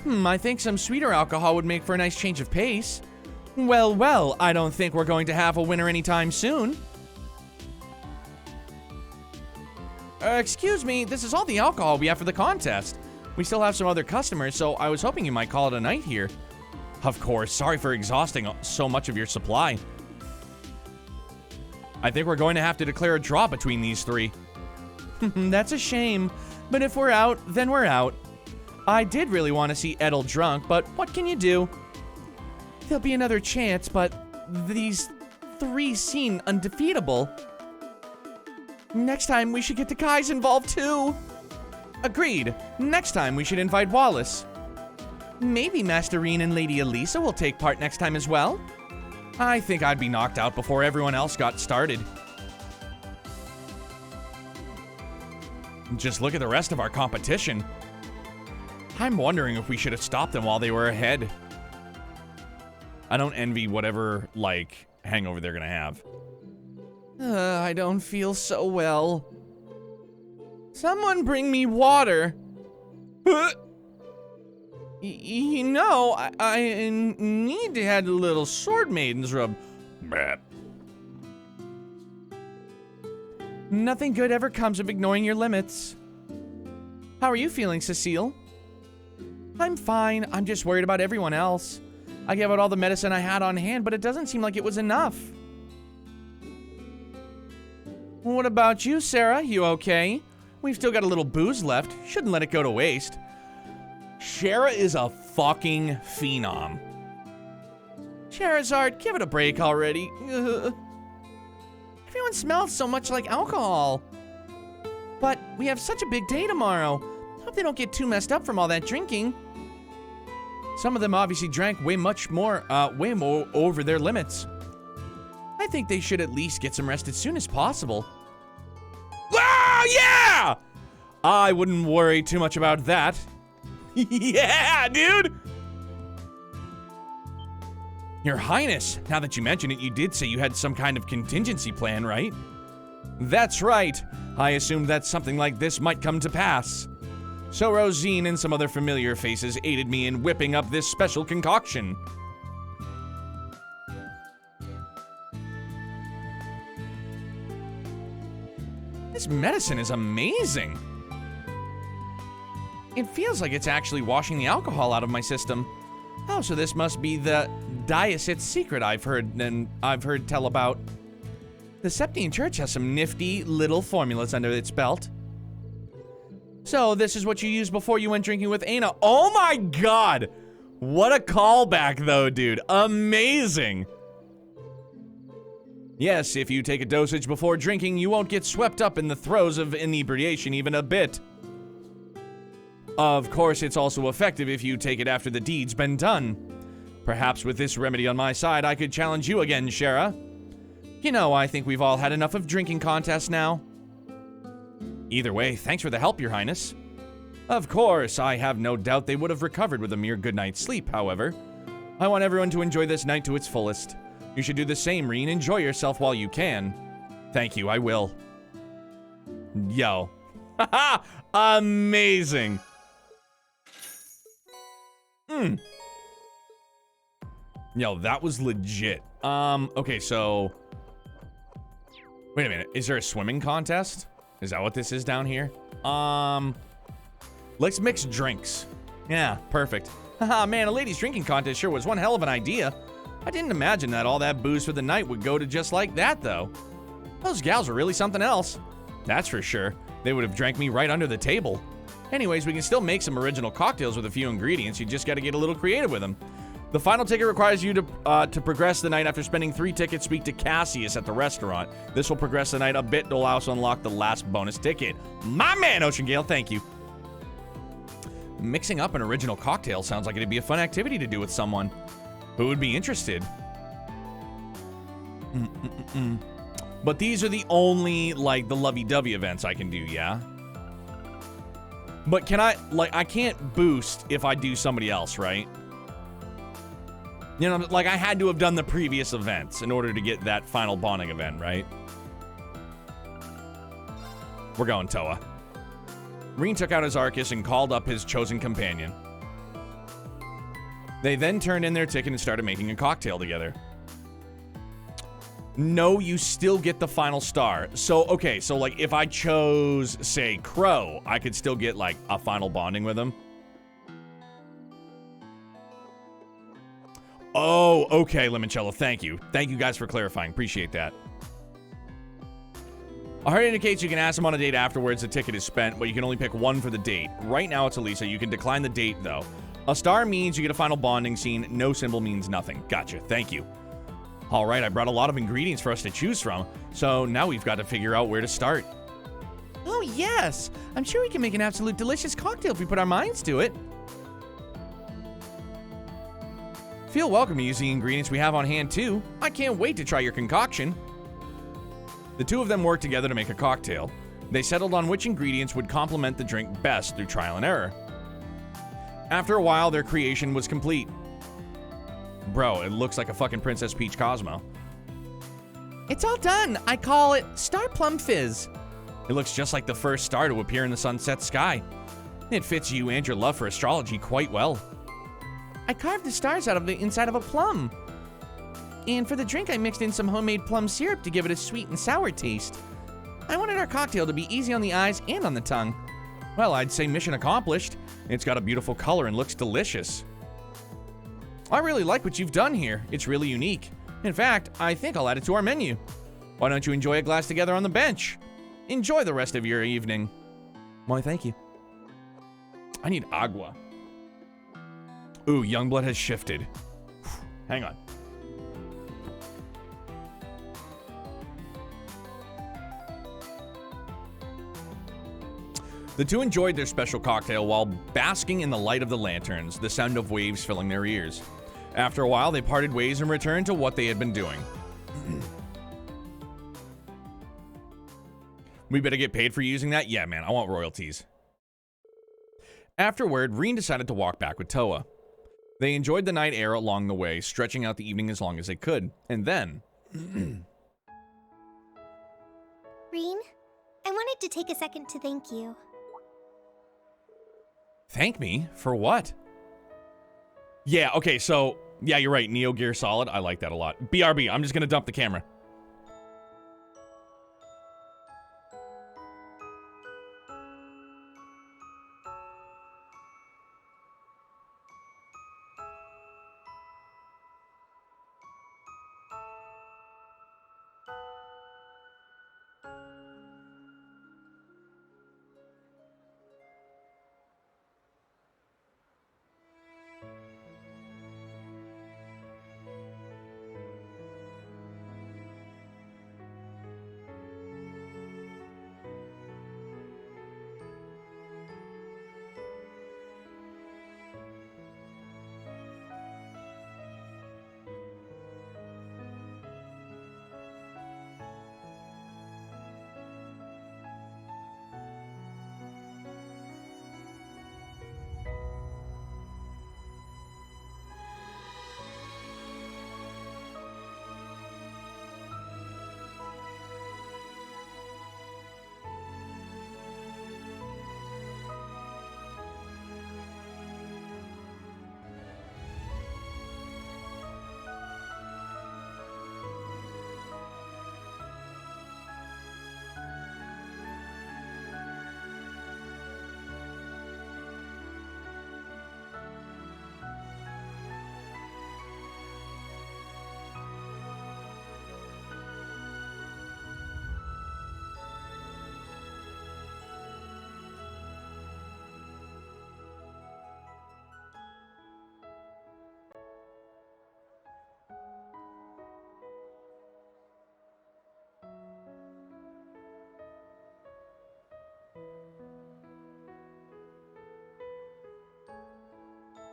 I think some sweeter alcohol would make for a nice change of pace. Well, I don't think we're going to have a winner anytime soon. Excuse me, this is all the alcohol we have for the contest. We still have some other customers, so I was hoping you might call it a night here. Of course, sorry for exhausting so much of your supply. I think we're going to have to declare a draw between these 3. That's a shame, but if we're out, then we're out. I did really want to see Edel drunk, but what can you do? There'll be another chance, but these 3 seem undefeatable. Next time, we should get the guys involved too. Agreed. Next time, we should invite Wallace. Maybe Master Reen and Lady Elisa will take part next time as well. I think I'd be knocked out before everyone else got started. Just look at the rest of our competition. I'm wondering if we should have stopped them while they were ahead. I don't envy whatever, like, hangover they're gonna have. I don't feel so well. Someone bring me water. You know, I need to have a little sword maiden's rub. Bleh. Nothing good ever comes of ignoring your limits. How are you feeling, Cecile? I'm fine. I'm just worried about everyone else. I gave out all the medicine I had on hand, but it doesn't seem like it was enough. What about you, Sarah? You okay? We've still got a little booze left. Shouldn't let it go to waste. Shara is a fucking phenom. Charizard, give it a break already. Ugh. Everyone smells so much like alcohol. But we have such a big day tomorrow. Hope they don't get too messed up from all that drinking. Some of them obviously drank way more over their limits. I think they should at least get some rest as soon as possible. Ah, yeah! I wouldn't worry too much about that. Yeah, dude! Your Highness, now that you mention it, you did say you had some kind of contingency plan, right? That's right. I assumed that something like this might come to pass. So Rosine and some other familiar faces aided me in whipping up this special concoction. This medicine is amazing. It feels like it's actually washing the alcohol out of my system. Oh, so this must be the Diocese secret I've heard tell about. The Septine Church has some nifty little formulas under its belt. So this is what you used before you went drinking with Aina. Oh my god! What a callback though, dude. Amazing! Yes, if you take a dosage before drinking, you won't get swept up in the throes of inebriation even a bit. Of course, it's also effective if you take it after the deed's been done. Perhaps with this remedy on my side, I could challenge you again, Shara. You know, I think we've all had enough of drinking contests now. Either way, thanks for the help, Your Highness. Of course, I have no doubt they would have recovered with a mere good night's sleep, however. I want everyone to enjoy this night to its fullest. You should do the same, Reen. Enjoy yourself while you can. Thank you, I will. Yo. Haha! Amazing! Yo, that was legit. Okay, so... Wait a minute. Is there a swimming contest? Is that what this is down here? Let's mix drinks. Yeah, perfect. Haha, man, a ladies' drinking contest sure was one hell of an idea. I didn't imagine that all that booze for the night would go to just like that, though. Those gals are really something else. That's for sure. They would have drank me right under the table. Anyways, we can still make some original cocktails with a few ingredients. You just gotta get a little creative with them. The final ticket requires you to progress the night. After spending 3 tickets, speak to Cassius at the restaurant. This will progress the night a bit. It'll also unlock the last bonus ticket. My man, Ocean Gale, thank you. Mixing up an original cocktail sounds like it'd be a fun activity to do with someone. Who would be interested? But these are the only, like, the lovey-dovey events I can do, yeah? But can I, like, I can't boost if I do somebody else, right? You know, like, I had to have done the previous events in order to get that final bonding event, right? We're going Toa. Reen took out his Arcus and called up his chosen companion. They then turned in their ticket and started making a cocktail together. No, you still get the final star. So, okay, so, like, if I chose, say, Crow, I could still get, like, a final bonding with him. Oh, okay, Limoncello, thank you. Thank you guys for clarifying. Appreciate that. A heart indicates you can ask them on a date afterwards. The ticket is spent, but you can only pick one for the date. Right now, it's Elisa. You can decline the date, though. A star means you get a final bonding scene. No symbol means nothing. Gotcha. Thank you. All right, I brought a lot of ingredients for us to choose from, so now we've got to figure out where to start. Oh, yes. I'm sure we can make an absolute delicious cocktail if we put our minds to it. Feel welcome to use the ingredients we have on hand, too. I can't wait to try your concoction. The two of them worked together to make a cocktail. They settled on which ingredients would complement the drink best through trial and error. After a while, their creation was complete. Bro, it looks like a fucking Princess Peach Cosmo. It's all done. I call it Star Plum Fizz. It looks just like the first star to appear in the sunset sky. It fits you and your love for astrology quite well. I carved the stars out of the inside of a plum. And for the drink, I mixed in some homemade plum syrup to give it a sweet and sour taste. I wanted our cocktail to be easy on the eyes and on the tongue. Well, I'd say mission accomplished. It's got a beautiful color and looks delicious. I really like what you've done here. It's really unique. In fact, I think I'll add it to our menu. Why don't you enjoy a glass together on the bench? Enjoy the rest of your evening. Why, thank you. I need agua. Ooh, Youngblood has shifted. Hang on. The two enjoyed their special cocktail while basking in the light of the lanterns, the sound of waves filling their ears. After a while, they parted ways and returned to what they had been doing. We better get paid for using that? Yeah, man, I want royalties. Afterward, Reen decided to walk back with Toa. They enjoyed the night air along the way, stretching out the evening as long as they could. And then... Reen, I wanted to take a second to thank you. Thank me? For what? Yeah, okay, so... Yeah, you're right. Neo Gear Solid. I like that a lot. BRB, I'm just gonna dump the camera.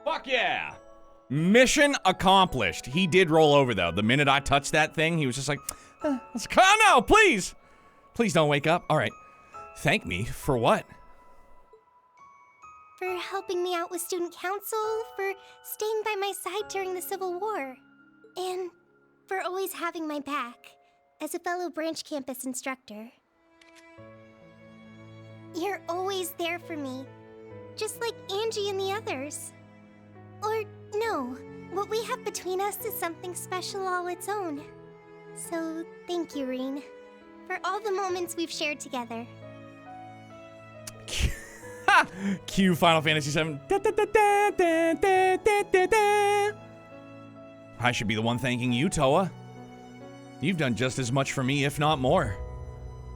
Fuck yeah! Mission accomplished. He did roll over, though. The minute I touched that thing, he was just like, I was like, oh no, please! Please don't wake up. All right. Thank me for what? For helping me out with student council, for staying by my side during the Civil War, and for always having my back as a fellow branch campus instructor. You're always there for me, just like Angie and the others. Or, no, what we have between us is something special all its own. So, thank you, Reen, for all the moments we've shared together. Cue Final Fantasy VII. I should be the one thanking you, Toa. You've done just as much for me, if not more.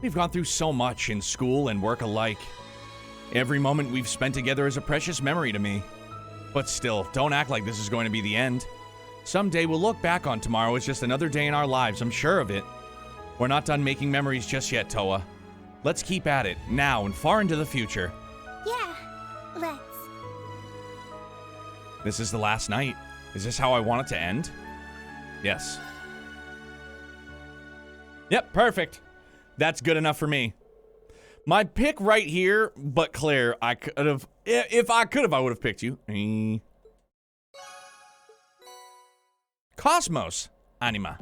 We've gone through so much in school and work alike. Every moment we've spent together is a precious memory to me. But still, don't act like this is going to be the end. Someday we'll look back on tomorrow as just another day in our lives, I'm sure of it. We're not done making memories just yet, Toa. Let's keep at it, now and far into the future. Yeah, let's. This is the last night. Is this how I want it to end? Yes. Yep, perfect. That's good enough for me. My pick right here, but Claire, I could have, if I could have, I would have picked you. Cosmos Anima.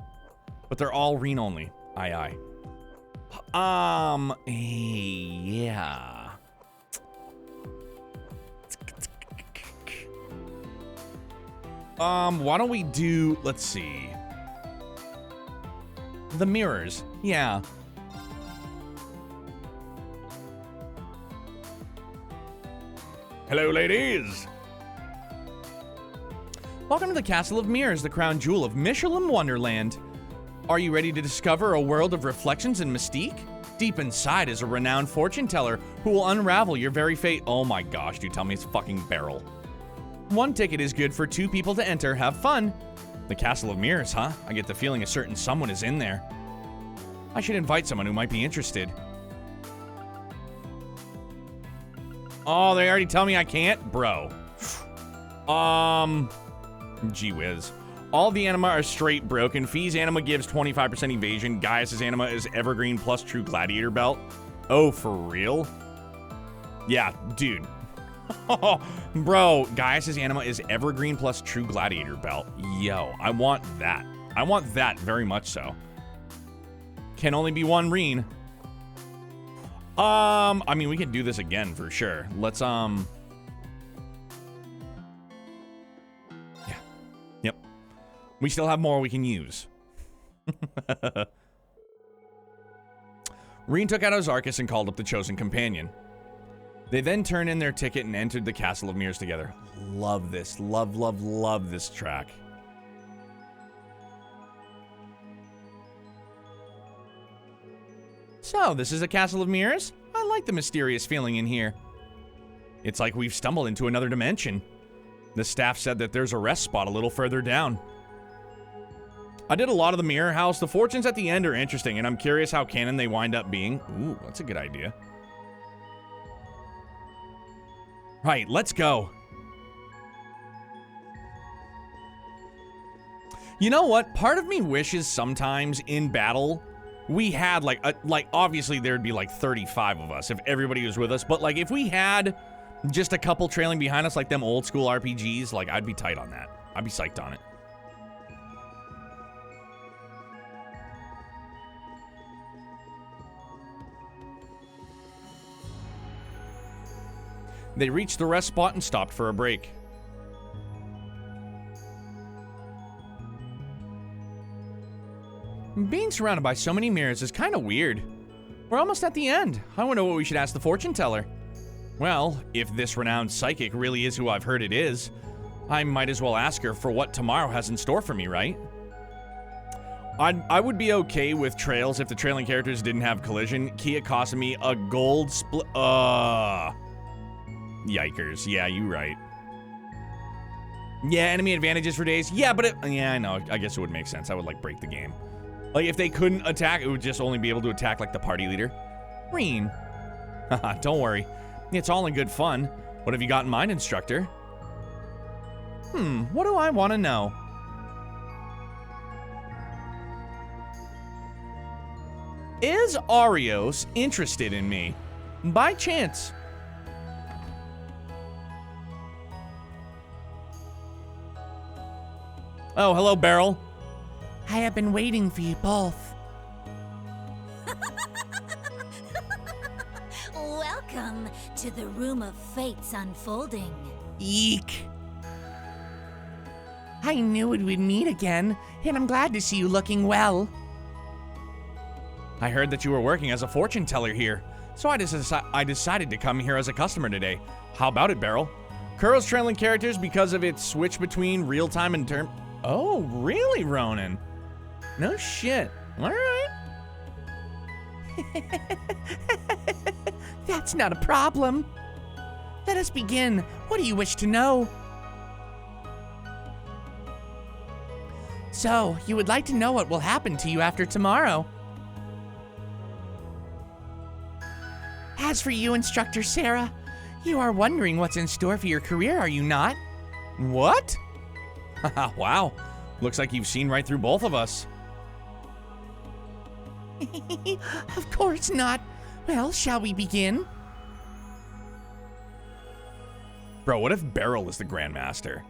But they're all Reen only. Aye. Yeah. Why don't we do, let's see. The mirrors, yeah. Hello, ladies. Welcome to the Castle of Mirrors, the crown jewel of Michelin Wonderland. Are you ready to discover a world of reflections and mystique? Deep inside is a renowned fortune teller who will unravel your very fate. Oh my gosh, dude, tell me it's fucking Beryl. One ticket is good for 2 people to enter. Have fun. The Castle of Mirrors, huh? I get the feeling a certain someone is in there. I should invite someone who might be interested. Oh, they already tell me I can't? Bro. Gee whiz. All the anima are straight broken. Fee's anima gives 25% evasion. Gaius's anima is evergreen plus true gladiator belt. Oh, for real? Yeah, dude. Bro, Gaius's anima is evergreen plus true gladiator belt. Yo, I want that. I want that very much so. Can only be one Reen. I mean, we can do this again for sure. Let's, yeah. Yep. We still have more we can use. Reen took out Ozarchus and called up the chosen companion. They then turned in their ticket and entered the Castle of Mirrors together. Love this. Love, love, love this track. So, this is a Castle of Mirrors? I like the mysterious feeling in here. It's like we've stumbled into another dimension. The staff said that there's a rest spot a little further down. I did a lot of the Mirror House. The fortunes at the end are interesting, and I'm curious how canon they wind up being. Ooh, that's a good idea. Right, let's go. You know what? Part of me wishes sometimes in battle we had like obviously there'd be like 35 of us if everybody was with us, but like if we had just a couple trailing behind us like them old school RPGs, like I'd be tight on that. I'd be psyched on it. They reached the rest spot and stopped for a break. Being surrounded by so many mirrors is kind of weird. We're almost at the end. I wonder what we should ask the fortune teller. Well, if this renowned psychic really is who I've heard it is, I might as well ask her for what tomorrow has in store for me, right? I would be okay with trails if the trailing characters didn't have collision. Kia costing me a gold split. Yikers. Yeah, you right. Yeah, enemy advantages for days. Yeah, but yeah, I know. I guess it would make sense. I would like break the game. Like if they couldn't attack, it would just only be able to attack like the party leader. Reen. Haha, don't worry. It's all in good fun. What have you got in mind, instructor? What do I want to know? Is Arios interested in me? By chance? Oh, hello, Beryl. I have been waiting for you both. Welcome to the Room of Fate's unfolding. Eek. I knew we'd meet again, and I'm glad to see you looking well. I heard that you were working as a fortune teller here, so I decided to come here as a customer today. How about it, Beryl? Kuro's trailing characters because of its switch between real-time and term... Oh, really, Ronan? No shit. All right. That's not a problem. Let us begin. What do you wish to know? So, you would like to know what will happen to you after tomorrow. As for you, Instructor Sarah, you are wondering what's in store for your career, are you not? What? Wow. Looks like you've seen right through both of us. Of course not. Well, shall we begin? Bro, what if Beryl is the Grandmaster?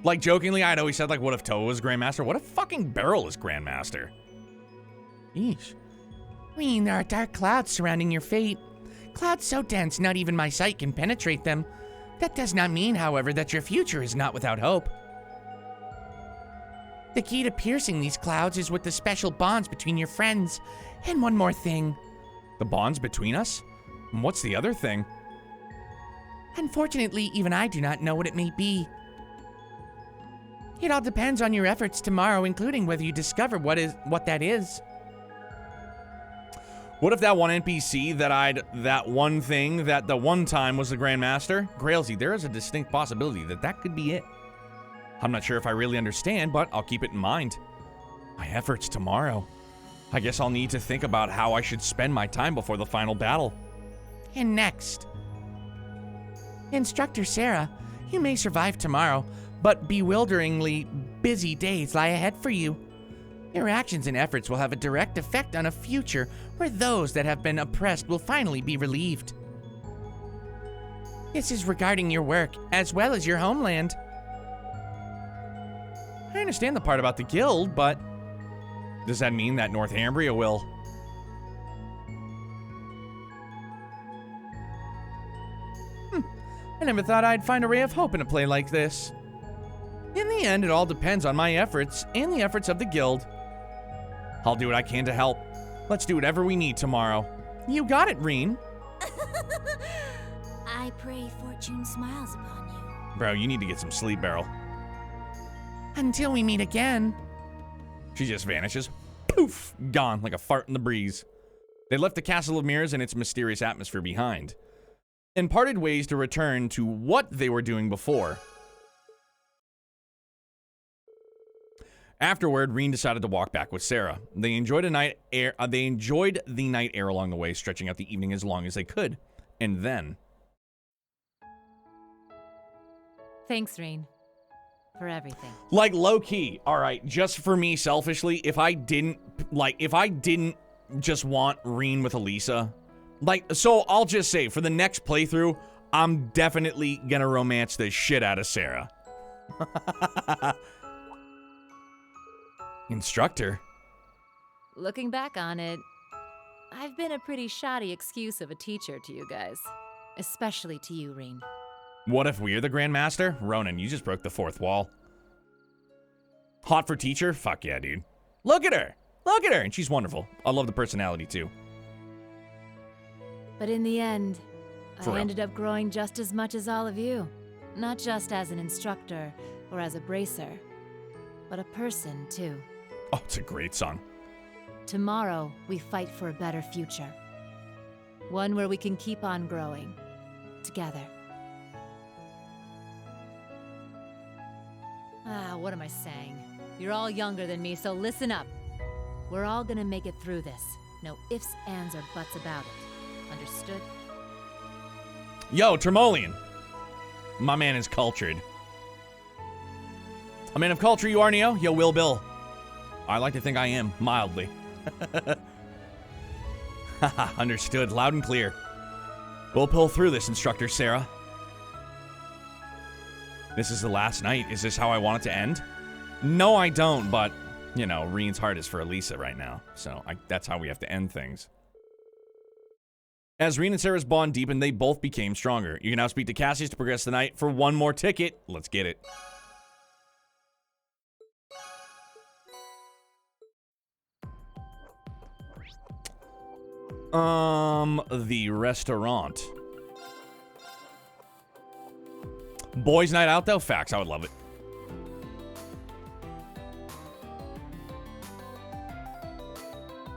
Like, jokingly, I'd always said, like, what if Toa was Grandmaster? What if fucking Beryl is Grandmaster? Yeesh. Reen, there are dark clouds surrounding your fate. Clouds so dense, not even my sight can penetrate them. That does not mean, however, that your future is not without hope. The key to piercing these clouds is with the special bonds between your friends. And one more thing. The bonds between us? And what's the other thing? Unfortunately, even I do not know what it may be. It all depends on your efforts tomorrow, including whether you discover what that is. What if that one NPC that one thing that the one time was the Grandmaster? Grailsy, there is a distinct possibility that that could be it. I'm not sure if I really understand, but I'll keep it in mind. My efforts tomorrow. I guess I'll need to think about how I should spend my time before the final battle. And next, Instructor Sarah, you may survive tomorrow, but bewilderingly busy days lie ahead for you. Your actions and efforts will have a direct effect on a future where those that have been oppressed will finally be relieved. This is regarding your work, as well as your homeland. I understand the part about the guild, but does that mean that Northumbria will? I never thought I'd find a ray of hope in a play like this. In the end, it all depends on my efforts and the efforts of the guild. I'll do what I can to help. Let's do whatever we need tomorrow. You got it, Reen. I pray fortune smiles upon you. Bro, you need to get some sleep, Beryl. Until we meet again. She just vanishes. Poof! Gone like a fart in the breeze. They left the Castle of Mirrors and its mysterious atmosphere behind, and parted ways to return to what they were doing before. Afterward, Reen decided to walk back with Sarah. They enjoyed the night air along the way, stretching out the evening as long as they could. And then... Thanks, Reen, for everything. Like, low-key, alright, just for me, selfishly, if I didn't just want Reen with Elisa, so I'll just say, for the next playthrough, I'm definitely gonna romance the shit out of Sarah. Instructor? Looking back on it, I've been a pretty shoddy excuse of a teacher to you guys. Especially to you, Reen. What if we're the Grandmaster? Ronan, you just broke the fourth wall. Hot for teacher? Fuck yeah, dude. Look at her! Look at her! And she's wonderful. I love the personality, too. But in the end, For I real. ended up growing just as much as all of you. Not just as an instructor or as a bracer, but a person, too. Oh, it's a great song. Tomorrow, we fight for a better future. One where we can keep on growing. Together. What am I saying? You're all younger than me, so listen up. We're all gonna make it through this. No ifs, ands, or buts about it. Understood? Yo, Termolian. My man is cultured. A man of culture you are, Neo? Yo, Will Bill. I like to think I am, mildly. Haha, understood, loud and clear. We'll pull through this, Instructor Sarah. This is the last night. Is this how I want it to end? No, I don't, but, you know, Reen's heart is for Elisa right now, so that's how we have to end things. As Reen and Sarah's bond deepened, they both became stronger. You can now speak to Cassius to progress the night for one more ticket. Let's get it. The restaurant. Boys' night out, though? Facts, I would love it.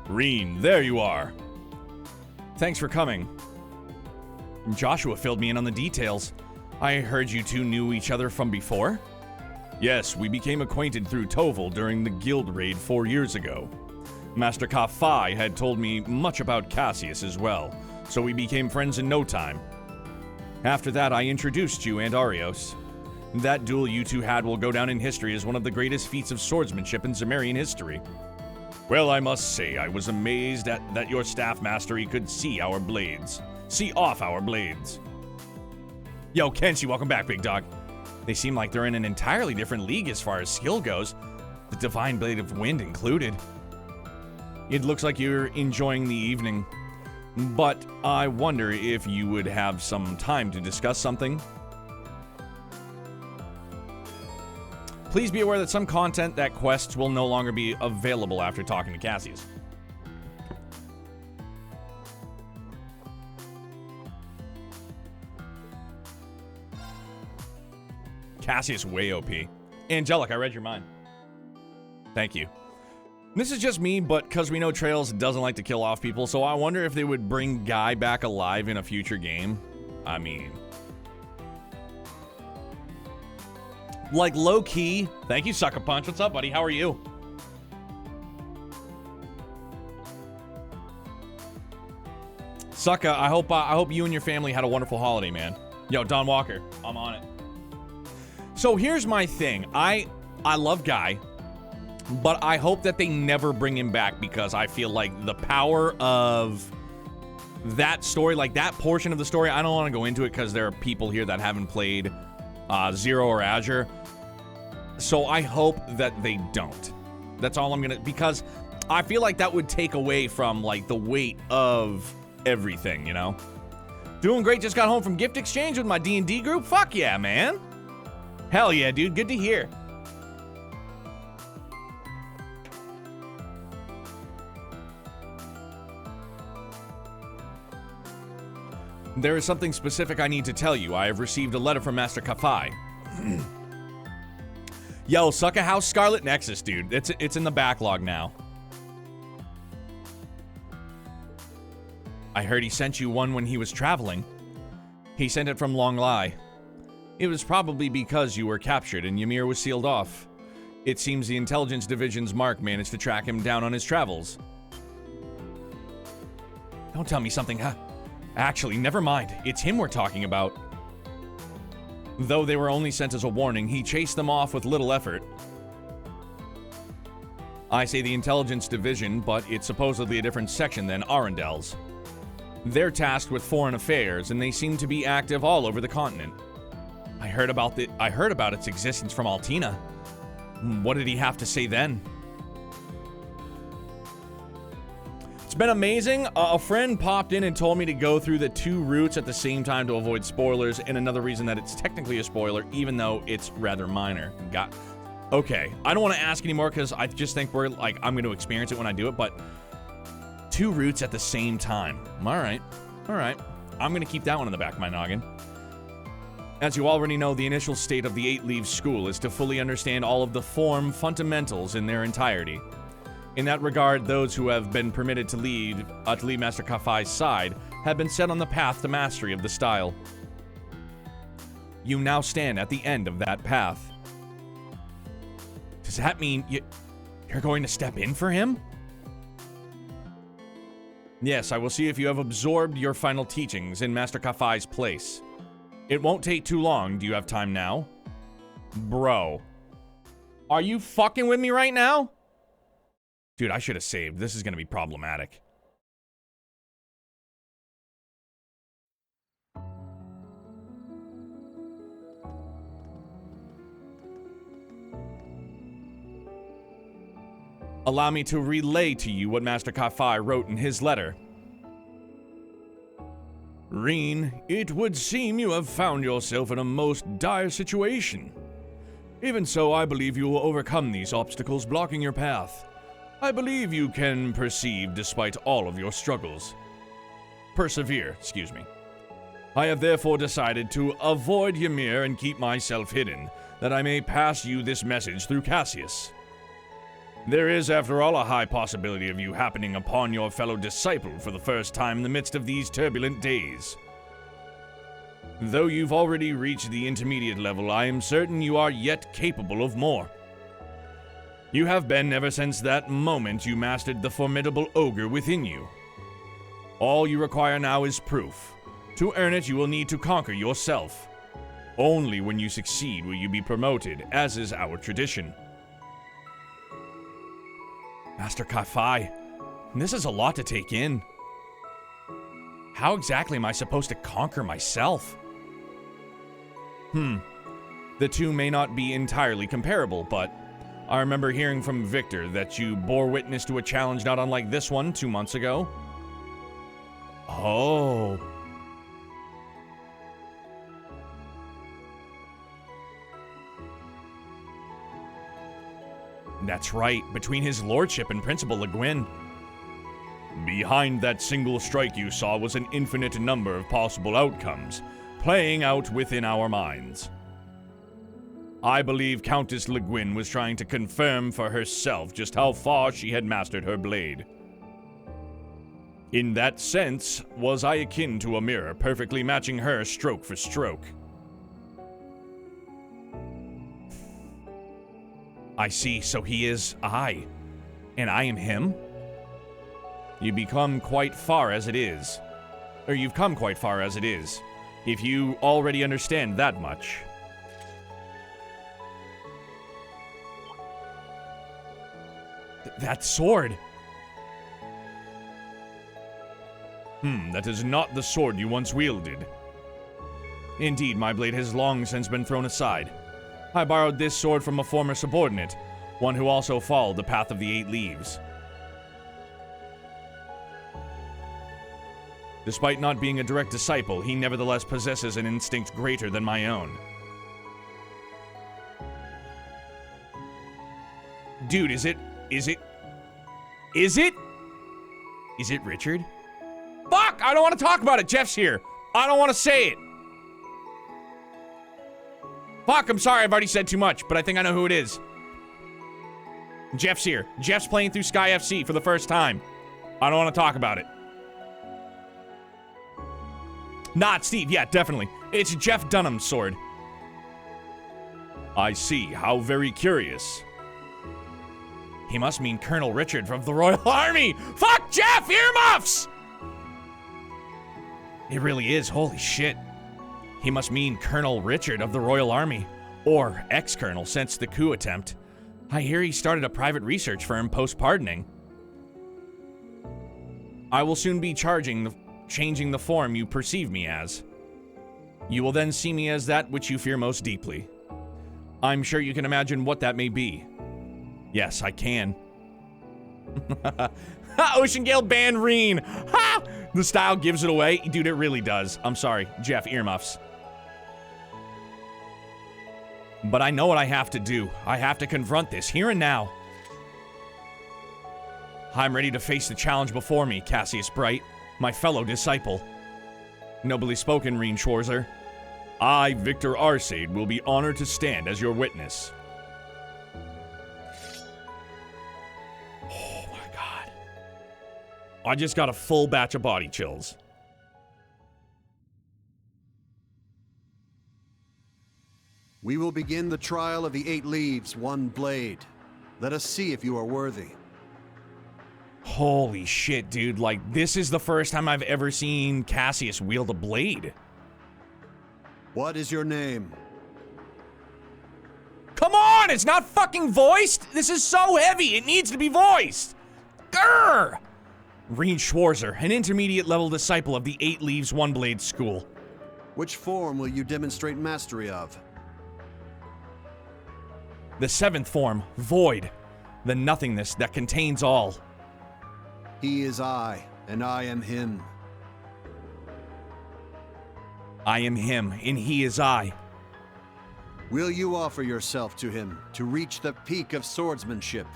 Reen, there you are. Thanks for coming. Joshua filled me in on the details. I heard you two knew each other from before? Yes, we became acquainted through Toval during the guild raid 4 years ago. Master Ka-Fai had told me much about Cassius as well, so we became friends in no time. After that, I introduced you and Arios. That duel you two had will go down in history as one of the greatest feats of swordsmanship in Zemarian history. Well, I must say, I was amazed at that your staff mastery could see our blades. See off our blades. Yo, Kenshi, welcome back, big dog. They seem like they're in an entirely different league as far as skill goes, the Divine Blade of Wind included. It looks like you're enjoying the evening, but I wonder if you would have some time to discuss something. Please be aware that some content that quests will no longer be available after talking to Cassius. Cassius way OP. Angelic, I read your mind. Thank you. This is just me, but because we know Trails doesn't like to kill off people, so I wonder if they would bring Guy back alive in a future game. I mean... like, low-key. Thank you, Sucker Punch. What's up, buddy? How are you? Sucker, I hope you and your family had a wonderful holiday, man. Yo, Don Walker, I'm on it. So here's my thing. I love Guy, but I hope that they never bring him back because I feel like the power of that story, like that portion of the story, I don't want to go into it because there are people here that haven't played Zero or Azure. So I hope that they don't. That's all I'm gonna, because I feel like that would take away from like the weight of everything, you know? Doing great, just got home from gift exchange with my D&D group. Fuck yeah, man. Hell yeah, dude, good to hear. There is something specific I need to tell you. I have received a letter from Master Kafai. Yo, Sucker House Scarlet Nexus, dude. It's in the backlog now. I heard he sent you one when he was traveling. He sent it from Long Lai. It was probably because you were captured and Ymir was sealed off. It seems the Intelligence Division's Mark managed to track him down on his travels. Don't tell me something, huh? Actually, never mind. It's him we're talking about. Though they were only sent as a warning, he chased them off with little effort. I say the Intelligence Division, but it's supposedly a different section than Arendel's. They're tasked with foreign affairs, and they seem to be active all over the continent. I heard about its existence from Altina. What did he have to say then? It's been amazing. A friend popped in and told me to go through the 2 routes at the same time to avoid spoilers, and another reason that it's technically a spoiler, even though it's rather minor. Okay, I don't want to ask anymore because I just think I'm going to experience it when I do it, but 2 routes at the same time. All right. I'm going to keep that one in the back of my noggin. As you already know, the initial state of the 8 Leaves School is to fully understand all of the form fundamentals in their entirety. In that regard, those who have been permitted to lead Master Kafai's side have been set on the path to mastery of the style. You now stand at the end of that path. Does that mean you're going to step in for him? Yes, I will see if you have absorbed your final teachings in Master Kafai's place. It won't take too long. Do you have time now? Bro. Are you fucking with me right now? Dude, I should have saved. This is going to be problematic. Allow me to relay to you what Master Kafai wrote in his letter. Reen, it would seem you have found yourself in a most dire situation. Even so, I believe you will overcome these obstacles blocking your path. I believe you can perceive despite all of your struggles. Persevere, excuse me. I have therefore decided to avoid Ymir and keep myself hidden, that I may pass you this message through Cassius. There is, after all, a high possibility of you happening upon your fellow disciple for the first time in the midst of these turbulent days. Though you've already reached the intermediate level, I am certain you are yet capable of more. You have been ever since that moment you mastered the formidable ogre within you. All you require now is proof. To earn it, you will need to conquer yourself. Only when you succeed will you be promoted, as is our tradition. Master Kafai, this is a lot to take in. How exactly am I supposed to conquer myself? The two may not be entirely comparable, but I remember hearing from Victor that you bore witness to a challenge not unlike this one 2 months ago. Oh. That's right, between his lordship and Principal Le Guin. Behind that single strike you saw was an infinite number of possible outcomes, playing out within our minds. I believe Countess Le Guin was trying to confirm for herself just how far she had mastered her blade. In that sense, was I akin to a mirror, perfectly matching her stroke for stroke. I see, so he is I, and I am him? You become quite far as it is. Or you've come quite far as it is, if you already understand that much. That sword! That is not the sword you once wielded. Indeed, my blade has long since been thrown aside. I borrowed this sword from a former subordinate, one who also followed the path of the 8 leaves. Despite not being a direct disciple, he nevertheless possesses an instinct greater than my own. Dude, is it Richard? Fuck! I don't want to talk about it. Jeff's here. I don't want to say it. Fuck, I'm sorry. I've already said too much, but I think I know who it is. Jeff's here. Jeff's playing through Sky FC for the first time. I don't want to talk about it. Not Steve. Yeah, definitely. It's Jeff Dunham's sword. I see. How very curious. He must mean Colonel Richard of the Royal Army. Fuck Jeff! Earmuffs! It really is. Holy shit. He must mean Colonel Richard of the Royal Army. Or ex-colonel since the coup attempt. I hear he started a private research firm post-pardoning. I will soon be changing the form you perceive me as. You will then see me as that which you fear most deeply. I'm sure you can imagine what that may be. Yes, I can. Ocean Gale banned Reen. Ha! The style gives it away. Dude, it really does. I'm sorry, Jeff, earmuffs. But I know what I have to do. I have to confront this here and now. I'm ready to face the challenge before me, Cassius Bright, my fellow disciple. Nobly spoken, Reen Schwarzer. I, Victor Arcade, will be honored to stand as your witness. Oh my god. I just got a full batch of body chills. We will begin the trial of the 8 leaves, 1 blade. Let us see if you are worthy. Holy shit, dude. Like, this is the first time I've ever seen Cassius wield a blade. What is your name? Come on! It's not fucking voiced! This is so heavy! It needs to be voiced! Grr! Reen Schwarzer, an intermediate-level disciple of the 8 Leaves, 1 Blade School. Which form will you demonstrate mastery of? The 7th form, Void. The nothingness that contains all. He is I, and I am him. I am him, and he is I. Will you offer yourself to him to reach the peak of swordsmanship?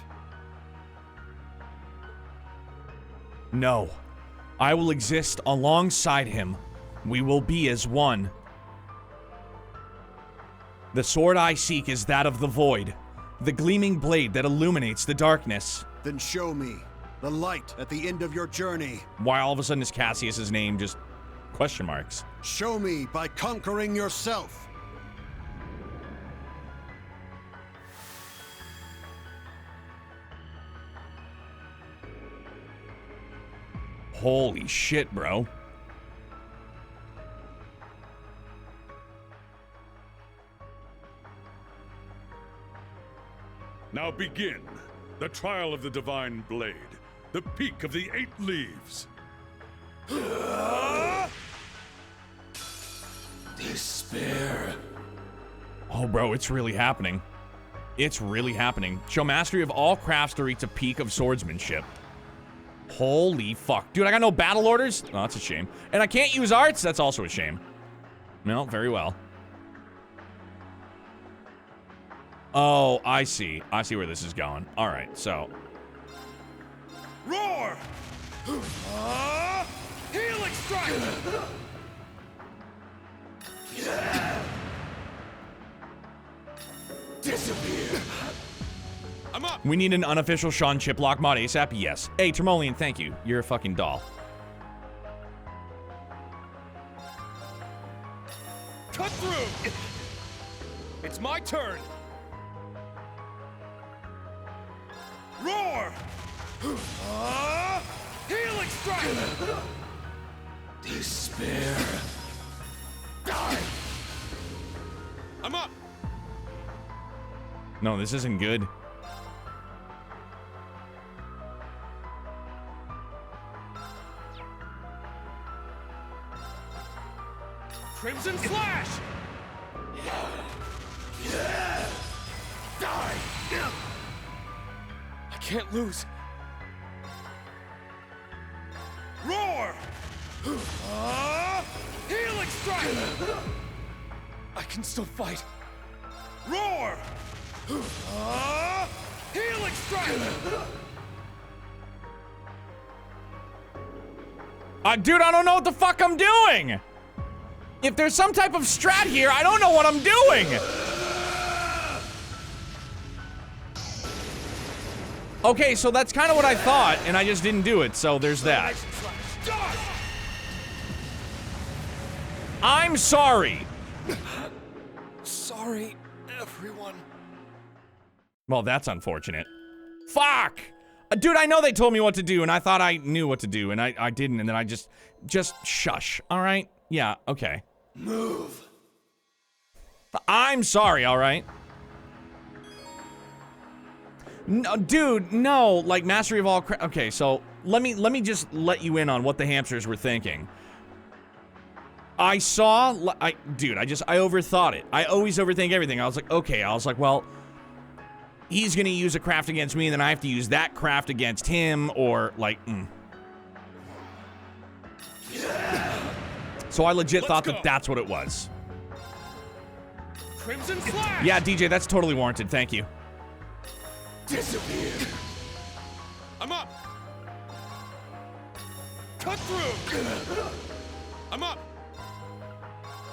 No. I will exist alongside him. We will be as one. The sword I seek is that of the Void, the gleaming blade that illuminates the darkness. Then show me the light at the end of your journey. Why all of a sudden is Cassius's name just question marks? Show me by conquering yourself. Holy shit, bro. Now begin the trial of the Divine Blade, the peak of the 8 leaves. Despair. Oh, bro, it's really happening. It's really happening. Show mastery of all crafts to reach a peak of swordsmanship. Holy fuck. Dude, I got no battle orders? Oh, that's a shame. And I can't use arts? That's also a shame. No, very well. Oh, I see. I see where this is going. All right, so. Roar! Healing strike! Disappear! I'm up! We need an unofficial Sean Chiplock mod ASAP? Yes. Hey, Tremolian, thank you. You're a fucking doll. Cut through! It's my turn! Roar! Healing strike! Despair! Die! I'm up! No, this isn't good. Crimson Slash! Die! I can't lose. Roar! Healing strike! I can still fight. Roar! Healing strike! Dude, I don't know what the fuck I'm doing! If there's some type of strat here, I don't know what I'm doing! Okay, so that's kind of what I thought, and I just didn't do it, so there's that. I'm sorry! Sorry, everyone. Well, that's unfortunate. Fuck! Dude, I know they told me what to do, and I thought I knew what to do, and I didn't, and then I just shush, alright? Yeah, okay. Move. I'm sorry, alright? No, dude, no, like mastery of all okay, so let me just let you in on what the hamsters were thinking. I saw, I overthought it. I always overthink everything. I was like, okay, well, he's gonna use a craft against me, and then I have to use that craft against him, or like, So I legit thought that that's what it was. Crimson Slash! Yeah, DJ, that's totally warranted. Thank you. Disappear. I'm up. Cut through. I'm up.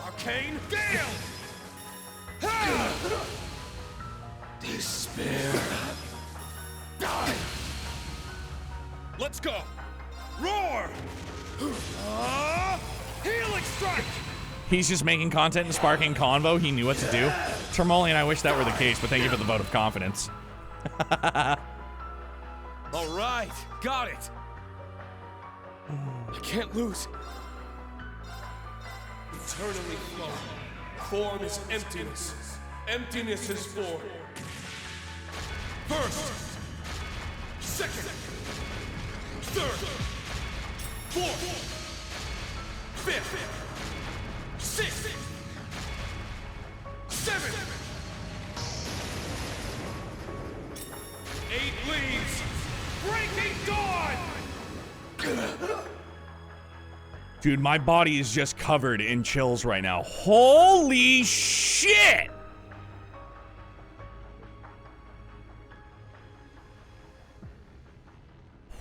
Arcane Gale. Ha! Despair. Die. Let's go. Roar. Healing strike. He's just making content and sparking convo. He knew what to do. Tremolian, I wish that were the case, but thank you for the vote of confidence. All right, got it. I can't lose. Eternally flow. Form is emptiness. Emptiness is form. First, second, third, fourth, fifth, sixth, seventh. 8 leaves! Breaking dawn! Dude, my body is just covered in chills right now. Holy shit!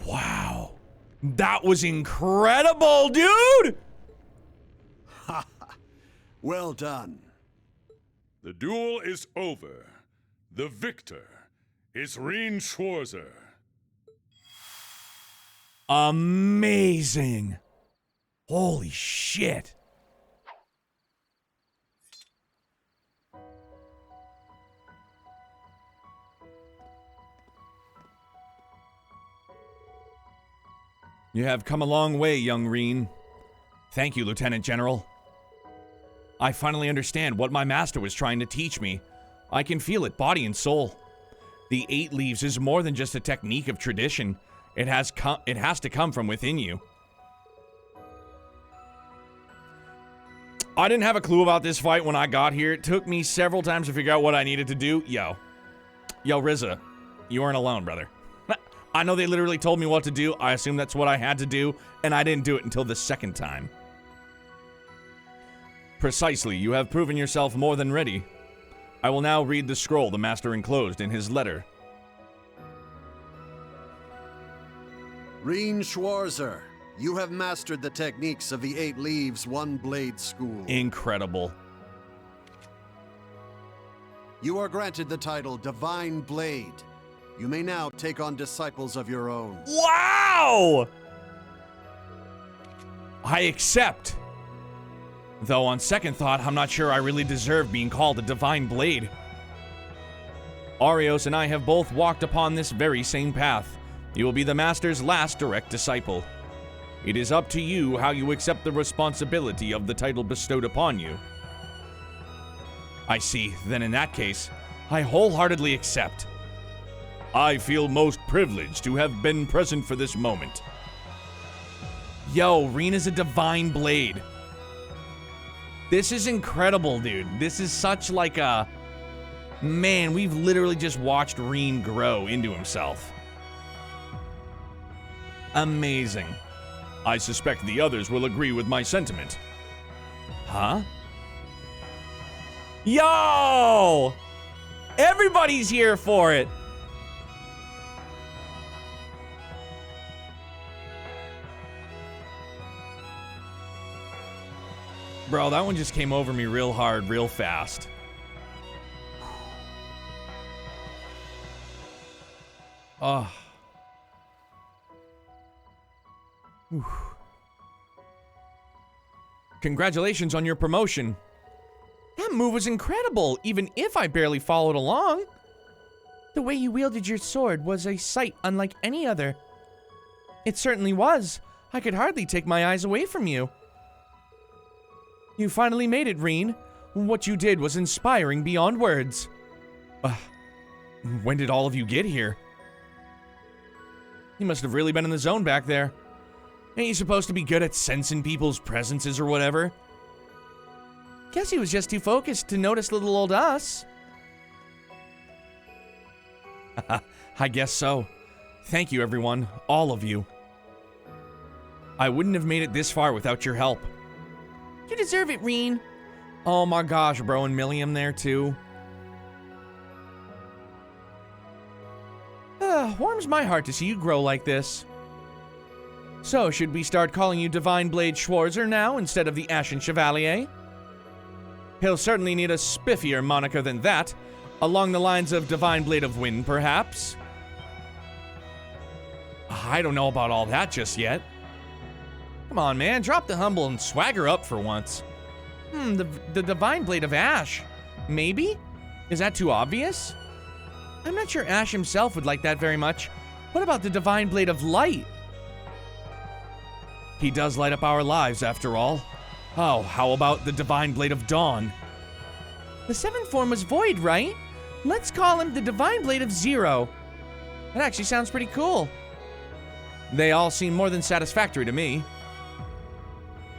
Wow. That was incredible, dude! Well done. The duel is over. The victor is Reen Schwarzer. Amazing. Holy shit. You have come a long way, young Reen. Thank you, Lieutenant General. I finally understand what my master was trying to teach me. I can feel it, body and soul. The 8 leaves is more than just a technique of tradition. It has to come from within you. I didn't have a clue about this fight when I got here. It took me several times to figure out what I needed to do. Yo, Rizza, you weren't alone, brother. I know they literally told me what to do. I assume that's what I had to do, and I didn't do it until the second time. Precisely, you have proven yourself more than ready. I will now read the scroll the master enclosed in his letter. Reen Schwarzer, you have mastered the techniques of the 8 Leaves, 1 Blade School. Incredible. You are granted the title Divine Blade. You may now take on disciples of your own. Wow! I accept. Though on second thought, I'm not sure I really deserve being called a Divine Blade. Arios and I have both walked upon this very same path. You will be the Master's last direct disciple. It is up to you how you accept the responsibility of the title bestowed upon you. I see. Then in that case, I wholeheartedly accept. I feel most privileged to have been present for this moment. Yo, Reen is a Divine Blade. This is incredible, dude. This is such like a... Man, we've literally just watched Reen grow into himself. Amazing. I suspect the others will agree with my sentiment. Huh? Yo! Everybody's here for it. Bro, that one just came over me real hard, real fast. Oh. Congratulations on your promotion. That move was incredible, even if I barely followed along. The way you wielded your sword was a sight unlike any other. It certainly was. I could hardly take my eyes away from you. You finally made it, Reen. What you did was inspiring beyond words. When did all of you get here? You must have really been in the zone back there. Ain't you supposed to be good at sensing people's presences or whatever? Guess he was just too focused to notice little old us. I guess so. Thank you, everyone. All of you. I wouldn't have made it this far without your help. You deserve it, Reen. Oh my gosh, bro, and Milliam there too. Warms my heart to see you grow like this. So, should we start calling you Divine Blade Schwarzer now instead of the Ashen Chevalier? He'll certainly need a spiffier moniker than that, along the lines of Divine Blade of Wind, perhaps. I don't know about all that just yet. Come on, man, drop the humble and swagger up for once. The Divine Blade of Ash. Maybe? Is that too obvious? I'm not sure Ash himself would like that very much. What about the Divine Blade of Light? He does light up our lives, after all. Oh, how about the Divine Blade of Dawn? The seventh form was Void, right? Let's call him the Divine Blade of Zero. That actually sounds pretty cool. They all seem more than satisfactory to me.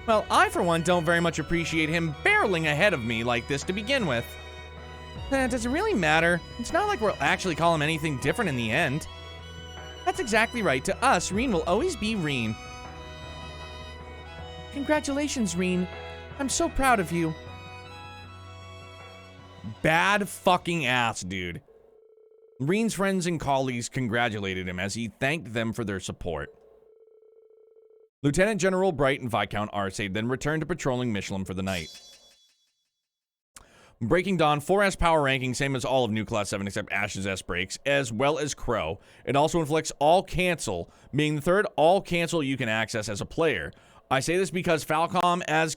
Well, I, for one, don't very much appreciate him barreling ahead of me like this to begin with. Does it really matter? It's not like we'll actually call him anything different in the end. That's exactly right. To us, Reen will always be Reen. Congratulations, Reen. I'm so proud of you. Bad fucking ass, dude. Reen's friends and colleagues congratulated him as he thanked them for their support. Lieutenant General Bright and Viscount Arcade then returned to patrolling Michelin for the night. Breaking Dawn, 4S power ranking, same as all of New Class 7 except Ash's S breaks, as well as Crow. It also inflicts all cancel, being the third all cancel you can access as a player. I say this because Falcom as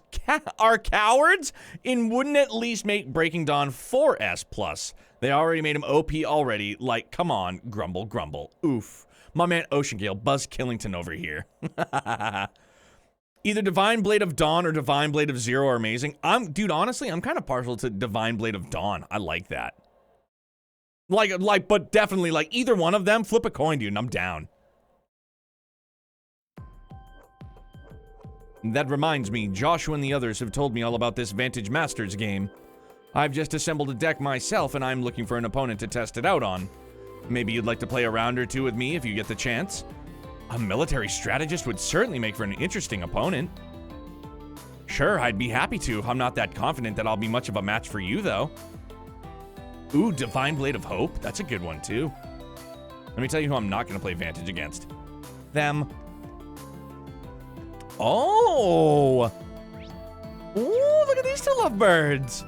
are cowards and wouldn't at least make Breaking Dawn 4S+. They already made him OP already, like, come on, grumble, grumble. Oof. My man Oceangale, Buzz Killington over here. Either Divine Blade of Dawn or Divine Blade of Zero are amazing. Dude, honestly, I'm kind of partial to Divine Blade of Dawn. I like that. But definitely, like, either one of them, flip a coin, dude, and I'm down. That reminds me, Joshua and the others have told me all about this Vantage Masters game. I've just assembled a deck myself, and I'm looking for an opponent to test it out on. Maybe you'd like to play a round or two with me if you get the chance. A military strategist would certainly make for an interesting opponent. Sure, I'd be happy to. I'm not that confident that I'll be much of a match for you, though. Ooh, Divine Blade of Hope. That's a good one, too. Let me tell you who I'm not going to play Vantage against. Them. Oh! Ooh, look at these two lovebirds.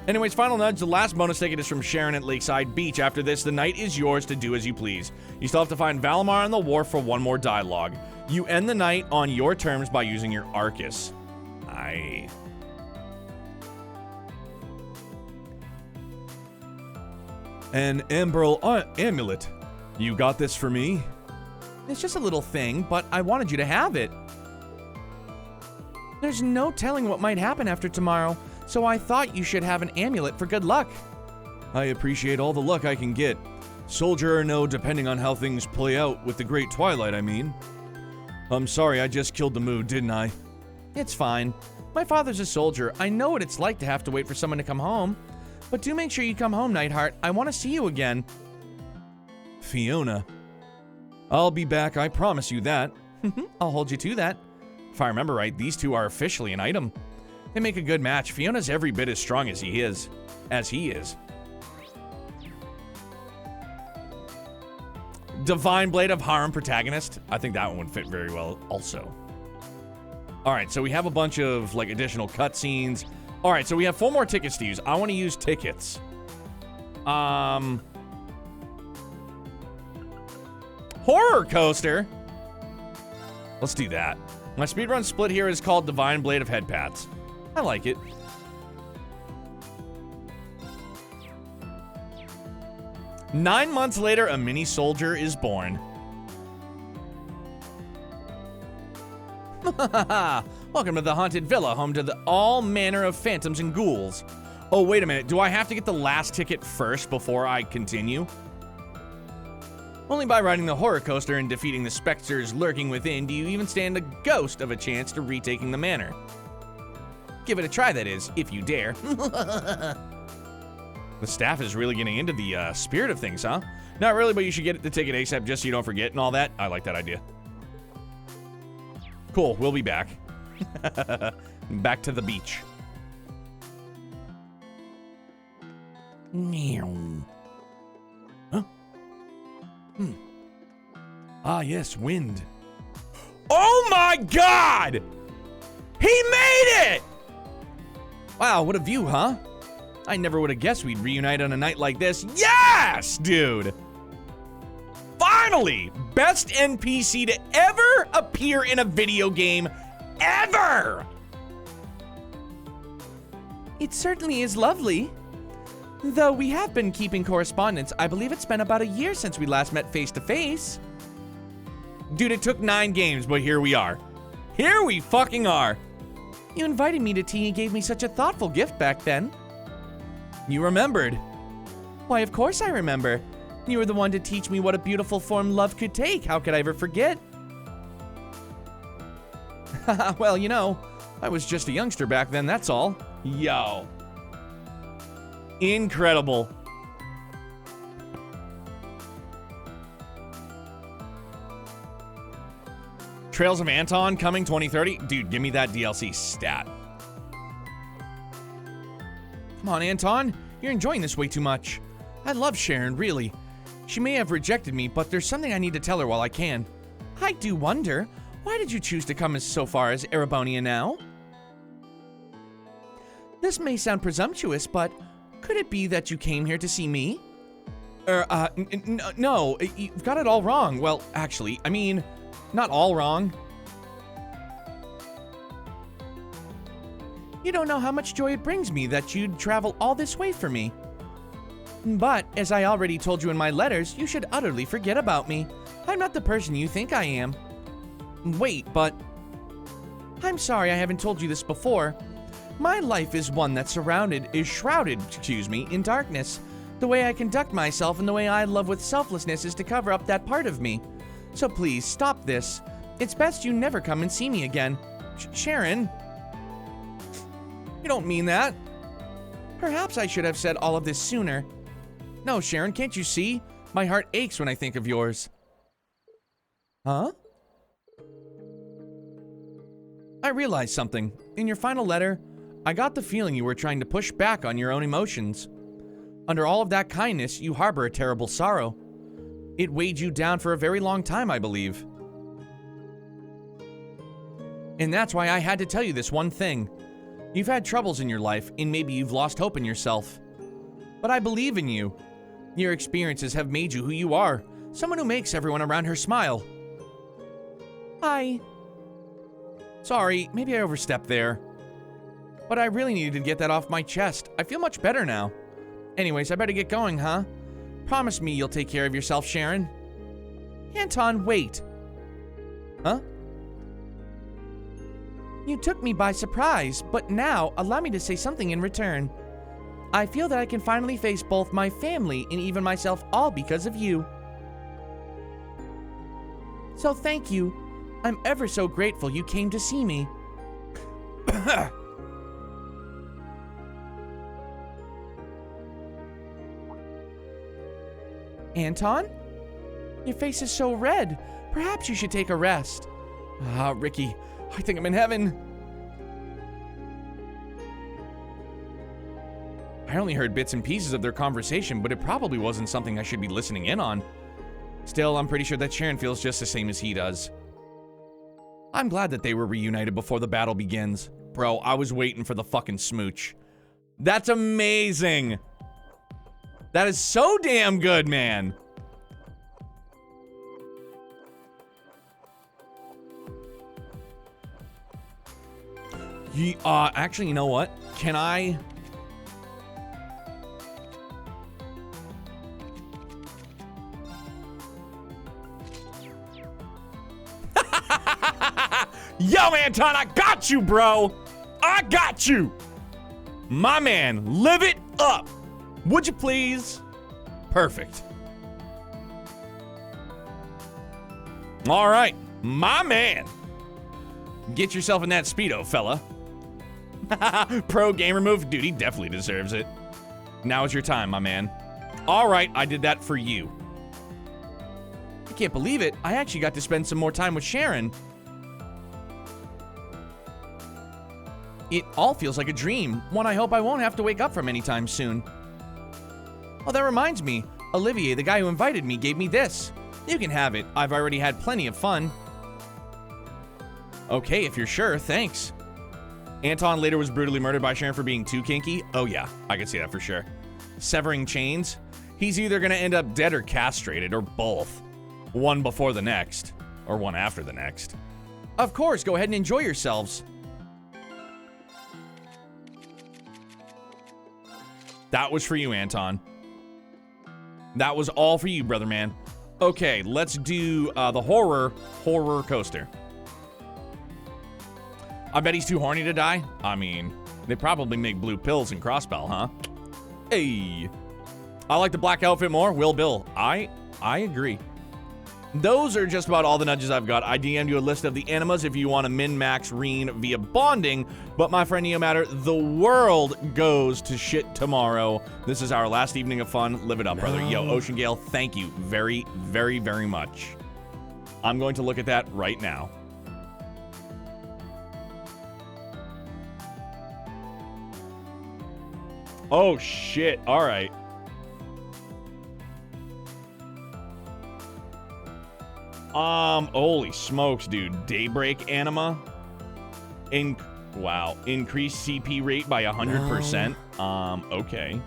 Anyways, final nudge. The last bonus ticket is from Sharon at Lakeside Beach. After this, the night is yours to do as you please. You still have to find Valimar on the wharf for one more dialogue. You end the night on your terms by using your Arcus. Aye. An Amberyl amulet. You got this for me? It's just a little thing, but I wanted you to have it. There's no telling what might happen after tomorrow, so I thought you should have an amulet for good luck. I appreciate all the luck I can get. Soldier or no, depending on how things play out with the Great Twilight, I mean. I'm sorry, I just killed the mood, didn't I? It's fine. My father's a soldier. I know what it's like to have to wait for someone to come home. But do make sure you come home, Nightheart. I want to see you again. Fiona. I'll be back, I promise you that. I'll hold you to that. If I remember right, these two are officially an item. They make a good match. Fiona's every bit as strong as he is. Divine Blade of Harem protagonist. I think that one would fit very well also. Alright, so we have a bunch of like additional cutscenes. Alright, so we have 4 more tickets to use. I want to use tickets. Horror coaster. Let's do that. My speedrun split here is called Divine Blade of Headpats. I like it. Nine months later, a mini soldier is born. Welcome to the Haunted Villa, home to all manner of phantoms and ghouls. Oh, wait a minute. Do I have to get the last ticket first before I continue? Only by riding the horror coaster and defeating the specters lurking within do you even stand a ghost of a chance to retaking the manor. Give it a try, that is, if you dare. The staff is really getting into the spirit of things, huh? Not really, but you should get the ticket ASAP just so you don't forget and all that. I like that idea. Cool, we'll be back. Back to the beach. Huh? Ah, yes, wind. Oh my god! He made it! Wow, what a view, huh? I never would have guessed we'd reunite on a night like this. Yes, dude! Finally! Best NPC to ever appear in a video game, ever! It certainly is lovely. Though we have been keeping correspondence, I believe it's been about a year since we last met face to face. Dude, it took 9 games, but here we are. Here we fucking are. You invited me to tea and gave me such a thoughtful gift back then. You remembered. Why, of course I remember. You were the one to teach me what a beautiful form love could take. How could I ever forget? Well, you know, I was just a youngster back then, that's all. Yo. Incredible. Trails of Anton coming 2030. Dude, give me that DLC stat. Come on, Anton. You're enjoying this way too much. I love Sharon, really. She may have rejected me, but there's something I need to tell her while I can. I do wonder, why did you choose to come so far as Erebonia now? This may sound presumptuous, but could it be that you came here to see me? No, you've got it all wrong. Well, actually, I mean, not all wrong. You don't know how much joy it brings me that you'd travel all this way for me. But, as I already told you in my letters, you should utterly forget about me. I'm not the person you think I am. Wait, but... I'm sorry I haven't told you this before. My life is one that's shrouded, in darkness. The way I conduct myself and the way I love with selflessness is to cover up that part of me. So please, stop this. It's best you never come and see me again. Sharon? You don't mean that. Perhaps I should have said all of this sooner. No, Sharon, can't you see? My heart aches when I think of yours. Huh? I realized something. In your final letter, I got the feeling you were trying to push back on your own emotions. Under all of that kindness, you harbor a terrible sorrow. It weighed you down for a very long time, I believe. And that's why I had to tell you this one thing. You've had troubles in your life, and maybe you've lost hope in yourself. But I believe in you. Your experiences have made you who you are, someone who makes everyone around her smile. Hi. Sorry, maybe I overstepped there. But I really needed to get that off my chest. I feel much better now. Anyways, I better get going, huh? Promise me you'll take care of yourself, Sharon. Anton, wait. Huh? You took me by surprise, but now allow me to say something in return. I feel that I can finally face both my family and even myself, all because of you. So thank you. I'm ever so grateful you came to see me. Anton? Your face is so red. Perhaps you should take a rest. Ah, Ricky, I think I'm in heaven. I only heard bits and pieces of their conversation, but it probably wasn't something I should be listening in on. Still, I'm pretty sure that Sharon feels just the same as he does. I'm glad that they were reunited before the battle begins. Bro, I was waiting for the fucking smooch. That's amazing. That is so damn good, man. Actually, you know what? Can I... Yo, Anton, I got you, bro. I got you. My man, live it up. Would you please? Perfect. All right, my man. Get yourself in that Speedo, fella. Pro gamer move? Dude, he definitely deserves it. Now is your time, my man. All right, I did that for you. I can't believe it. I actually got to spend some more time with Sharon. It all feels like a dream, one I hope I won't have to wake up from anytime soon. Oh, that reminds me. Olivier, the guy who invited me, gave me this. You can have it. I've already had plenty of fun. Okay, if you're sure, thanks. Anton later was brutally murdered by Sharon for being too kinky. Oh yeah, I can see that for sure. Severing chains. He's either gonna end up dead or castrated, or both. One before the next, or one after the next. Of course, go ahead and enjoy yourselves. That was for you, Anton. That was all for you, brother man. Okay, let's do the horror coaster. I bet he's too horny to die. I mean, they probably make blue pills in Crossbell, huh? Hey. I like the black outfit more. Will Bill. I agree. Those are just about all the nudges I've got. I DM'd you a list of the animas if you want to min-max Reen via bonding. But my friend Neomatter, the world goes to shit tomorrow. This is our last evening of fun. Live it up, brother. Yo, Ocean Gale, thank you very, very, very much. I'm going to look at that right now. Oh, shit. All right. Holy smokes, dude. Daybreak anima. Wow. Increased CP rate by 100%. Okay.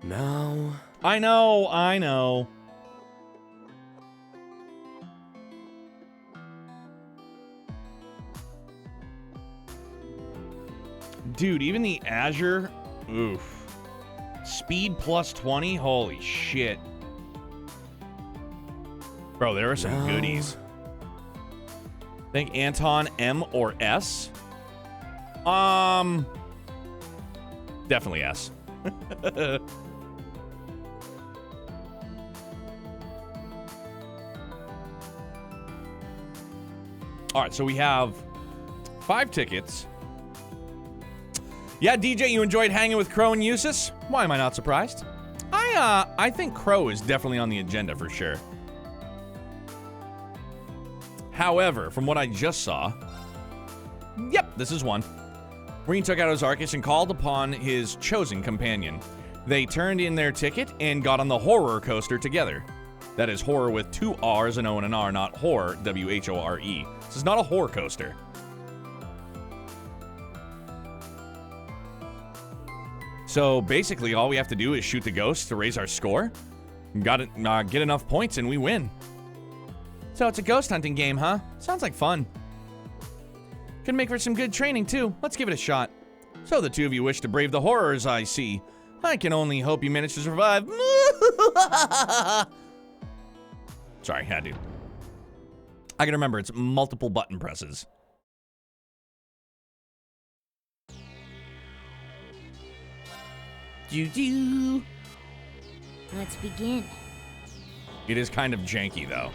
No. I know. Dude, even the Azure, oof. Speed plus 20, holy shit. Bro, there are some goodies. Think Anton M or S? Definitely S. All right, so we have 5 tickets. Yeah, DJ, you enjoyed hanging with Crow and Eustace? Why am I not surprised? I think Crow is definitely on the agenda for sure. However, from what I just saw, yep, this is one. Reen took out his Arcus and called upon his chosen companion. They turned in their ticket and got on the horror coaster together. That is horror with 2 R's, an O and an R, not horror, W-H-O-R-E. This is not a horror coaster. So basically, all we have to do is shoot the ghost to raise our score. Got it, get enough points and we win. So it's a ghost hunting game, huh? Sounds like fun. Could make for some good training too. Let's give it a shot. So the two of you wish to brave the horrors, I see. I can only hope you manage to survive. Sorry, had to. I can remember it's multiple button presses. Doo-doo. Let's begin. It is kind of janky, though.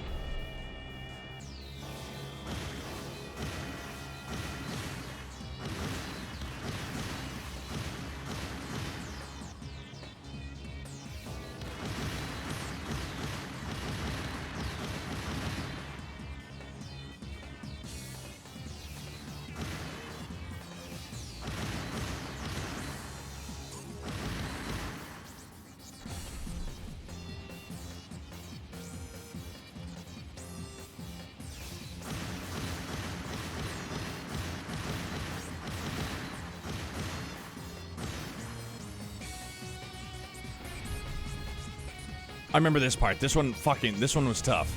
I remember this part. This one was tough.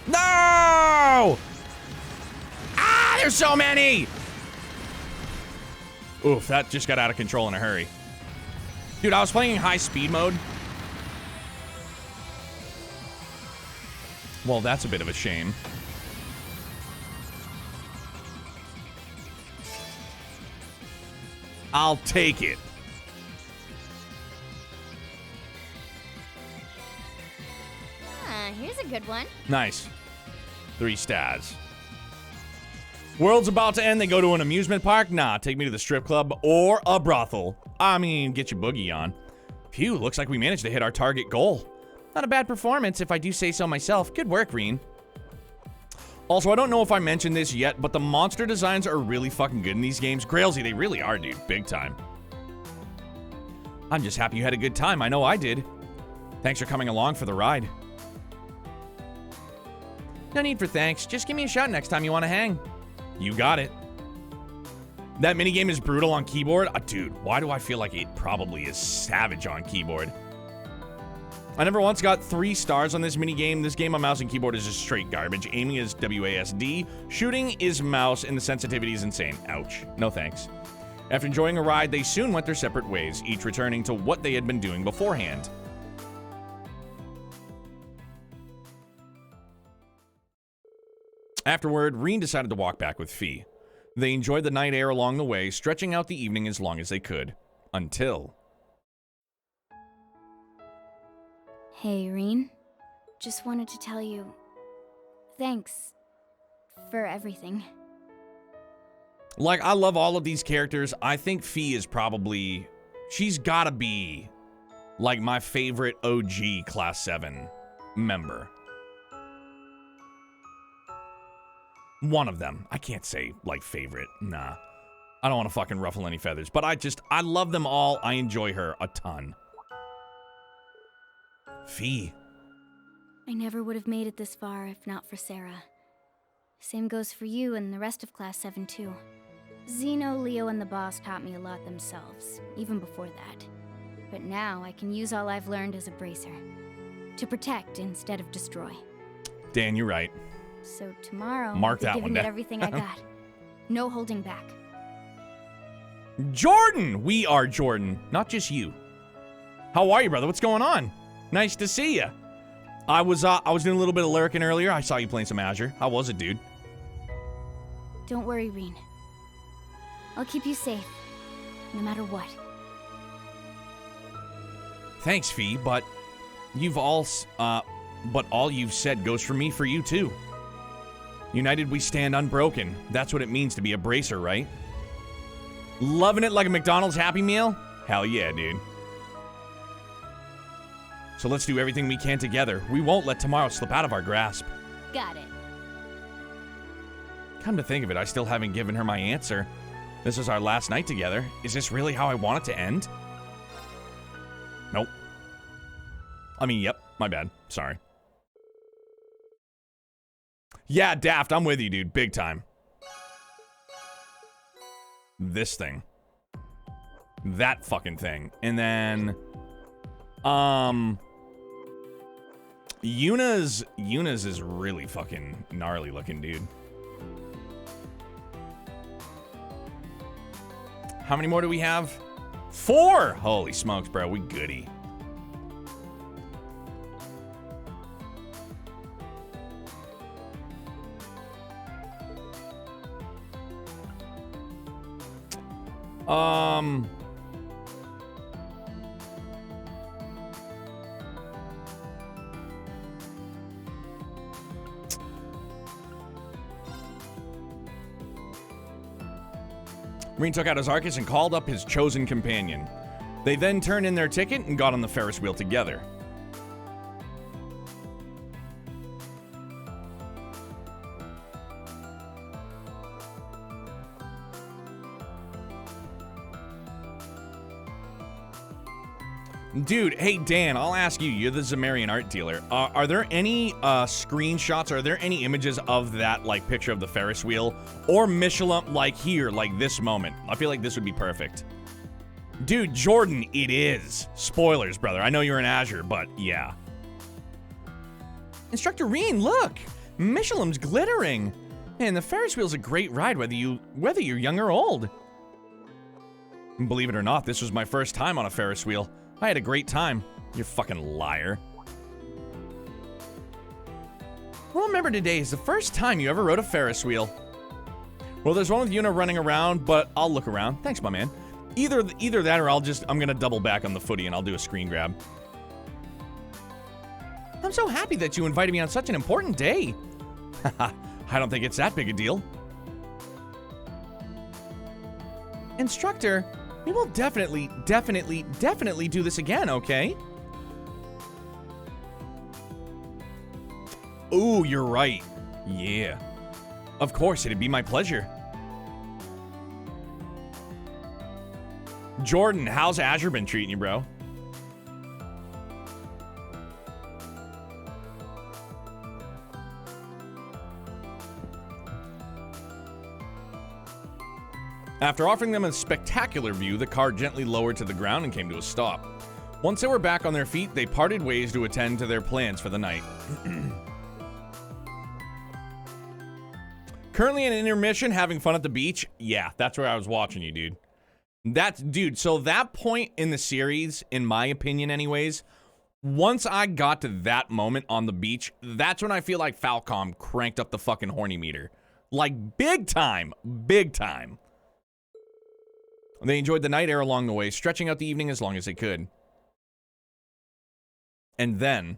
No! Ah, there's so many! Oof, that just got out of control in a hurry. Dude, I was playing in high speed mode. Well, that's a bit of a shame. I'll take it. Here's a good one. Nice. 3 stars. World's about to end. They go to an amusement park? Nah, take me to the strip club or a brothel. I mean, get your boogie on. Phew, looks like we managed to hit our target goal. Not a bad performance, if I do say so myself. Good work, Reen. Also, I don't know if I mentioned this yet, but the monster designs are really fucking good in these games. Grailsy, they really are, dude. Big time. I'm just happy you had a good time. I know I did. Thanks for coming along for the ride. No need for thanks. Just give me a shout next time you want to hang. You got it. That minigame is brutal on keyboard. Dude, why do I feel like it probably is savage on keyboard? I never once got 3 stars on this minigame. This game on mouse and keyboard is just straight garbage. Aiming is WASD. Shooting is mouse, and the sensitivity is insane. Ouch. No thanks. After enjoying a ride, they soon went their separate ways, each returning to what they had been doing beforehand. Afterward, Reen decided to walk back with Fee. They enjoyed the night air along the way, stretching out the evening as long as they could. Until... Hey, Reen. Just wanted to tell you... thanks... for everything. Like, I love all of these characters. I think Fee is probably... she's gotta be, like, my favorite OG Class 7 member. One of them. I can't say, like, favorite. Nah. I don't want to fucking ruffle any feathers. But I love them all. I enjoy her a ton. Fee. I never would have made it this far if not for Sarah. Same goes for you and the rest of Class 7 too. Zeno, Leo, and the boss taught me a lot themselves, even before that. But now I can use all I've learned as a bracer. To protect instead of destroy. Dan, you're right. So tomorrow, Mark I'll that be one giving it down. everything I got. No holding back. Jordan! We are Jordan, not just you. How are you, brother? What's going on? Nice to see you. I was doing a little bit of lurking earlier. I saw you playing some Azure. How was it, Don't worry, Reen. I'll keep you safe. no matter what. Thanks, Fee, but all you've said goes for me, for you too. United we stand unbroken. That's what it means to be a bracer, right? Loving it like a McDonald's Happy Meal? Hell yeah, dude. So let's do everything we can together. We won't let tomorrow slip out of our grasp. Got it. Come to think of it, I still haven't given her my answer. This is our last night together. Is this really how I want it to end? Nope. I mean, yep, my bad. Sorry. Yeah, Daft, I'm with you, dude. Big time. This thing. That fucking thing. And then... Yuna's is really fucking gnarly looking, dude. How many more do we have? 4! Holy smokes, bro. We goody. Marine took out his Arcus and called up his chosen companion. They then turned in their ticket and got on the Ferris wheel together. Dude, hey Dan, I'll ask you, you're the Zemarian art dealer. Are there any screenshots, are there any images of that, like, picture of the Ferris wheel? Or Michelin, like here, like this moment? I feel like this would be perfect. Dude, Jordan, it is. Spoilers, brother. I know you're in Azure, but yeah. Instructor Reen, look! Michelin's glittering! Man, the Ferris wheel's a great ride, whether you're young or old. Believe it or not, this was my first time on a Ferris wheel. I had a great time. You fucking liar. Well, remember today is the first time you ever rode a Ferris wheel. Well, there's one with Yuna running around, but I'll look around. Thanks, my man. Either that or I'm gonna double back on the footy and I'll do a screen grab. I'm so happy that you invited me on such an important day. I don't think it's that big a deal. Instructor, we will definitely do this again, okay? Ooh, you're right. Yeah. Of course, it'd be my pleasure. Jordan, how's Azure been treating you, bro? After offering them a spectacular view, the car gently lowered to the ground and came to a stop. Once they were back on their feet, they parted ways to attend to their plans for the night. Currently in intermission, having fun at the beach? Yeah, that's where I was watching you, dude. Dude, so that point in the series, in my opinion anyways, once I got to that moment on the beach, that's when I feel like Falcom cranked up the fucking horny meter. Like, big time. Big time. They enjoyed the night air along the way, stretching out the evening as long as they could. And then...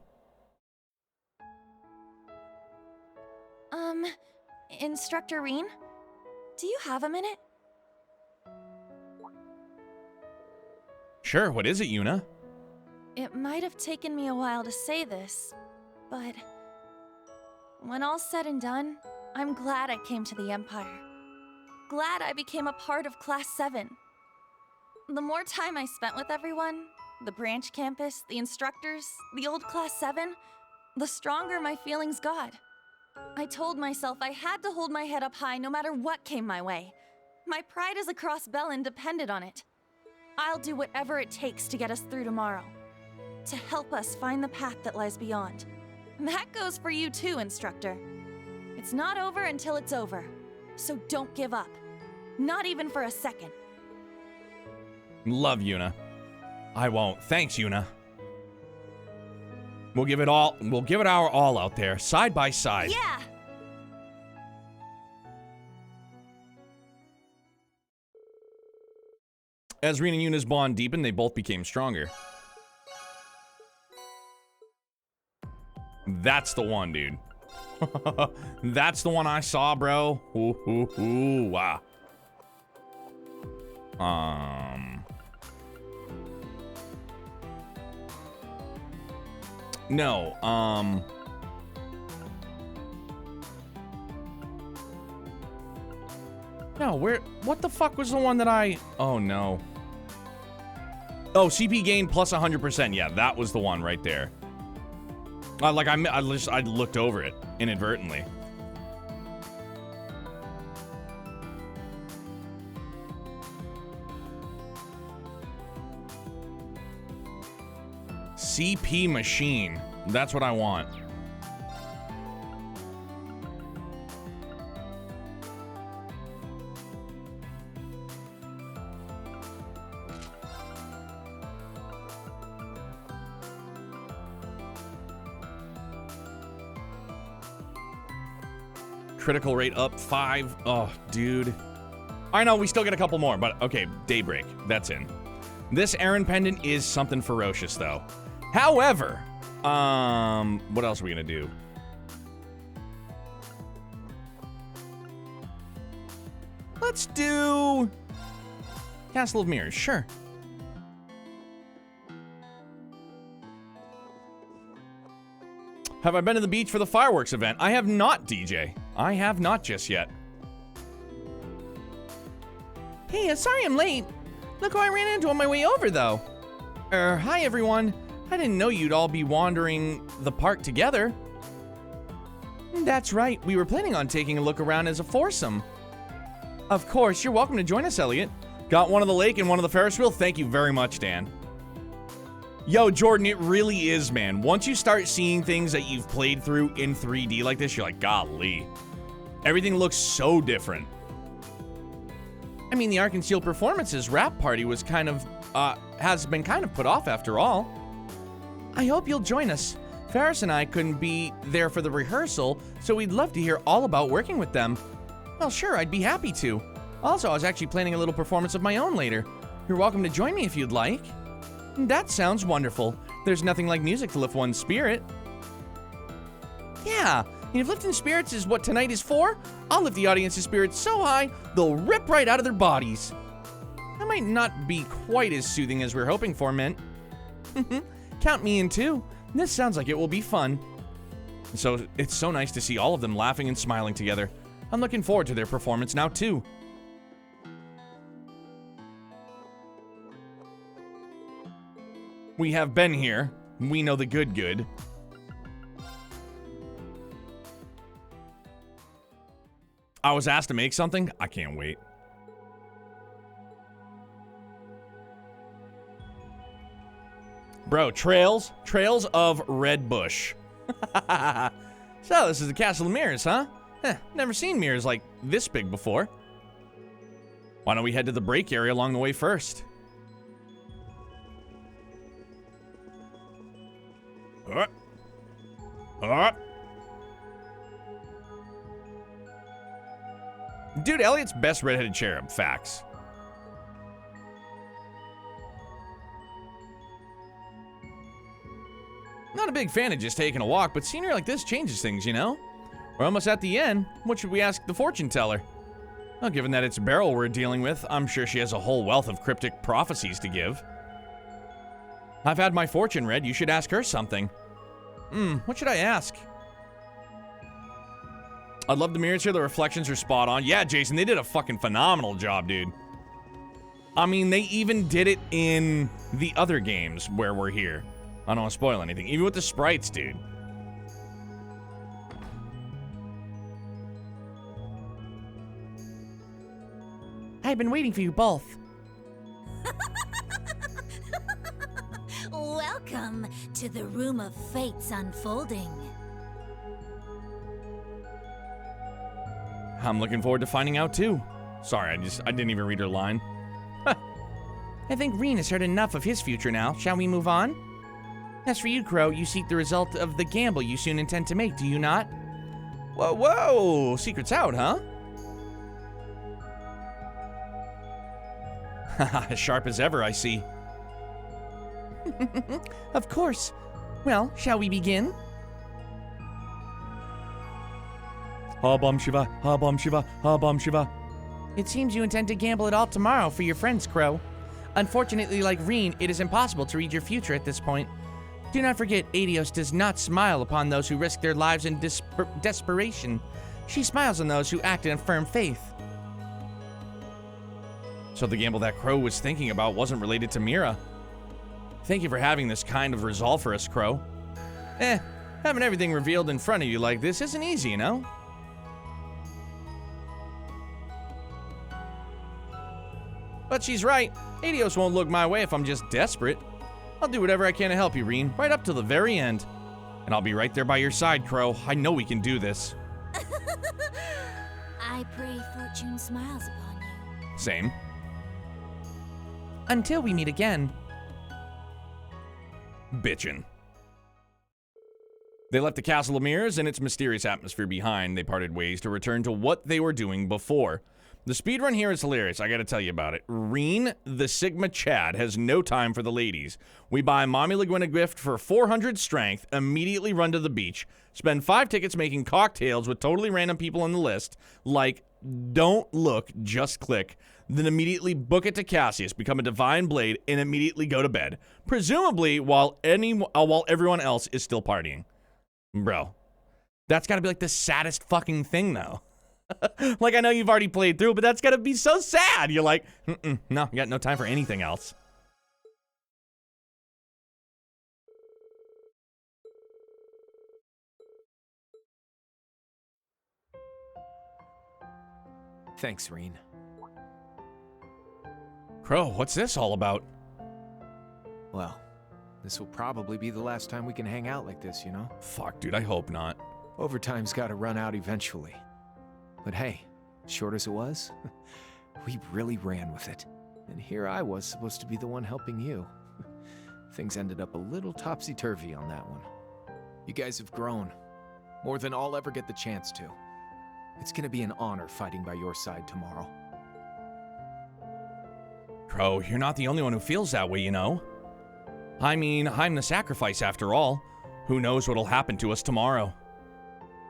Instructor Reen? Do you have a minute? Sure, what is it, Yuna? It might have taken me a while to say this, but... when all's said and done, I'm glad I came to the Empire. Glad I became a part of Class 7. The more time I spent with everyone, the branch campus, the instructors, the old Class 7, the stronger my feelings got. I told myself I had to hold my head up high no matter what came my way. My pride as a Cross Bellin depended on it. I'll do whatever it takes to get us through tomorrow. To help us find the path that lies beyond. That goes for you too, Instructor. It's not over until it's over. So don't give up. Not even for a second. Love, Yuna. I won't. Thanks, Yuna. We'll give it our all out there, side by side. Yeah! As Reen and Yuna's bond deepened, they both became stronger. That's the one, dude. That's the one I saw, bro. Ooh, ooh, ooh, wow. No, no, what the fuck was the one that oh no. Oh, CP gain plus 100%. Yeah, that was the one right there. I looked over it inadvertently. CP machine. That's what I want. Critical rate up 5. Oh, dude. I know we still get a couple more, but okay, Daybreak. That's in. This Aaron pendant is something ferocious, though. However, what else are we gonna do? Let's do Castle of Mirrors, sure. Have I been to the beach for the fireworks event? I have not, DJ. I have not just yet. Hey, sorry I'm late. Look who I ran into on my way over, though. Hi everyone. I didn't know you'd all be wandering the park together. That's right. We were planning on taking a look around as a foursome. Of course, you're welcome to join us, Elliot. Got one of the lake and one of the Ferris wheel? Thank you very much, Dan. Yo, Jordan, it really is, man. Once you start seeing things that you've played through in 3D like this, you're like, golly. Everything looks so different. I mean, the Ark and Steel Performances rap party was has been kind of put off after all. I hope you'll join us. Ferris and I couldn't be there for the rehearsal, so we'd love to hear all about working with them. Well, sure, I'd be happy to. Also, I was actually planning a little performance of my own later. You're welcome to join me if you'd like. That sounds wonderful. There's nothing like music to lift one's spirit. Yeah, and if lifting spirits is what tonight is for, I'll lift the audience's spirits so high, they'll rip right out of their bodies. That might not be quite as soothing as we're hoping for, Mint. Count me in too. This sounds like it will be fun. So it's so nice to see all of them laughing and smiling together. I'm looking forward to their performance now too. We have been here. We know the good. I was asked to make something. I can't wait. Bro, Trails of Red Bush. So, this is the Castle of Mirrors, huh? Never seen mirrors like this big before. Why don't we head to the break area along the way first? Dude, Elliot's best redheaded cherub. Facts. Not a big fan of just taking a walk, but scenery like this changes things, you know? We're almost at the end. What should we ask the fortune teller? Well, given that it's Beryl we're dealing with, I'm sure she has a whole wealth of cryptic prophecies to give. I've had my fortune read. You should ask her something. What should I ask? I'd love the mirrors here. The reflections are spot on. Yeah, Jason, they did a fucking phenomenal job, dude. I mean, they even did it in the other games where we're here. I don't want to spoil anything. Even with the sprites, dude. I've been waiting for you both. Welcome to the Room of Fates unfolding. I'm looking forward to finding out too. Sorry, I didn't even read her line. I think Reen has heard enough of his future now. Shall we move on? As for you, Crow, you seek the result of the gamble you soon intend to make, do you not? Whoa, secret's out, huh? As sharp as ever, I see. Of course. Well, shall we begin? Ha-bum Shiva, ha-bum Shiva, ha-bum Shiva. It seems you intend to gamble it all tomorrow for your friends, Crow. Unfortunately, like Reen, it is impossible to read your future at this point. Do not forget, Adios does not smile upon those who risk their lives in desperation. She smiles on those who act in firm faith. So the gamble that Crow was thinking about wasn't related to Mira. Thank you for having this kind of resolve for us, Crow. Having everything revealed in front of you like this isn't easy, you know? But she's right. Adios won't look my way if I'm just desperate. I'll do whatever I can to help you, Reen, right up to the very end. And I'll be right there by your side, Crow. I know we can do this. I pray fortune smiles upon you. Same. Until we meet again. Bitchin'. They left the Castle of Mirrors and its mysterious atmosphere behind. They parted ways to return to what they were doing before. The speedrun here is hilarious, I gotta tell you about it. Reen, the Sigma Chad, has no time for the ladies. We buy Mommy LaGuin a gift for 400 strength, immediately run to the beach, spend 5 tickets making cocktails with totally random people on the list, like, don't look, just click, then immediately book it to Cassius, become a Divine Blade, and immediately go to bed. Presumably, while everyone else is still partying. Bro, that's gotta be like the saddest fucking thing, though. Like, I know you've already played through, but that's gotta be so sad. You're like, no, you got no time for anything else. Thanks, Reen. Crow, what's this all about? Well, this will probably be the last time we can hang out like this, you know? Fuck, dude, I hope not. Overtime's gotta run out eventually. But hey, short as it was, we really ran with it. And here I was supposed to be the one helping you. Things ended up a little topsy-turvy on that one. You guys have grown, more than I'll ever get the chance to. It's gonna be an honor fighting by your side tomorrow. Crow, you're not the only one who feels that way, you know? I mean, I'm the sacrifice after all. Who knows what'll happen to us tomorrow?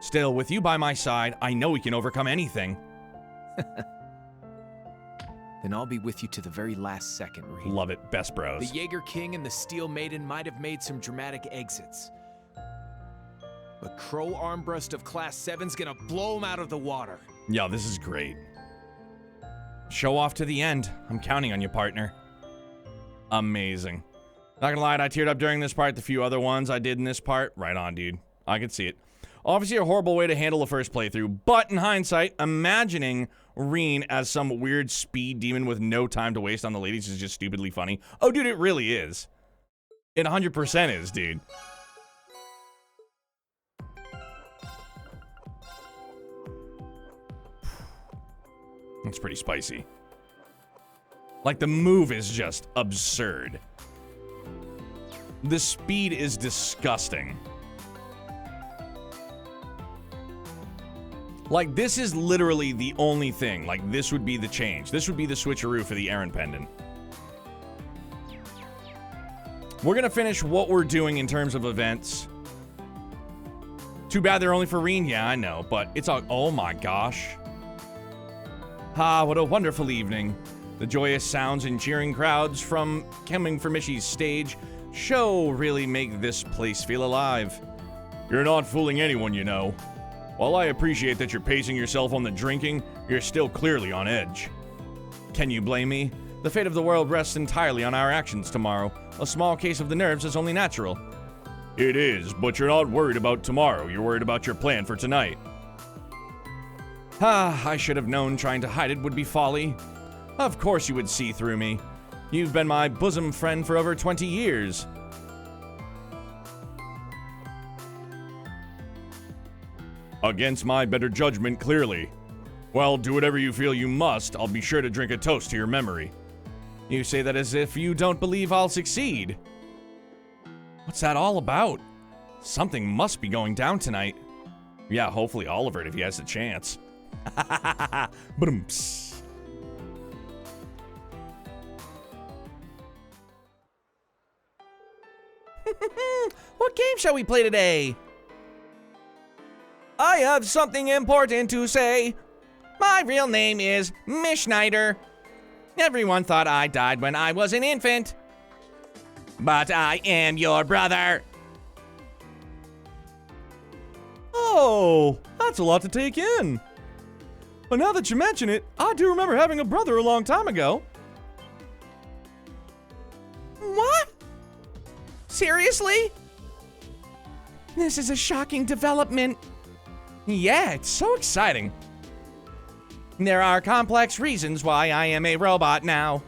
Still, with you by my side, I know we can overcome anything. Then I'll be with you to the very last second, Reen. Love it, best bros. The Jaeger King and the Steel Maiden might have made some dramatic exits. But Crow Armbrust of Class 7's gonna blow him out of the water. Yeah, this is great. Show off to the end. I'm counting on you, partner. Amazing. Not gonna lie, I teared up during this part. The few other ones I did in this part, right on, dude. I could see it. Obviously a horrible way to handle the first playthrough, but in hindsight, imagining Reen as some weird speed demon with no time to waste on the ladies is just stupidly funny. Oh, dude, it really is. It 100% is, dude. It's pretty spicy. Like, the move is just absurd. The speed is disgusting. Like, this is literally the only thing. Like, this would be the change. This would be the switcheroo for the Aaron Pendant. We're gonna finish what we're doing in terms of events. Too bad they're only for Reen. Yeah, I know, but it's all... Oh my gosh. Ah, what a wonderful evening. The joyous sounds and cheering crowds coming from Mishy's stage show really make this place feel alive. You're not fooling anyone, you know. While I appreciate that you're pacing yourself on the drinking, you're still clearly on edge. Can you blame me? The fate of the world rests entirely on our actions tomorrow. A small case of the nerves is only natural. It is, but you're not worried about tomorrow. You're worried about your plan for tonight. Ah, I should have known trying to hide it would be folly. Of course you would see through me. You've been my bosom friend for over 20 years. Against my better judgment, clearly. Well, do whatever you feel you must. I'll be sure to drink a toast to your memory. You say that as if you don't believe I'll succeed. What's that all about? Something must be going down tonight. Yeah, hopefully Oliver if he has a chance. What game shall we play today? I have something important to say. My real name is Miss Schneider. Everyone thought I died when I was an infant. But I am your brother. Oh, that's a lot to take in. But now that you mention it, I do remember having a brother a long time ago. What? Seriously? This is a shocking development. Yeah, it's so exciting. There are complex reasons why I am a robot now.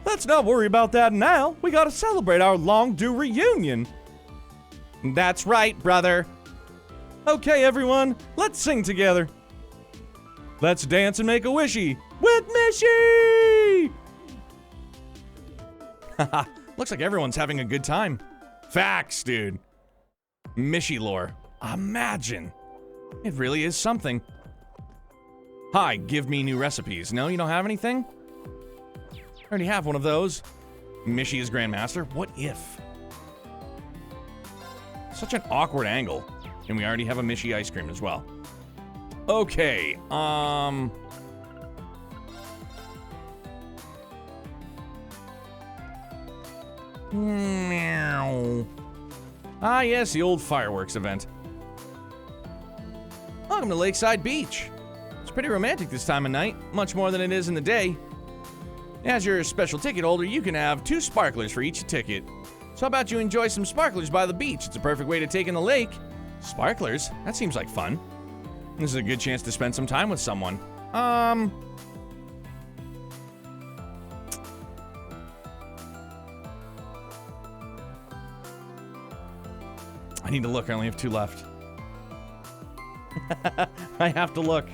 Let's not worry about that now. We gotta celebrate our long-due reunion. That's right, brother. Okay, everyone, let's sing together. Let's dance and make a wishy with Mishy! Haha, looks like everyone's having a good time. Facts, dude. Mishy lore. Imagine. It really is something. Hi, give me new recipes. No, you don't have anything? I already have one of those. Mishy is Grandmaster. What if? Such an awkward angle. And we already have a Mishy ice cream as well. Okay, Meow. Ah, yes, the old fireworks event. Welcome to Lakeside Beach. It's pretty romantic this time of night, much more than it is in the day. As your special ticket holder, you can have 2 sparklers for each ticket. So how about you enjoy some sparklers by the beach? It's a perfect way to take in the lake. Sparklers? That seems like fun. This is a good chance to spend some time with someone. I need to look. I only have 2 left. I have to look.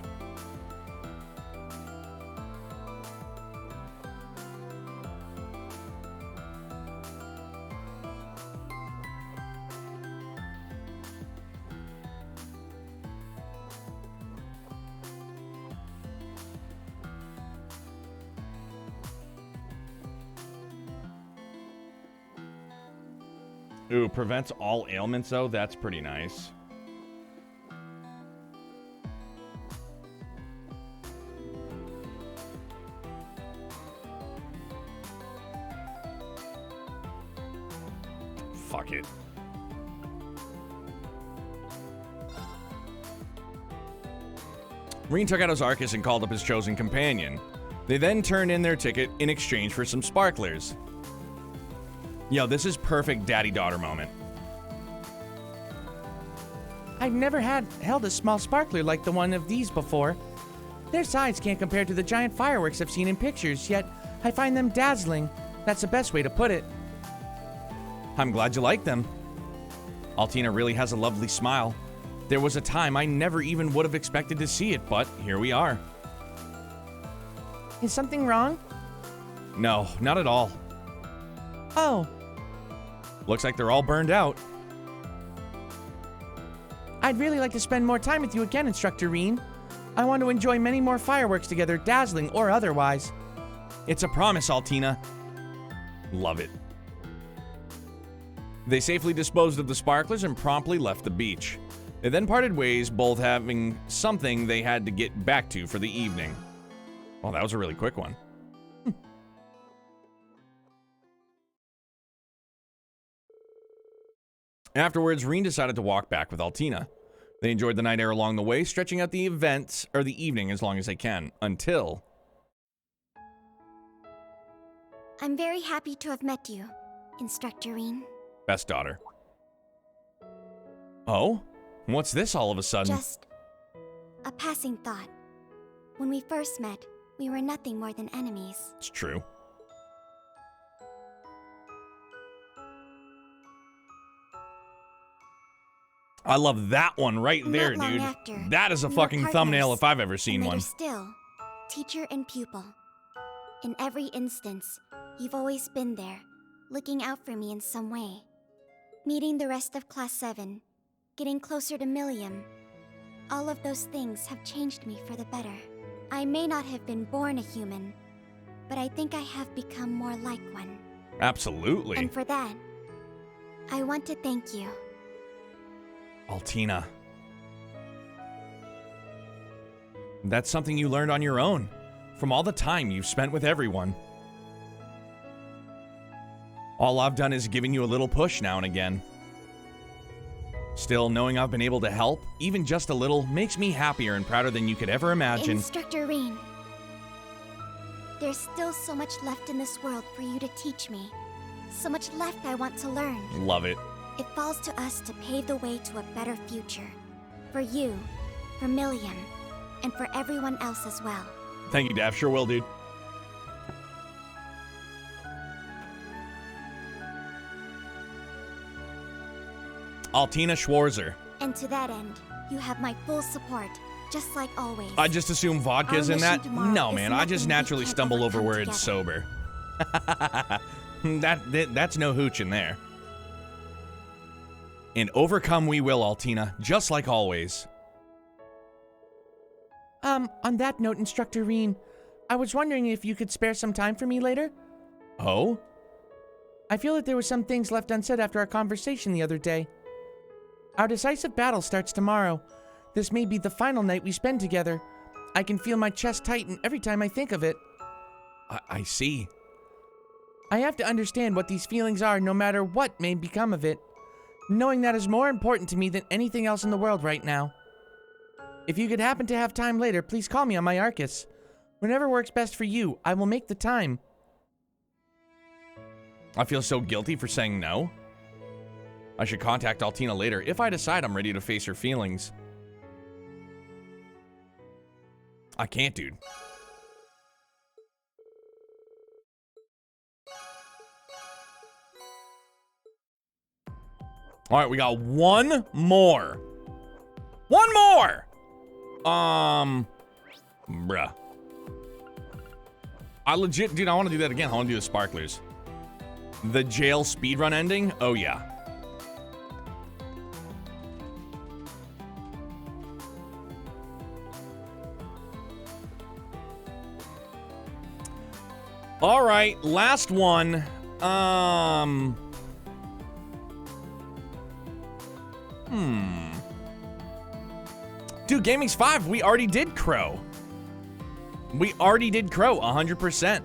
Ooh, prevents all ailments, though? That's pretty nice. Fuck it. Reen took out his Arcus and called up his chosen companion. They then turned in their ticket in exchange for some sparklers. Yo, this is perfect daddy-daughter moment. I've never held a small sparkler like the one of these before. Their size can't compare to the giant fireworks I've seen in pictures, yet I find them dazzling. That's the best way to put it. I'm glad you like them. Altina really has a lovely smile. There was a time I never even would have expected to see it, but here we are. Is something wrong? No, not at all. Oh. Looks like they're all burned out. I'd really like to spend more time with you again, Instructor Reen. I want to enjoy many more fireworks together, dazzling or otherwise. It's a promise, Altina. Love it. They safely disposed of the sparklers and promptly left the beach. They then parted ways, both having something they had to get back to for the evening. Well, that was a really quick one. Afterwards, Reen decided to walk back with Altina. They enjoyed the night air along the way, stretching out the events, or the evening as long as they can, until... I'm very happy to have met you, Instructor Reen. Best daughter. Oh? What's this all of a sudden? Just a passing thought. When we first met, we were nothing more than enemies. It's true. I love that one right there, dude. That is a fucking thumbnail if I've ever seen one. Still, teacher and pupil. In every instance, you've always been there, looking out for me in some way. Meeting the rest of Class 7, getting closer to Millium. All of those things have changed me for the better. I may not have been born a human, but I think I have become more like one. Absolutely. And for that, I want to thank you. Altina. That's something you learned on your own, from all the time you've spent with everyone. All I've done is giving you a little push now and again. Still, knowing I've been able to help, even just a little, makes me happier and prouder than you could ever imagine. Instructor Rean, there's still so much left in this world for you to teach me. So much left I want to learn. Love it. It falls to us to pave the way to a better future. For you, for Milliam, and for everyone else as well. Thank you, Dav. Sure will, dude. Altina Schwarzer. And to that end, you have my full support, just like always. I just assume vodka's Our in that? mission tomorrow No, is man. I just nothing we naturally can't stumble over overcome where it's sober. That's no hooch in there. And overcome we will, Altina, just like always. On that note, Instructor Rean, I was wondering if you could spare some time for me later? Oh? I feel that there were some things left unsaid after our conversation the other day. Our decisive battle starts tomorrow. This may be the final night we spend together. I can feel my chest tighten every time I think of it. I see. I have to understand what these feelings are no matter what may become of it. Knowing that is more important to me than anything else in the world right now. If you could happen to have time later, please call me on my Arcus. Whenever works best for you, I will make the time. I feel so guilty for saying no. I should contact Altina later if I decide I'm ready to face her feelings. I can't, dude. All right, we got one more. One more! Bruh. I legit, dude, I want to do that again. I want to do the sparklers. The jail speedrun ending? Oh, yeah. All right, last one. Dude, Gaming's 5, we already did Crow. We already did Crow, 100%.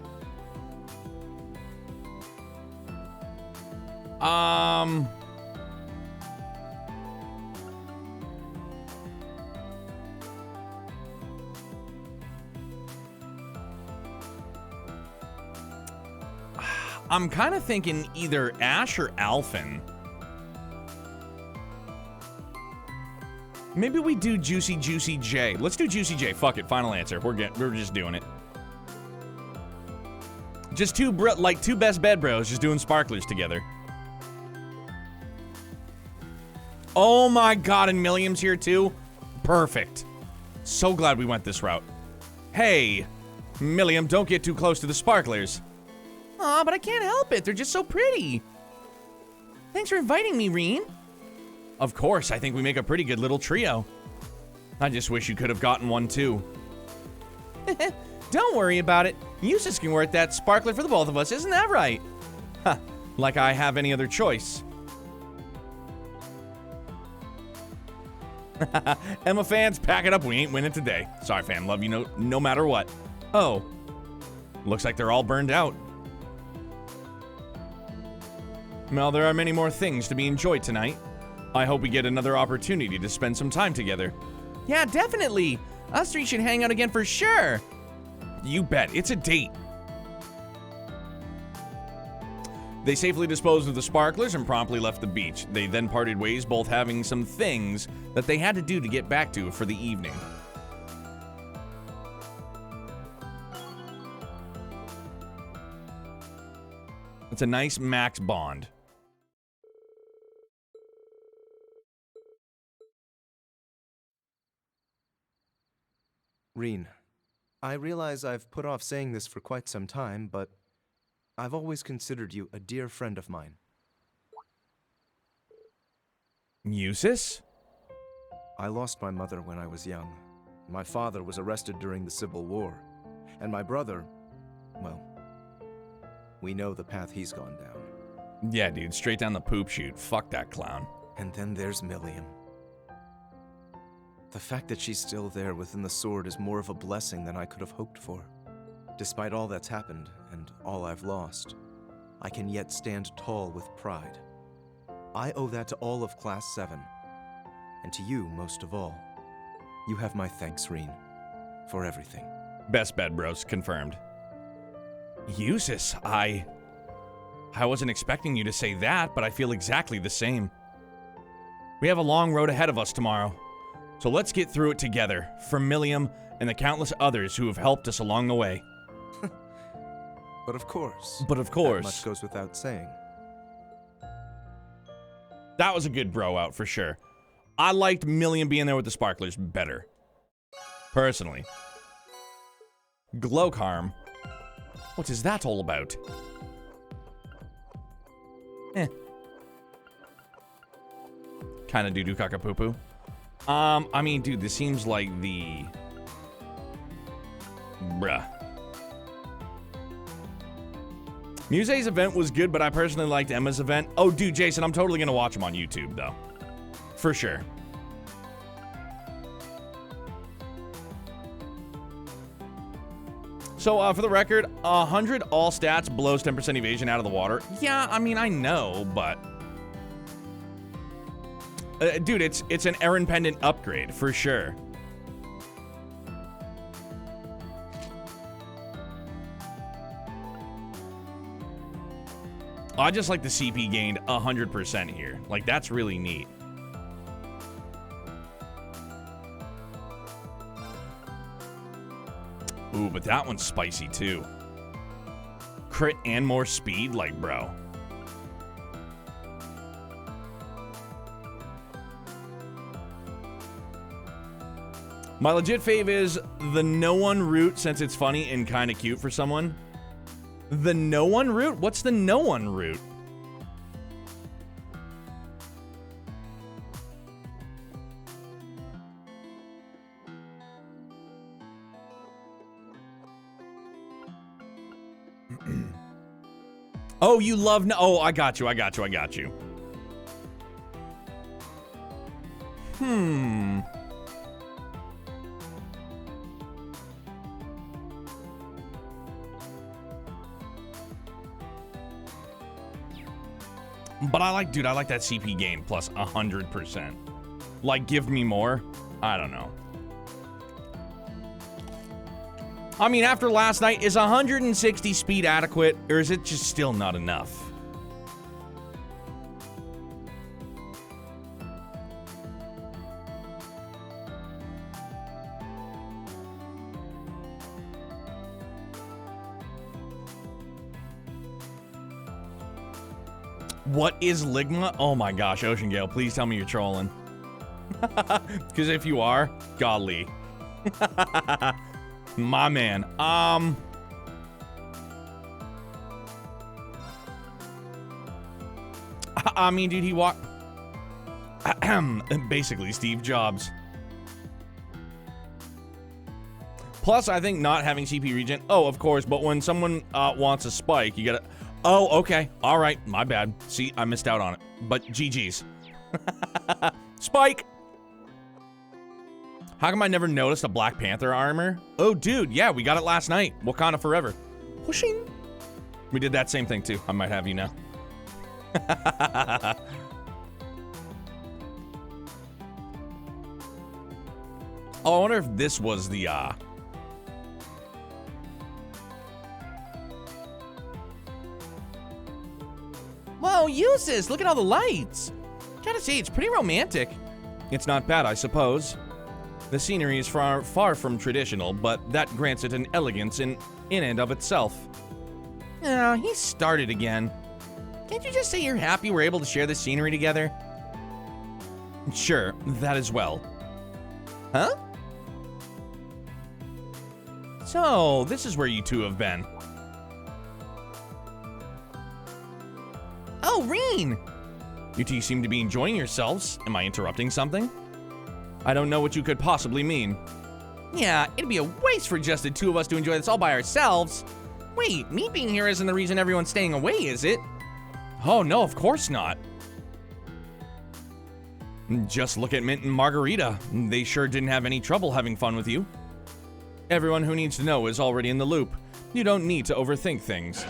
I'm kind of thinking either Ash or Alphen. Maybe we do Juicy J. Let's do Juicy J. Fuck it. Final answer. We're just doing it. Just two best bed bros just doing sparklers together. Oh my god, and Milliam's here too? Perfect. So glad we went this route. Hey, Milliam, don't get too close to the sparklers. Aw, but I can't help it. They're just so pretty. Thanks for inviting me, Rean. Of course, I think we make a pretty good little trio. I just wish you could have gotten one too. Don't worry about it. Eustace can work that sparkler for the both of us, isn't that right? Huh, like I have any other choice. Emma fans, pack it up. We ain't winning today. Sorry, fam. Love you no matter what. Oh, looks like they're all burned out. Well, there are many more things to be enjoyed tonight. I hope we get another opportunity to spend some time together. Yeah, definitely. Us three should hang out again for sure. You bet. It's a date. They safely disposed of the sparklers and promptly left the beach. They then parted ways, both having some things that they had to do to get back to for the evening. It's a nice max bond. Rean, I realize I've put off saying this for quite some time, but I've always considered you a dear friend of mine. Eustace? I lost my mother when I was young. My father was arrested during the Civil War. And my brother, well, we know the path he's gone down. Yeah, dude, straight down the poop chute. Fuck that clown. And then there's Milliam. The fact that she's still there within the sword is more of a blessing than I could have hoped for. Despite all that's happened and all I've lost, I can yet stand tall with pride. I owe that to all of Class 7, and to you most of all. You have my thanks, Reen, for everything. Best bed, bros. Confirmed. Eustace, I wasn't expecting you to say that, but I feel exactly the same. We have a long road ahead of us tomorrow, so let's get through it together for Milliam and the countless others who have helped us along the way. But of course. That much goes without saying. That was a good bro out for sure. I liked Milliam being there with the sparklers better. Personally. Glowcarm. What is that all about? Kinda doo-doo caca-poo-poo. I mean, dude, this seems like the... Bruh. Muse's event was good, but I personally liked Emma's event. Oh, dude, Jason, I'm totally gonna watch them on YouTube, though. For sure. So, for the record, 100 all stats blows 10% evasion out of the water. Yeah, I mean, I know, but... dude, it's an Aaron Pendant upgrade, for sure. I just like the CP gained 100% here. Like, that's really neat. Ooh, but that one's spicy too. Crit and more speed, like, bro. My legit fave is the no one route, since it's funny and kind of cute for someone. The no one route? What's the no one route? Oh, you love no. Oh, I got you. But I like that CP gain plus 100%. Like, give me more? I don't know. I mean, after last night, is 160 speed adequate, or is it just still not enough? What is Ligma? Oh my gosh, Ocean Gale, please tell me you're trolling. Because if you are, golly. My man. I mean, dude, he walked... Basically, Steve Jobs. Plus, I think not having CP regen... Oh, of course, but when someone wants a spike, you gotta... Oh, okay. All right. My bad. See, I missed out on it. But GG's. Spike! How come I never noticed a Black Panther armor? Oh, dude, yeah, we got it last night. Wakanda forever. Pushing. We did that same thing, too. I might have you now. Oh, I wonder if this was the, Whoa, Eustace, look at all the lights. Gotta say, it's pretty romantic. It's not bad, I suppose. The scenery is far from traditional, but that grants it an elegance in and of itself. Oh, he started again. Can't you just say you're happy we're able to share the scenery together? Sure, that as well. Huh? So, this is where you two have been. Oh, Reen! You two seem to be enjoying yourselves. Am I interrupting something? I don't know what you could possibly mean. Yeah, it'd be a waste for just the two of us to enjoy this all by ourselves. Wait, me being here isn't the reason everyone's staying away, is it? Oh, no, of course not. Just look at Mint and Margarita. They sure didn't have any trouble having fun with you. Everyone who needs to know is already in the loop. You don't need to overthink things.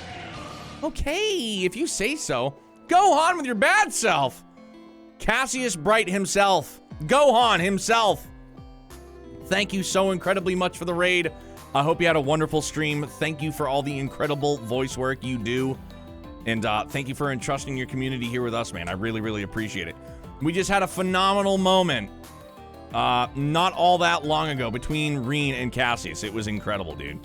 Okay, if you say so. Gohan with your bad self. Cassius Bright himself. Gohan himself. Thank you so incredibly much for the raid. I hope you had a wonderful stream. Thank you for all the incredible voice work you do. And thank you for entrusting your community here with us, man. I really, really appreciate it. We just had a phenomenal moment not all that long ago between Reen and Cassius. It was incredible, dude.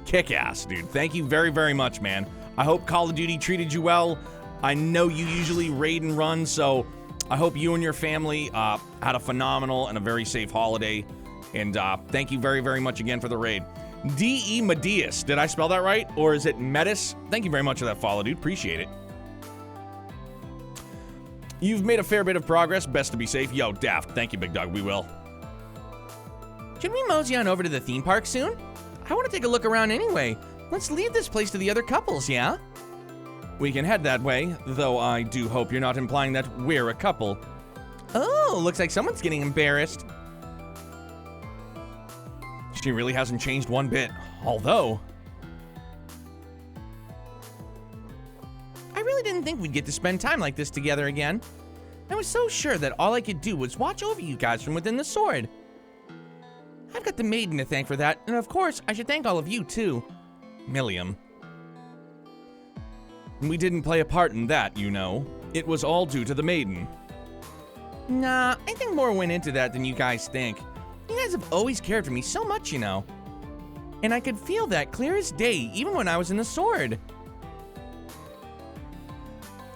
Kick-ass, dude. Thank you very, very much, man. I hope Call of Duty treated you well. I know you usually raid and run, so I hope you and your family had a phenomenal and a very safe holiday. And thank you very, very much again for the raid. D.E. Medius. Did I spell that right? Or is it Metis? Thank you very much for that follow, dude. Appreciate it. You've made a fair bit of progress. Best to be safe. Yo, Daft. Thank you, big dog. We will. Should we mosey on over to the theme park soon? I want to take a look around anyway. Let's leave this place to the other couples, yeah? We can head that way, though I do hope you're not implying that we're a couple. Oh, looks like someone's getting embarrassed. She really hasn't changed one bit, although... I really didn't think we'd get to spend time like this together again. I was so sure that all I could do was watch over you guys from within the sword. I've got the maiden to thank for that, and of course, I should thank all of you, too. Millium. We didn't play a part in that, you know. It was all due to the maiden. Nah, I think more went into that than you guys think. You guys have always cared for me so much, you know. And I could feel that clear as day, even when I was in the sword.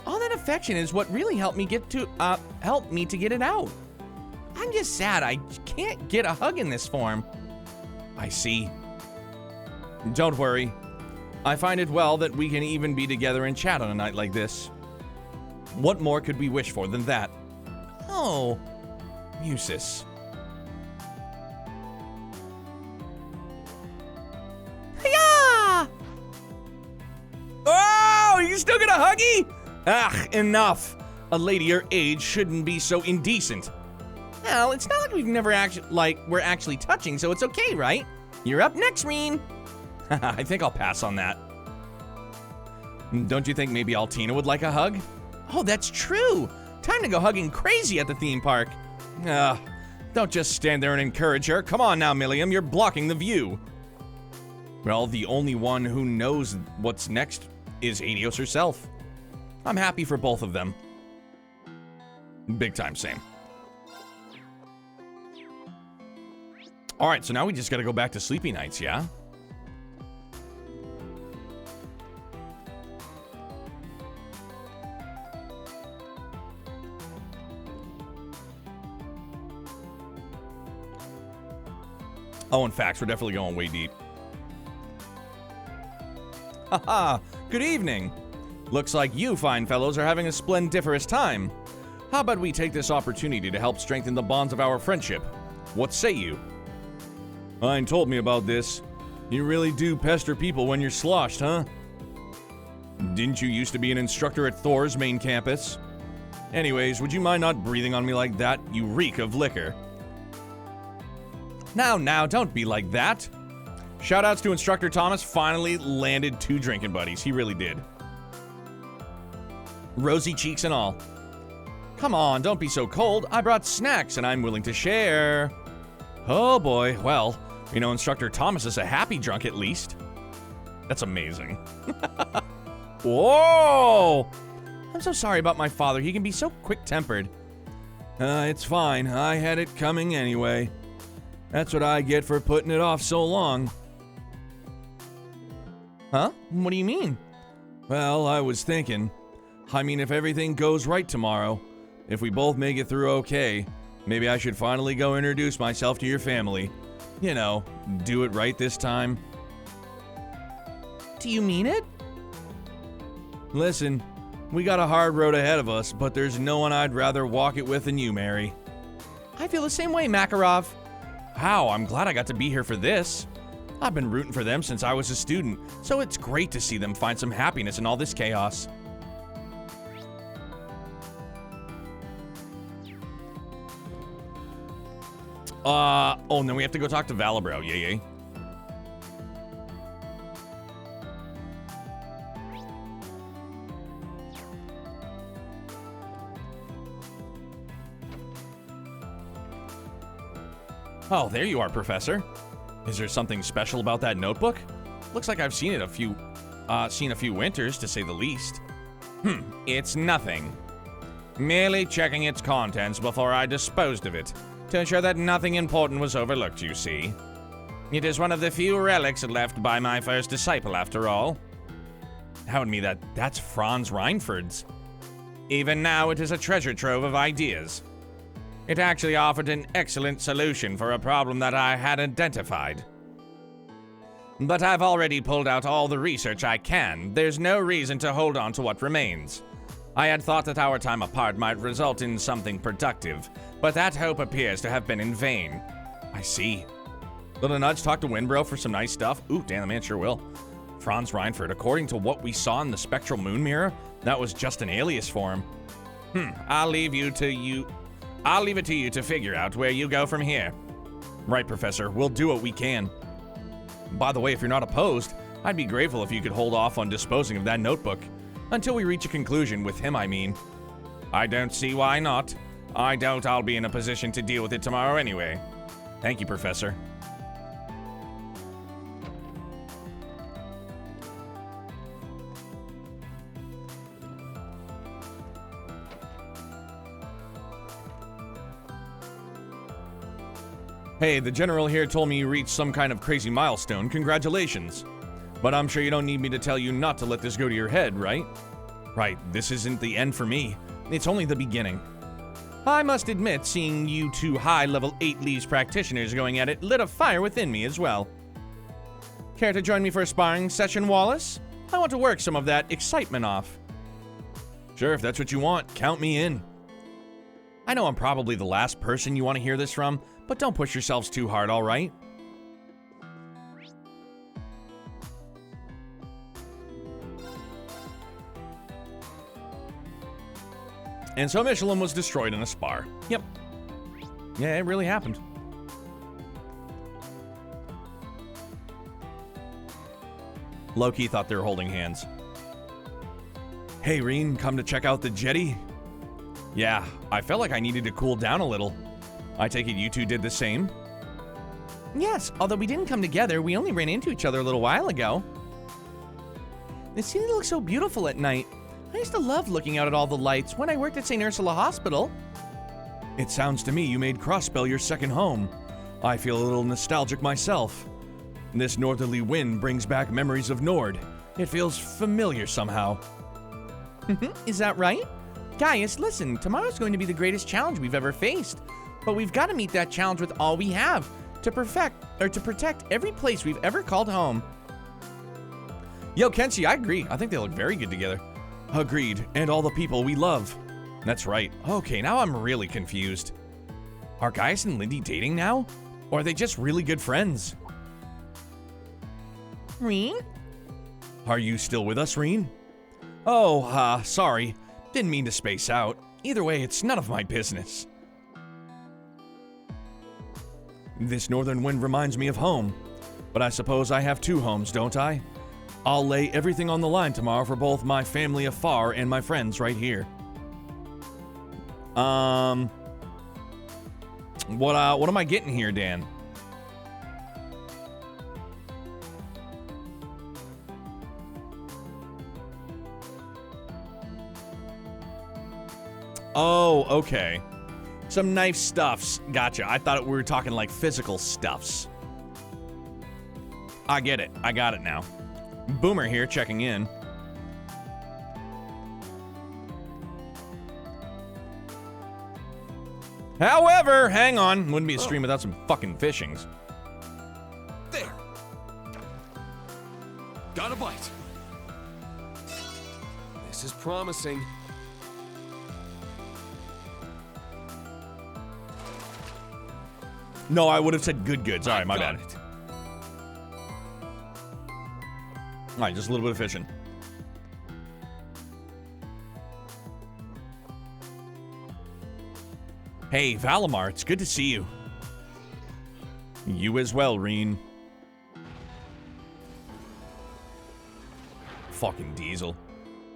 All that affection is what really helped me to get it out. I'm just sad I can't get a hug in this form. I see. Don't worry. I find it well that we can even be together and chat on a night like this. What more could we wish for than that? Oh. Musis. Hiya! Oh, you still get a huggy? Ah, enough. A lady your age shouldn't be so indecent. Well, it's not like we've never we're actually touching, so it's okay, right? You're up next, Reen. I think I'll pass on that. Don't you think maybe Altina would like a hug? Oh, that's true. Time to go hugging crazy at the theme park. Don't just stand there and encourage her. Come on now, Millium, you're blocking the view. Well, the only one who knows what's next is Adios herself. I'm happy for both of them. Big time same. Alright, so now we just gotta go back to Sleepy Nights, yeah? Oh, in fact, we're definitely going way deep. Haha, good evening. Looks like you fine fellows are having a splendiferous time. How about we take this opportunity to help strengthen the bonds of our friendship? What say you? Hein told me about this. You really do pester people when you're sloshed, huh? Didn't you used to be an instructor at Thor's main campus? Anyways, would you mind not breathing on me like that? You reek of liquor. Now, don't be like that. Shoutouts to Instructor Thomas, finally landed 2 drinking buddies. He really did. Rosy cheeks and all. Come on, don't be so cold. I brought snacks and I'm willing to share. Oh boy, well, you know, Instructor Thomas is a happy drunk at least. That's amazing. Whoa! I'm so sorry about my father. He can be so quick-tempered. It's fine. I had it coming anyway. That's what I get for putting it off so long. Huh? What do you mean? Well, I was thinking. I mean, if everything goes right tomorrow, if we both make it through okay, maybe I should finally go introduce myself to your family. You know, do it right this time. Do you mean it? Listen, we got a hard road ahead of us, but there's no one I'd rather walk it with than you, Mary. I feel the same way, Makarov. How? I'm glad I got to be here for this. I've been rooting for them since I was a student, so it's great to see them find some happiness in all this chaos. Oh, and then we have to go talk to Valibro, yay. Oh, there you are, Professor. Is there something special about that notebook? Looks like I've seen it a few winters, to say the least. It's nothing. Merely checking its contents before I disposed of it, to ensure that nothing important was overlooked, you see. It is one of the few relics left by my first disciple, after all. That would mean that's Franz Reinford's. Even now, it is a treasure trove of ideas. It actually offered an excellent solution for a problem that I had identified. But I've already pulled out all the research I can. There's no reason to hold on to what remains. I had thought that our time apart might result in something productive, but that hope appears to have been in vain. I see. Little nudge, talk to Winbro for some nice stuff. Ooh, damn, the man sure will. Franz Reinford, according to what we saw in the spectral moon mirror, that was just an alias for him. I'll leave it to you to figure out where you go from here. Right, Professor, we'll do what we can. By the way, if you're not opposed, I'd be grateful if you could hold off on disposing of that notebook. Until we reach a conclusion with him, I mean. I don't see why not. I doubt I'll be in a position to deal with it tomorrow anyway. Thank you, Professor. Hey, the general here told me you reached some kind of crazy milestone. Congratulations. But I'm sure you don't need me to tell you not to let this go to your head, right? Right, this isn't the end for me. It's only the beginning. I must admit, seeing you two high-level 8 Leaves practitioners going at it lit a fire within me as well. Care to join me for a sparring session, Wallace? I want to work some of that excitement off. Sure, if that's what you want, count me in. I know I'm probably the last person you want to hear this from, but don't push yourselves too hard, all right? And so Michelin was destroyed in a spar. Yep. Yeah, it really happened. Loki thought they were holding hands. Hey, Reen, come to check out the jetty? Yeah, I felt like I needed to cool down a little. I take it you two did the same? Yes, although we didn't come together, we only ran into each other a little while ago. The city looks so beautiful at night. I used to love looking out at all the lights when I worked at St. Ursula Hospital. It sounds to me you made Crossbell your second home. I feel a little nostalgic myself. This northerly wind brings back memories of Nord. It feels familiar somehow. Is that right? Gaius, listen, tomorrow's going to be the greatest challenge we've ever faced. But we've got to meet that challenge with all we have to protect every place we've ever called home. Yo, Kenshi, I agree. I think they look very good together. Agreed, and all the people we love. That's right. Okay, now I'm really confused. Are Gaius and Lindy dating now? Or are they just really good friends? Reen? Are you still with us, Reen? Oh, sorry. Didn't mean to space out. Either way, it's none of my business. This northern wind reminds me of home. But I suppose I have 2 homes, don't I? I'll lay everything on the line tomorrow for both my family afar and my friends right here. What am I getting here, Dan? Oh, okay. Some knife stuffs. Gotcha. I thought we were talking like physical stuffs. I get it. I got it now. Boomer here checking in. However, hang on. Wouldn't be a stream without some fucking fishings. There. Got a bite. This is promising. No, I would have said good goods. All right, my bad. Alright, just a little bit of fishing. Hey, Valimar, it's good to see you. You as well, Reen. Fucking Diesel.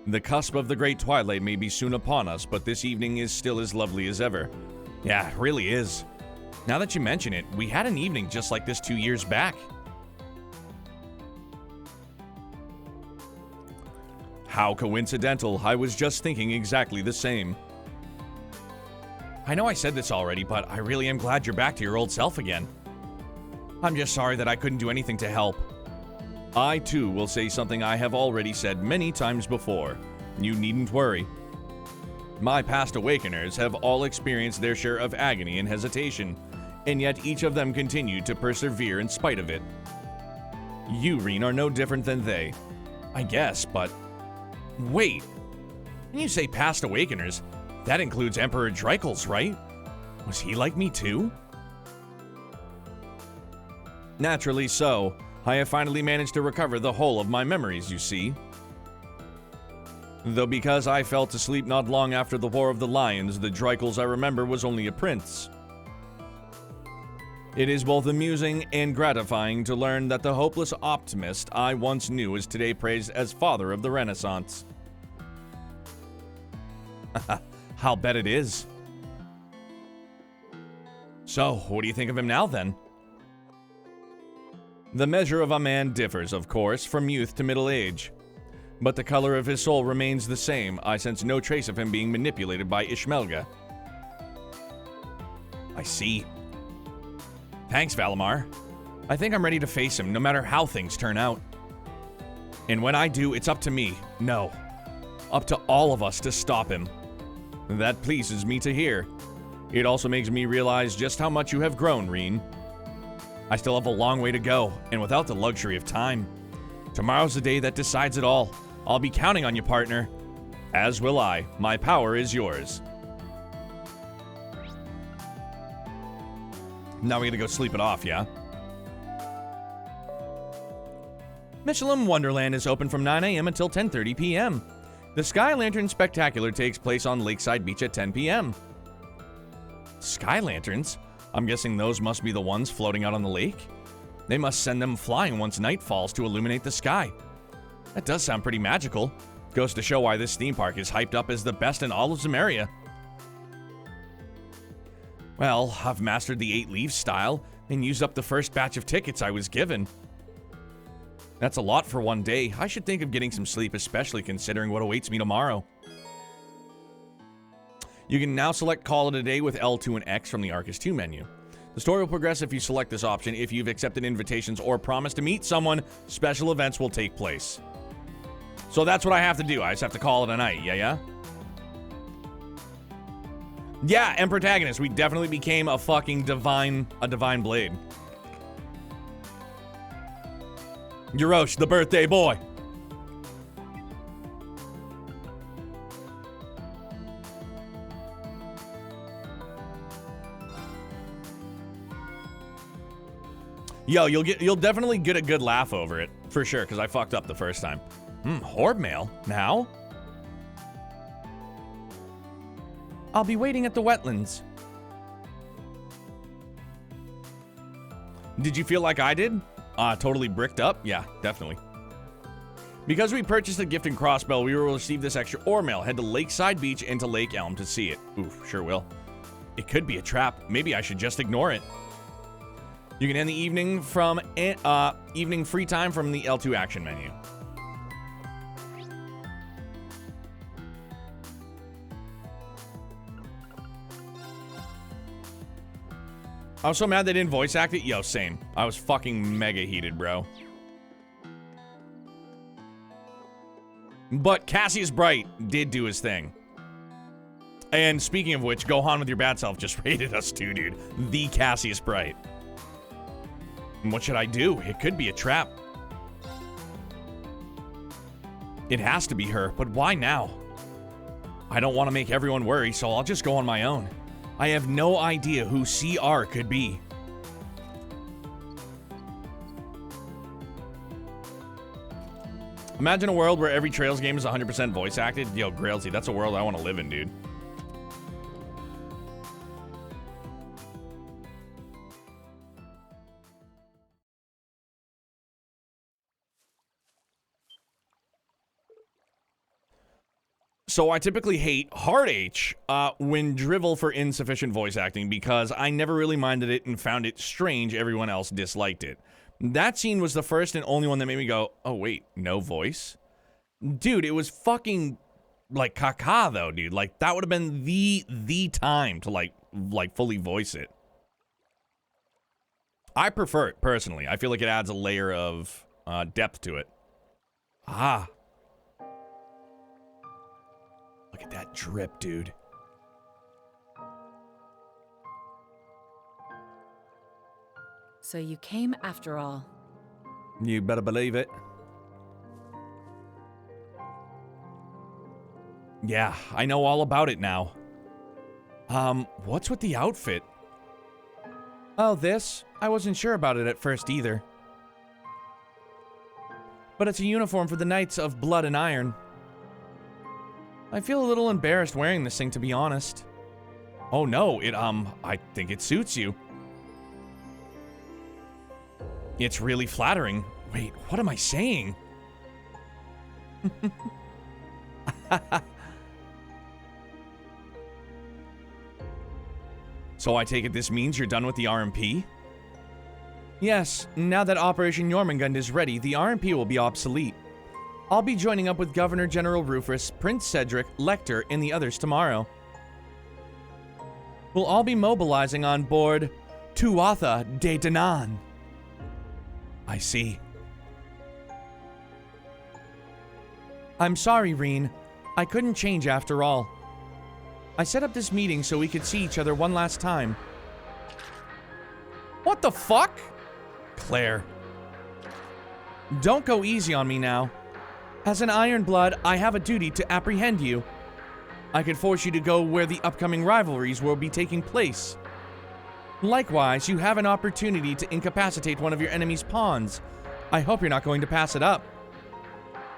The cusp of the great twilight may be soon upon us, but this evening is still as lovely as ever. Yeah, it really is. Now that you mention it, we had an evening just like this 2 years back. How coincidental, I was just thinking exactly the same. I know I said this already, but I really am glad you're back to your old self again. I'm just sorry that I couldn't do anything to help. I, too, will say something I have already said many times before. You needn't worry. My past awakeners have all experienced their share of agony and hesitation, and yet each of them continued to persevere in spite of it. You, Reen, are no different than they. I guess, but... Wait. When you say past awakeners, that includes Emperor Dreikels, right? Was he like me too? Naturally so. I have finally managed to recover the whole of my memories, you see. Though because I fell to sleep not long after the War of the Lions, the Dreikels I remember was only a prince. It is both amusing and gratifying to learn that the hopeless optimist I once knew is today praised as father of the Renaissance. I'll bet it is. So, what do you think of him now, then? The measure of a man differs, of course, from youth to middle age. But the color of his soul remains the same. I sense no trace of him being manipulated by Ishmelga. I see. Thanks, Valimar. I think I'm ready to face him, no matter how things turn out. And when I do, it's up to me. No. Up to all of us to stop him. That pleases me to hear. It also makes me realize just how much you have grown, Reen. I still have a long way to go, and without the luxury of time. Tomorrow's the day that decides it all. I'll be counting on you, partner. As will I. My power is yours. Now we gotta go sleep it off, yeah? Michelin Wonderland is open from 9 a.m. until 10:30 p.m. The Sky Lantern Spectacular takes place on Lakeside Beach at 10 p.m. Sky Lanterns? I'm guessing those must be the ones floating out on the lake? They must send them flying once night falls to illuminate the sky. That does sound pretty magical. Goes to show why this theme park is hyped up as the best in all of Zemeria. Well, I've mastered the 8 leaves style and used up the first batch of tickets I was given. That's a lot for one day. I should think of getting some sleep, especially considering what awaits me tomorrow. You can now select Call It a Day with L2 and X from the Arcus 2 menu. The story will progress if you select this option. If you've accepted invitations or promised to meet someone, special events will take place. So that's what I have to do. I just have to call it a night, yeah? Yeah, and protagonist. We definitely became a fucking divine blade. Yurosh, the birthday boy. Yo, you'll definitely get a good laugh over it, for sure, because I fucked up the first time. Horde mail? Now? I'll be waiting at the wetlands. Did you feel like I did? Totally bricked up? Yeah, definitely. Because we purchased a gift and crossbow, we will receive this extra ore mail. Head to Lakeside Beach and to Lake Elm to see it. Oof, sure will. It could be a trap. Maybe I should just ignore it. You can end the evening from evening free time from the L2 action menu. I was so mad they didn't voice act it. Yo, same. I was fucking mega heated, bro. But Cassius Bright did do his thing. And speaking of which, Gohan with your bad self just raided us too, dude. The Cassius Bright. And what should I do? It could be a trap. It has to be her, but why now? I don't want to make everyone worry, so I'll just go on my own. I have no idea who CR could be. Imagine a world where every Trails game is 100% voice acted. Yo, Grailsy, that's a world I want to live in, dude. So I typically hate Hard H when drivel for insufficient voice acting because I never really minded it and found it strange everyone else disliked it. That scene was the first and only one that made me go, oh wait, no voice? Dude, it was fucking like caca though, dude. Like that would have been the time to like fully voice it. I prefer it personally. I feel like it adds a layer of depth to it. Ah. Look at that drip, dude. So you came after all. You better believe it. Yeah, I know all about it now. What's with the outfit? Oh, this? I wasn't sure about it at first either. But it's a uniform for the Knights of Blood and Iron. I feel a little embarrassed wearing this thing, to be honest. Oh no, I think it suits you. It's really flattering. Wait, what am I saying? So I take it this means you're done with the RMP? Yes, now that Operation Jormungand is ready, the RMP will be obsolete. I'll be joining up with Governor General Rufus, Prince Cedric, Lecter, and the others tomorrow. We'll all be mobilizing on board Tuatha de Danann. I see. I'm sorry, Reen. I couldn't change after all. I set up this meeting so we could see each other one last time. What the fuck? Claire. Don't go easy on me now. As an Ironblood, I have a duty to apprehend you. I could force you to go where the upcoming rivalries will be taking place. Likewise, you have an opportunity to incapacitate one of your enemy's pawns. I hope you're not going to pass it up.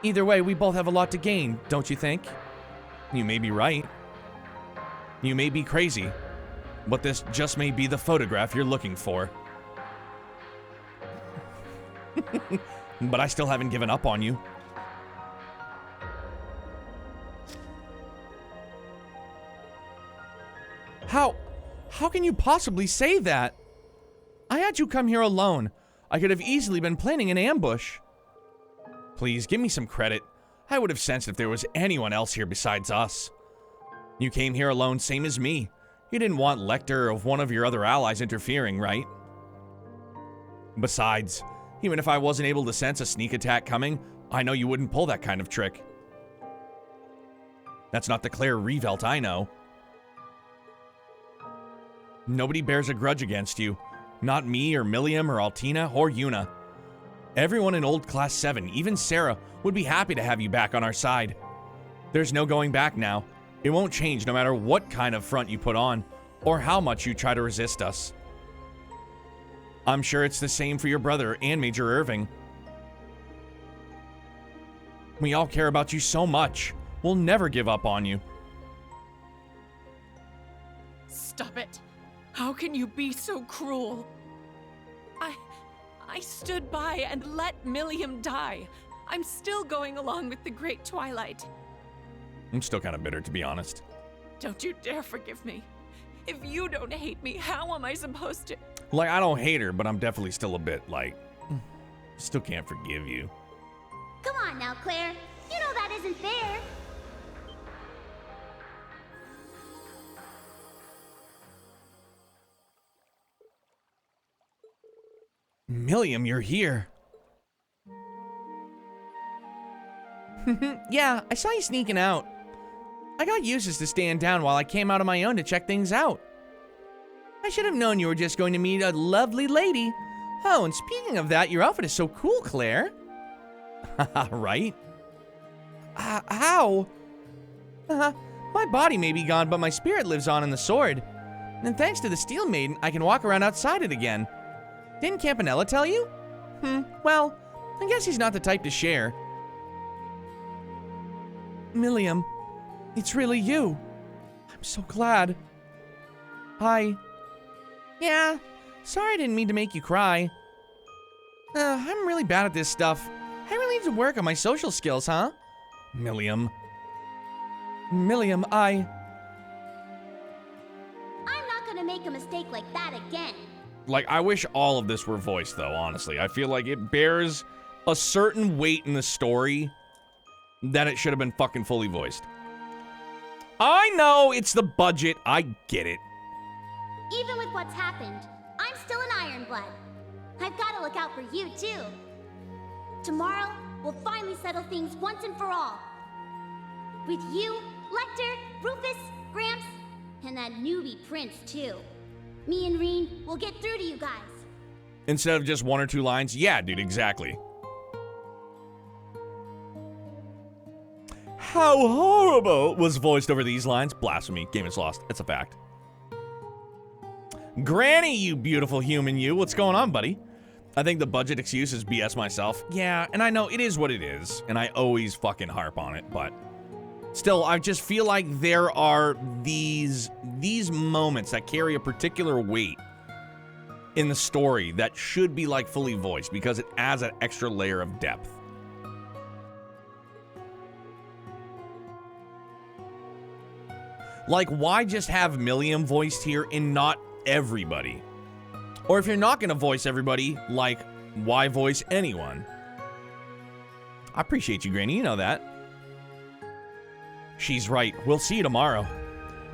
Either way, we both have a lot to gain, don't you think? You may be right. You may be crazy, but this just may be the photograph you're looking for. But I still haven't given up on you. How can you possibly say that? I had you come here alone. I could have easily been planning an ambush. Please, give me some credit. I would have sensed if there was anyone else here besides us. You came here alone, same as me. You didn't want Lecter or one of your other allies interfering, right? Besides, even if I wasn't able to sense a sneak attack coming, I know you wouldn't pull that kind of trick. That's not the Claire Reveldt I know. Nobody bears a grudge against you. Not me or Milliam or Altina or Yuna. Everyone in Old Class 7, even Sarah, would be happy to have you back on our side. There's no going back now. It won't change no matter what kind of front you put on, or how much you try to resist us. I'm sure it's the same for your brother and Major Irving. We all care about you so much. We'll never give up on you. Stop it. How can you be so cruel? I stood by and let Milliam die. I'm still going along with the Great Twilight. I'm still kind of bitter, to be honest. Don't you dare forgive me. If you don't hate me, how am I supposed to? Like, I don't hate her, but I'm definitely still a bit, like, still can't forgive you. Come on now, Claire. You know that isn't fair. Milliam, you're here. Yeah, I saw you sneaking out. I got Eustace to stand down while I came out on my own to check things out. I should have known you were just going to meet a lovely lady. Oh, and speaking of that, your outfit is so cool, Claire. Right? How? My body may be gone, but my spirit lives on in the sword. And thanks to the Steel Maiden, I can walk around outside it again. Didn't Campanella tell you? Well, I guess he's not the type to share. Milliam, it's really you. I'm so glad. Hi. Yeah, sorry I didn't mean to make you cry. I'm really bad at this stuff. I really need to work on my social skills, huh? Milliam. Milliam, I'm not gonna make a mistake like that again. Like, I wish all of this were voiced, though, honestly. I feel like it bears a certain weight in the story that it should have been fucking fully voiced. I know it's the budget. I get it. Even with what's happened, I'm still an Ironblood. I've gotta look out for you, too. Tomorrow, we'll finally settle things once and for all. With you, Lecter, Rufus, Gramps, and that newbie Prince, too. Me and Reen will get through to you guys. Instead of just 1 or 2 lines? Yeah, dude, exactly. How horrible was voiced over these lines? Blasphemy. Game is lost. It's a fact. Granny, you beautiful human, you. What's going on, buddy? I think the budget excuse is BS myself. Yeah, and I know it is what it is, and I always fucking harp on it, but still, I just feel like there are these moments that carry a particular weight in the story that should be like fully voiced because it adds an extra layer of depth. Like, why just have Milliam voiced here and not everybody? Or if you're not gonna voice everybody, like, why voice anyone? I appreciate you, Granny, you know that. She's right. We'll see you tomorrow.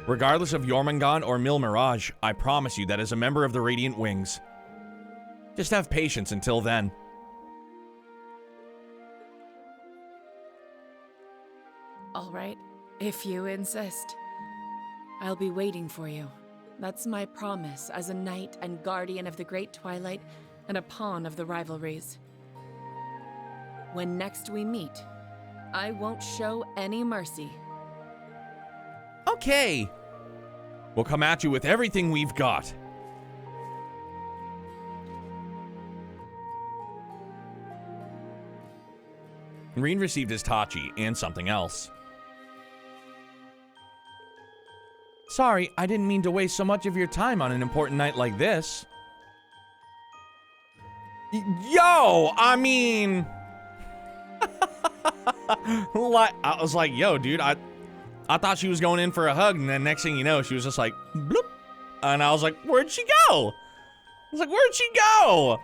Regardless of Jormungand or Mil Mirage, I promise you that as a member of the Radiant Wings. Just have patience until then. All right, if you insist. I'll be waiting for you. That's my promise as a knight and guardian of the Great Twilight and a pawn of the rivalries. When next we meet, I won't show any mercy. Okay. We'll come at you with everything we've got. Reen received his Tachi and something else. Sorry, I didn't mean to waste so much of your time on an important night like this. Yo, I mean... I was like, yo, dude, I thought she was going in for a hug, and then next thing you know, she was just like, bloop. And I was like, where'd she go? I was like, where'd she go?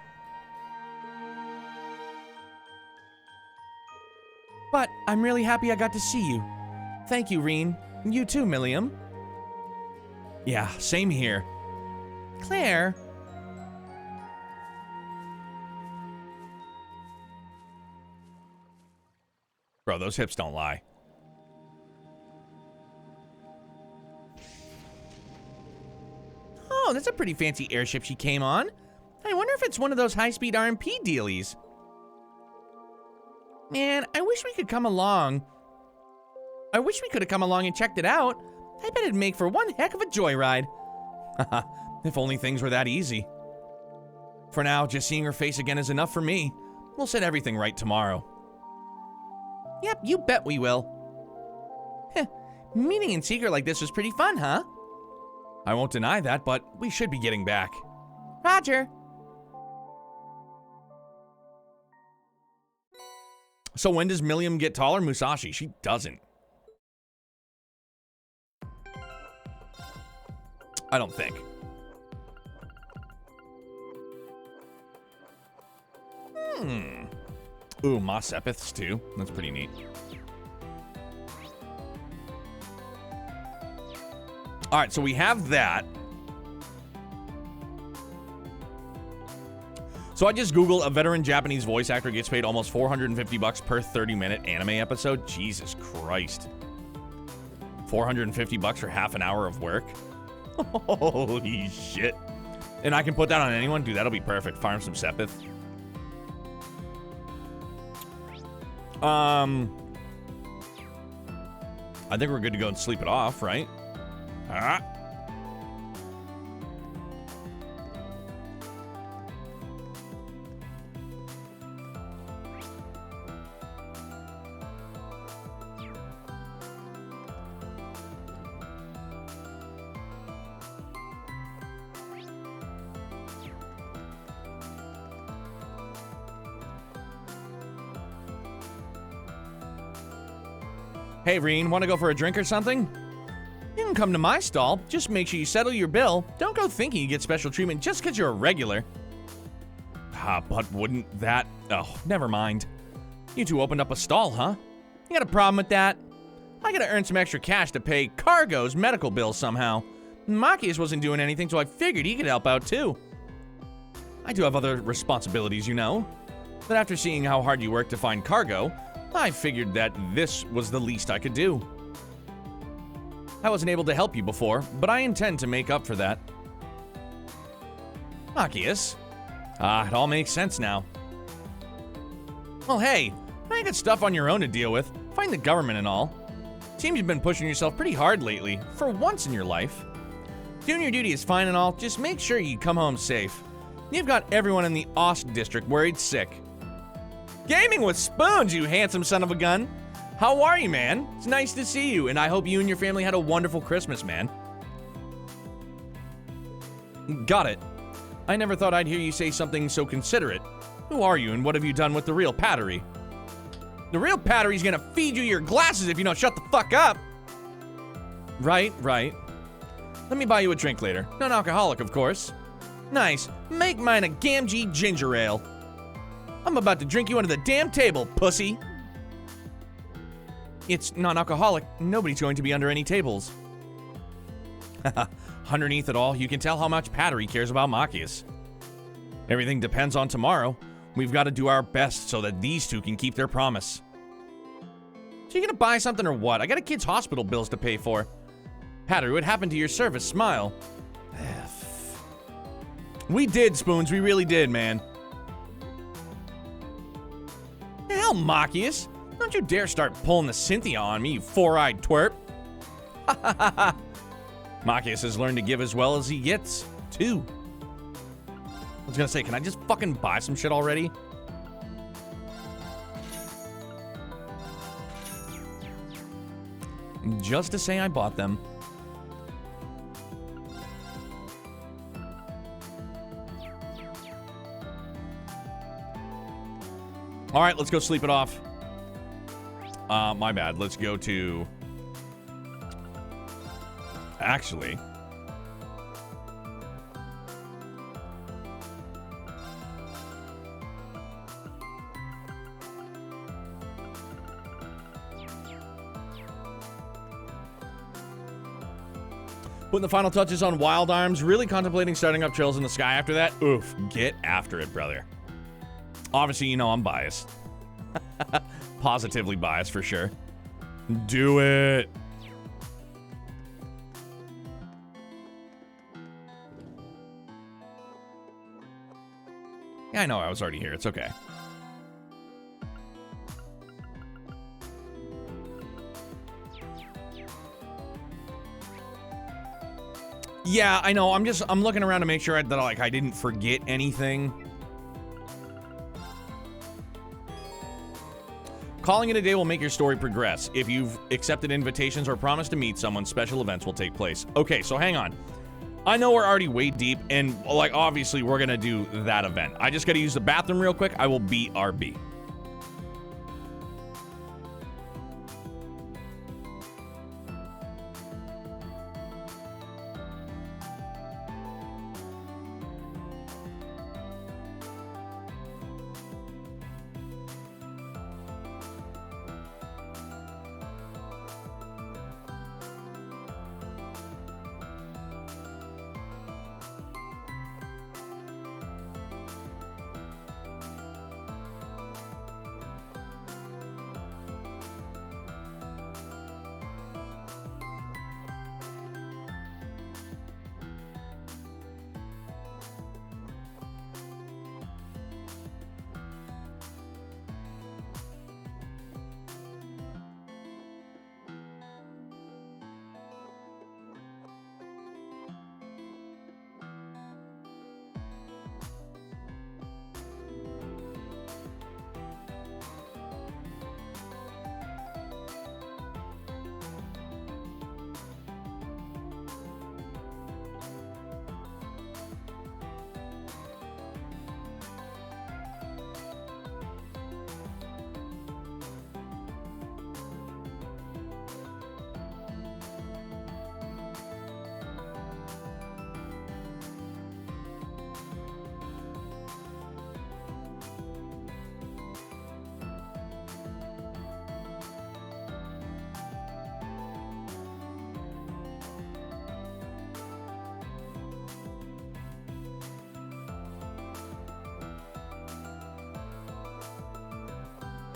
But I'm really happy I got to see you. Thank you, Reen. You too, Milliam. Yeah, same here. Claire. Bro, those hips don't lie. Oh, that's a pretty fancy airship she came on. I wonder if it's one of those high-speed RMP dealies. Man, I wish we could come along. I wish we could have come along and checked it out. I bet it'd make for one heck of a joyride. Haha, if only things were that easy. For now, just seeing her face again is enough for me. We'll set everything right tomorrow. Yep, you bet we will. Heh, meeting in secret like this was pretty fun, huh? I won't deny that, but we should be getting back. Roger. So when does Milliam get taller, Musashi? She doesn't. I don't think. Ooh, Moss Epiths too. That's pretty neat. All right, so we have that. So I just Googled a veteran Japanese voice actor gets paid almost $450 per 30-minute anime episode. Jesus Christ. $450 for half an hour of work? Holy shit. And I can put that on anyone? Dude, that'll be perfect. Farm some Sepith. I think we're good to go and sleep it off, right? Ah. Hey, Reen, want to go for a drink or something? You can come to my stall. Just make sure you settle your bill. Don't go thinking you get special treatment just because you're a regular. But wouldn't that... Oh, never mind. You two opened up a stall, huh? You got a problem with that? I gotta earn some extra cash to pay Cargo's medical bills somehow. Machias wasn't doing anything, so I figured he could help out too. I do have other responsibilities, you know. But after seeing how hard you work to find Cargo, I figured that this was the least I could do. I wasn't able to help you before, but I intend to make up for that. Machias. It all makes sense now. Well, hey, I got stuff on your own to deal with. Find the government and all. Seems you've been pushing yourself pretty hard lately, for once in your life. Doing your duty is fine and all, just make sure you come home safe. You've got everyone in the Ost district worried sick. Gaming with spoons, you handsome son of a gun. How are you, man? It's nice to see you, and I hope you and your family had a wonderful Christmas, man. Got it. I never thought I'd hear you say something so considerate. Who are you, and what have you done with the real Pattery? The real Pattery's gonna feed you your glasses if you don't shut the fuck up. Right. Let me buy you a drink later. Non-alcoholic, of course. Nice. Make mine a Gamgee ginger ale. I'm about to drink you under the damn table, pussy. It's non-alcoholic. Nobody's going to be under any tables. Underneath it all, you can tell how much Pattery cares about Machias. Everything depends on tomorrow. We've got to do our best so that these two can keep their promise. So you gonna buy something or what? I got a kid's hospital bills to pay for. Pattery, what happened to your service smile? We did, Spoons. We really did, man. Hell, Machias. Don't you dare start pulling the Cynthia on me, you four-eyed twerp. Machias has learned to give as well as he gets, too. I was gonna say, can I just fucking buy some shit already? Just to say I bought them. All right, let's go sleep it off. My bad. Let's go to... Actually... Putting the final touches on Wild Arms, really contemplating starting up Trails in the Sky after that. Oof, get after it, brother. Obviously, you know I'm biased. Positively biased, for sure. Do it. Yeah, I know, I was already here. It's okay. Yeah, I know. I'm looking around to make sure that I didn't forget anything. Calling it a day will make your story progress. If you've accepted invitations or promised to meet someone, special events will take place. Okay, so hang on. I know we're already way deep, and obviously we're gonna do that event. I just gotta use the bathroom real quick. I will BRB.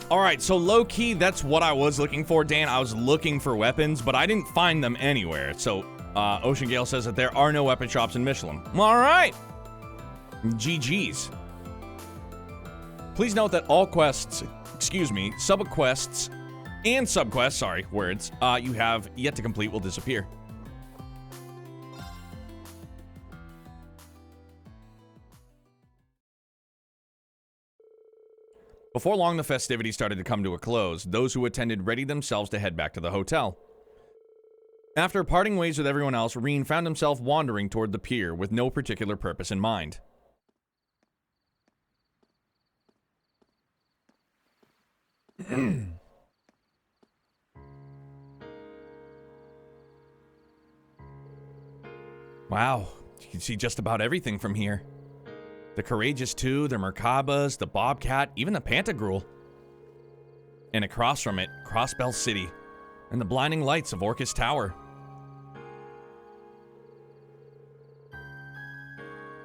All right, so low-key, that's what I was looking for, Dan. I was looking for weapons, but I didn't find them anywhere. So, Ocean Gale says that there are no weapon shops in Michelin. All right. GG's. Please note that all quests, sub-quests and subquests, words, you have yet to complete will disappear. Before long, the festivities started to come to a close. Those who attended readied themselves to head back to the hotel. After parting ways with everyone else, Reen found himself wandering toward the pier with no particular purpose in mind. Wow, you can see just about everything from here. The Courageous 2, the Merkabas, the Bobcat, even the Pantagruel. And across from it, Crossbell City, and the blinding lights of Orcus Tower.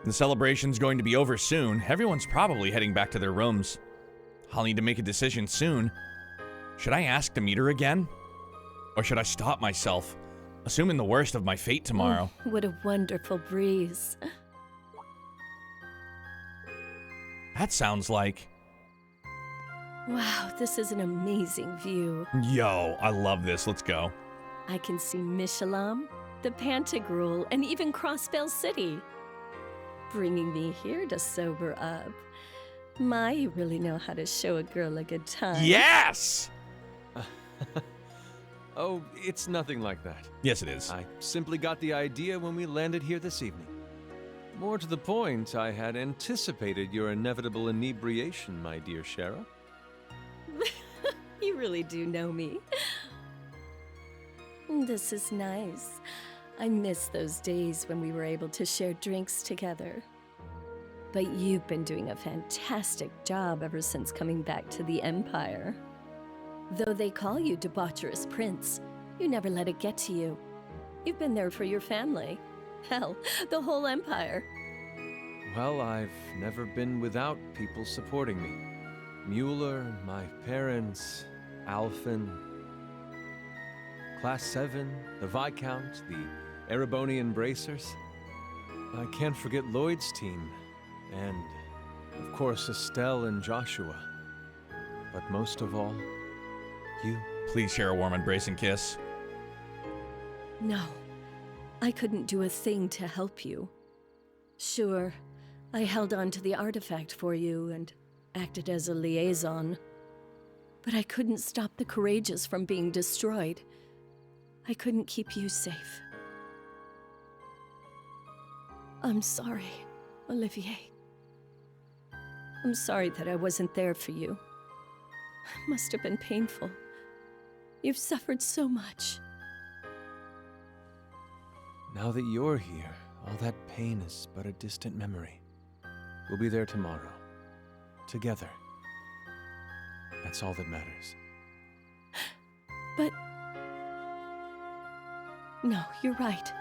The celebration's going to be over soon. Everyone's probably heading back to their rooms. I'll need to make a decision soon. Should I ask to meet her again? Or should I stop myself, assuming the worst of my fate tomorrow? Oh, what a wonderful breeze. That sounds like... Wow, this is an amazing view. Yo, I love this. Let's go. I can see Michelin, the Pantagruel, and even Crossbell City. Bringing me here to sober up. My, you really know how to show a girl a good time. Yes! Oh, it's nothing like that. Yes, it is. I simply got the idea when we landed here this evening. More to the point, I had anticipated your inevitable inebriation, my dear Shara. You really do know me. This is nice. I miss those days when we were able to share drinks together. But you've been doing a fantastic job ever since coming back to the Empire. Though they call you Debaucherous Prince, you never let it get to you. You've been there for your family. Hell, the whole Empire. Well, I've never been without people supporting me. Mueller, my parents, Alphen, Class 7, the Viscount, the Erebonian Bracers. I can't forget Lloyd's team, and, of course, Estelle and Joshua. But most of all, you. Please share a warm embrace and kiss. No, I couldn't do a thing to help you. Sure, I held on to the artifact for you and acted as a liaison. But I couldn't stop the Courageous from being destroyed. I couldn't keep you safe. I'm sorry, Olivier. I'm sorry that I wasn't there for you. It must have been painful. You've suffered so much. Now that you're here, all that pain is but a distant memory. We'll be there tomorrow. Together. That's all that matters. But... No, you're right.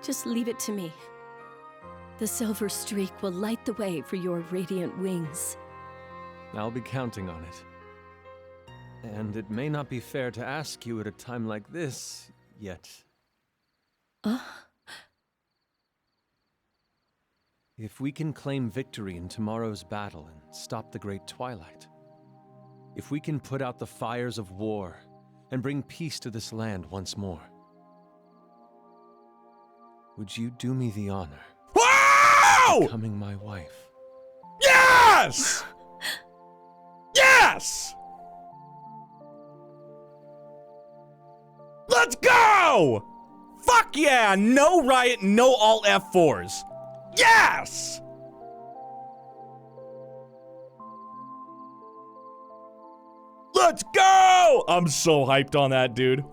Just leave it to me. The silver streak will light the way for your radiant wings. I'll be counting on it. And it may not be fair to ask you at a time like this, yet. If we can claim victory in tomorrow's battle and stop the Great Twilight, if we can put out the fires of war and bring peace to this land once more, would you do me the honor of becoming my wife? Yes! Yes! Let's go! Fuck yeah! No riot, no alt F4s. Yes! Let's go! I'm so hyped on that, dude.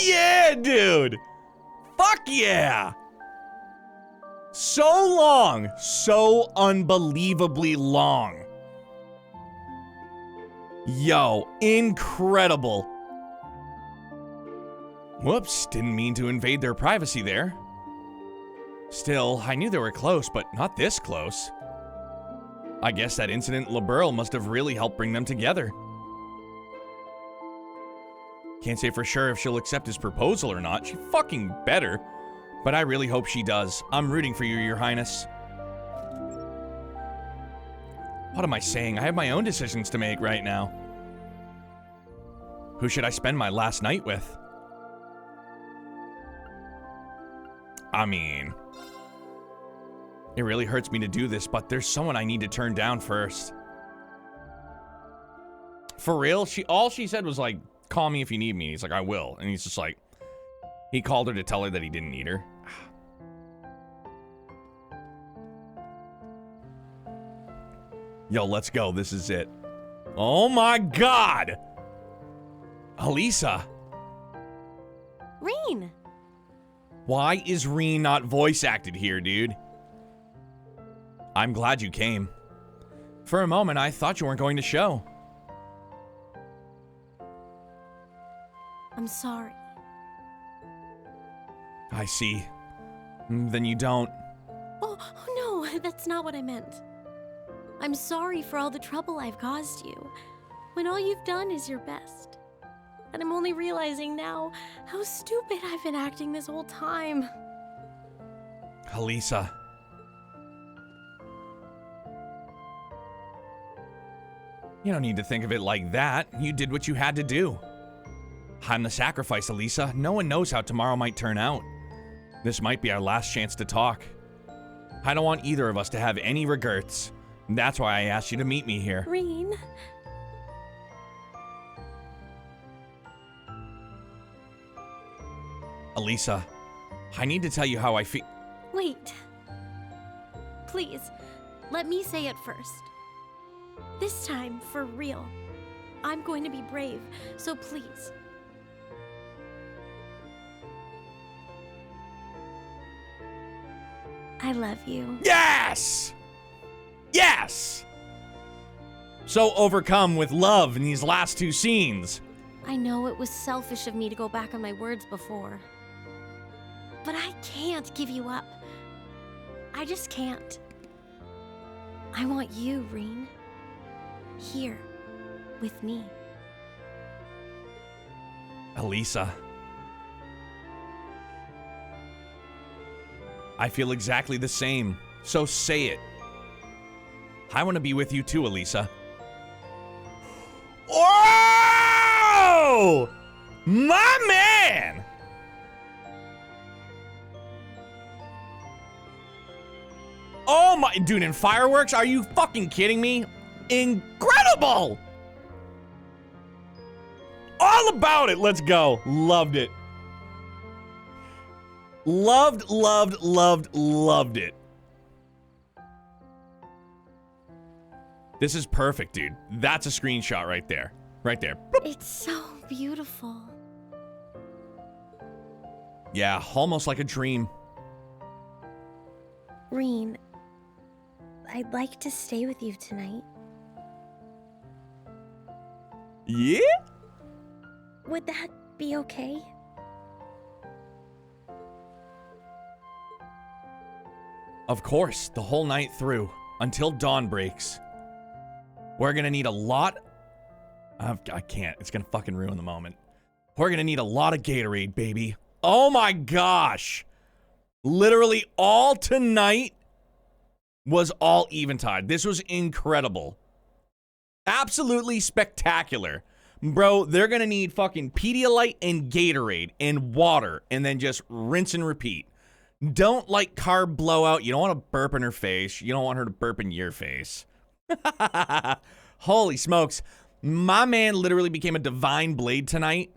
Yeah, dude! Fuck yeah! So long, so unbelievably long. Yo, incredible. Whoops, didn't mean to invade their privacy there. Still, I knew they were close, but not this close. I guess that incident in LaBeryl must have really helped bring them together. Can't say for sure if she'll accept his proposal or not. She fucking better. But I really hope she does. I'm rooting for you, Your Highness. What am I saying? I have my own decisions to make right now. Who should I spend my last night with? I mean, it really hurts me to do this, but there's someone I need to turn down first. For real? All she said was like, call me if you need me. He's like, I will. And he's just like, he called her to tell her that he didn't need her. Yo, let's go. This is it. Oh my god! Alisa. Reen! Why is Reen not voice acted here, dude? I'm glad you came. For a moment, I thought you weren't going to show. I'm sorry. I see. Then you don't. Oh, no, that's not what I meant. I'm sorry for all the trouble I've caused you, when all you've done is your best. And I'm only realizing now how stupid I've been acting this whole time. Alisa. You don't need to think of it like that. You did what you had to do. I'm the sacrifice, Alisa. No one knows how tomorrow might turn out. This might be our last chance to talk. I don't want either of us to have any regrets. That's why I asked you to meet me here. Reen. Alisa, I need to tell you how I feel. Wait. Please, let me say it first. This time, for real. I'm going to be brave, so please. I love you. Yes! Yes! So overcome with love in these last two scenes. I know it was selfish of me to go back on my words before. But I can't give you up. I just can't. I want you, Reen. Here, with me. Alisa. I feel exactly the same, so say it. I want to be with you too, Alisa. Oh! My man! Oh my, dude, in fireworks? Are you fucking kidding me? Incredible! All about it, let's go. Loved it. Loved, loved, loved, loved it. This is perfect, dude. That's a screenshot right there. Right there. It's so beautiful. Yeah, almost like a dream. Reen, I'd like to stay with you tonight. Yeah? Would that be okay? Of course, the whole night through, until dawn breaks. We're gonna need a lot... I can't, it's gonna fucking ruin the moment. We're gonna need a lot of Gatorade, baby. Oh my gosh! Literally all tonight was all Eventide. This was incredible. Absolutely spectacular. Bro, they're gonna need fucking Pedialyte and Gatorade and water and then just rinse and repeat. Don't like carb blowout. You don't want to burp in her face. You don't want her to burp in your face. Holy smokes. My man literally became a divine blade tonight.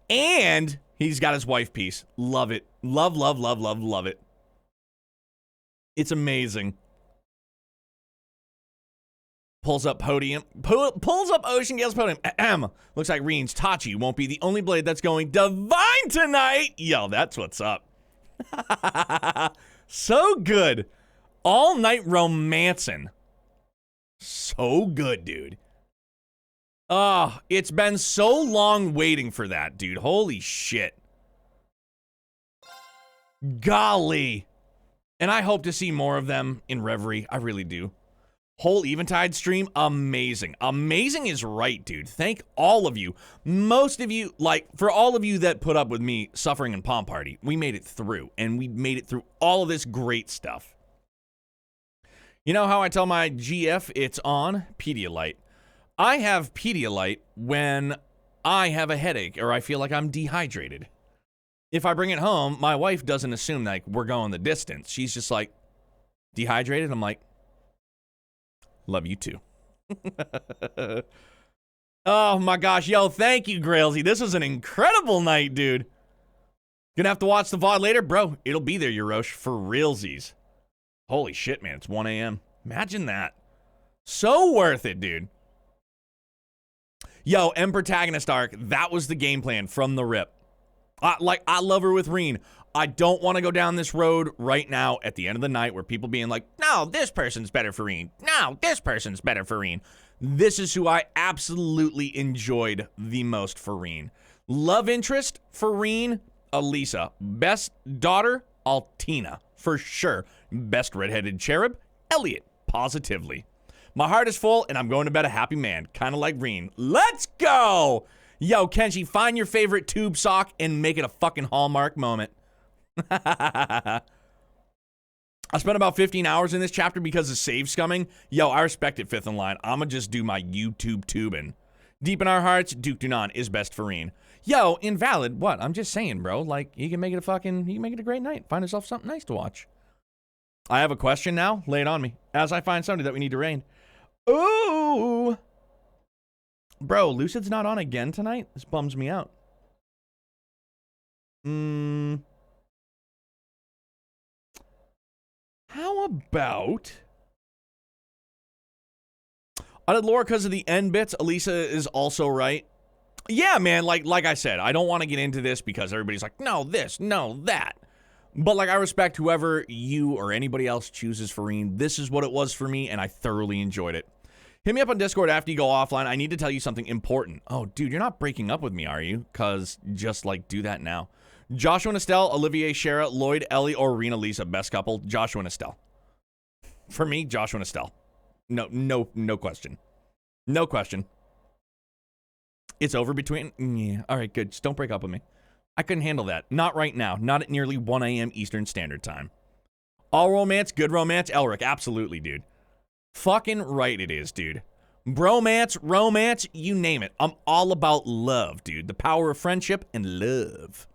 And he's got his wife piece. Love it. Love, love, love, love, love it. It's amazing. Pulls up podium. Pulls up Ocean Gale's podium. Ahem. Looks like Reen's Tachi won't be the only blade that's going divine tonight. Yo, that's what's up. So good. All night romancing. So good, dude. Oh, it's been so long waiting for that, dude. Holy shit. Golly. And I hope to see more of them in Reverie. I really do. Whole Eventide stream, amazing. Amazing is right, dude. Thank all of you. Most of you, like, for all of you that put up with me suffering in Palm Party, we made it through, and we made it through all of this great stuff. You know how I tell my GF it's on? Pedialyte. I have Pedialyte when I have a headache or I feel like I'm dehydrated. If I bring it home, my wife doesn't assume like we're going the distance. She's just like, dehydrated? I'm like, love you too. Oh my gosh, yo, thank you, Grailsy. This was an incredible night, dude. Gonna have to watch the VOD later? Bro, it'll be there, Eurosh, for realsies. Holy shit, man, it's 1 a.m. Imagine that. So worth it, dude. Yo, M Protagonist arc, that was the game plan from the rip. I love her with Reen. I don't want to go down this road right now at the end of the night where people being like, no, this person's better for Reen. No, this person's better for Reen. This is who I absolutely enjoyed the most for Reen. Love interest for Reen, Elisa. Best daughter, Altina, for sure. Best redheaded cherub, Elliot, positively. My heart is full and I'm going to bed a happy man, kind of like Reen. Let's go! Yo, Kenshi, find your favorite tube sock and make it a fucking Hallmark moment. I spent about 15 hours in this chapter because of save scumming. Yo, I respect it, fifth in line. I'ma just do my YouTube tubing. Deep in our hearts, Duke Dunan is best for Reen. Yo, invalid. What? I'm just saying, bro. Like, you can make it a great night. Find yourself something nice to watch. I have a question now. Lay it on me. As I find somebody that we need to raid. Ooh! Bro, Lucid's not on again tonight? This bums me out. How about... I did lore because of the end bits. Elisa is also right. Yeah, man, like I said, I don't want to get into this because everybody's like, no, this, no, that. But, like, I respect whoever you or anybody else chooses for Reen. This is what it was for me, and I thoroughly enjoyed it. Hit me up on Discord after you go offline. I need to tell you something important. Oh, dude, you're not breaking up with me, are you? Because just, like, do that now. Joshua and Estelle, Olivier, Shara, Lloyd, Ellie, or Rena, Lisa. Best couple, Joshua and Estelle. For me, Joshua and Estelle. No question. No question. It's over between... Yeah, all right, good. Just don't break up with me. I couldn't handle that. Not right now. Not at nearly 1 a.m. Eastern Standard Time. All romance, good romance, Elric. Absolutely, dude. Fucking right it is, dude. Bromance, romance, you name it. I'm all about love, dude. The power of friendship and love.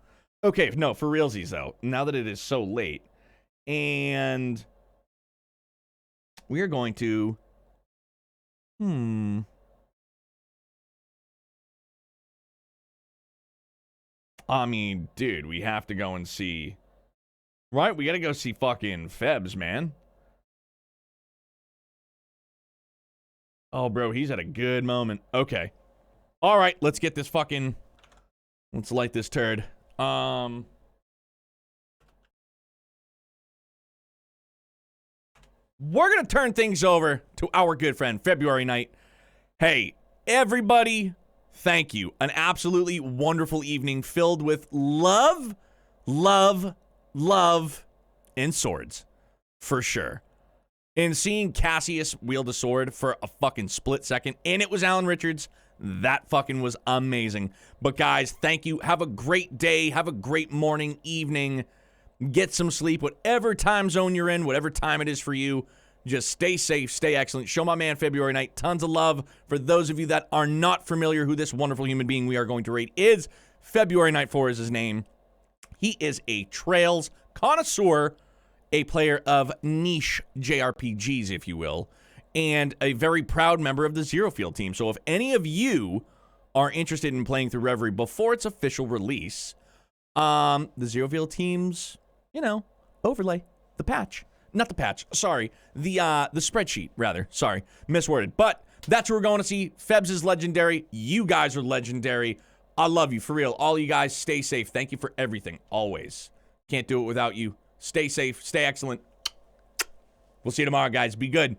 Okay, no, for realsies, though. Now that it is so late. And... we are going to... I mean, dude, we have to go and see... Right? We gotta go see fucking Febs, man. Oh, bro, he's at a good moment. Okay. All right, let's get this fucking... Let's light this turd. We're gonna turn things over to our good friend, February Night. Hey, everybody, thank you. An absolutely wonderful evening filled with love, love, love, and swords. For sure. And seeing Cassius wield a sword for a fucking split second, and it was Alan Richards, that fucking was amazing. But guys, thank you. Have a great day. Have a great morning, evening. Get some sleep, whatever time zone you're in, whatever time it is for you. Just stay safe, stay excellent. Show my man February Night tons of love. For those of you that are not familiar who this wonderful human being we are going to rate is, February Night 4 is his name. He is a Trails connoisseur, a player of niche JRPGs, if you will, and a very proud member of the Zero Field team. So if any of you are interested in playing through Reverie before its official release, the Zero Field team's, you know, overlay, the patch. Not the patch, sorry. The spreadsheet, rather. Sorry, misworded. But that's what we're going to see. Febs is legendary. You guys are legendary. I love you, for real. All you guys, stay safe. Thank you for everything, always. Can't do it without you. Stay safe, stay excellent. We'll see you tomorrow, guys. Be good.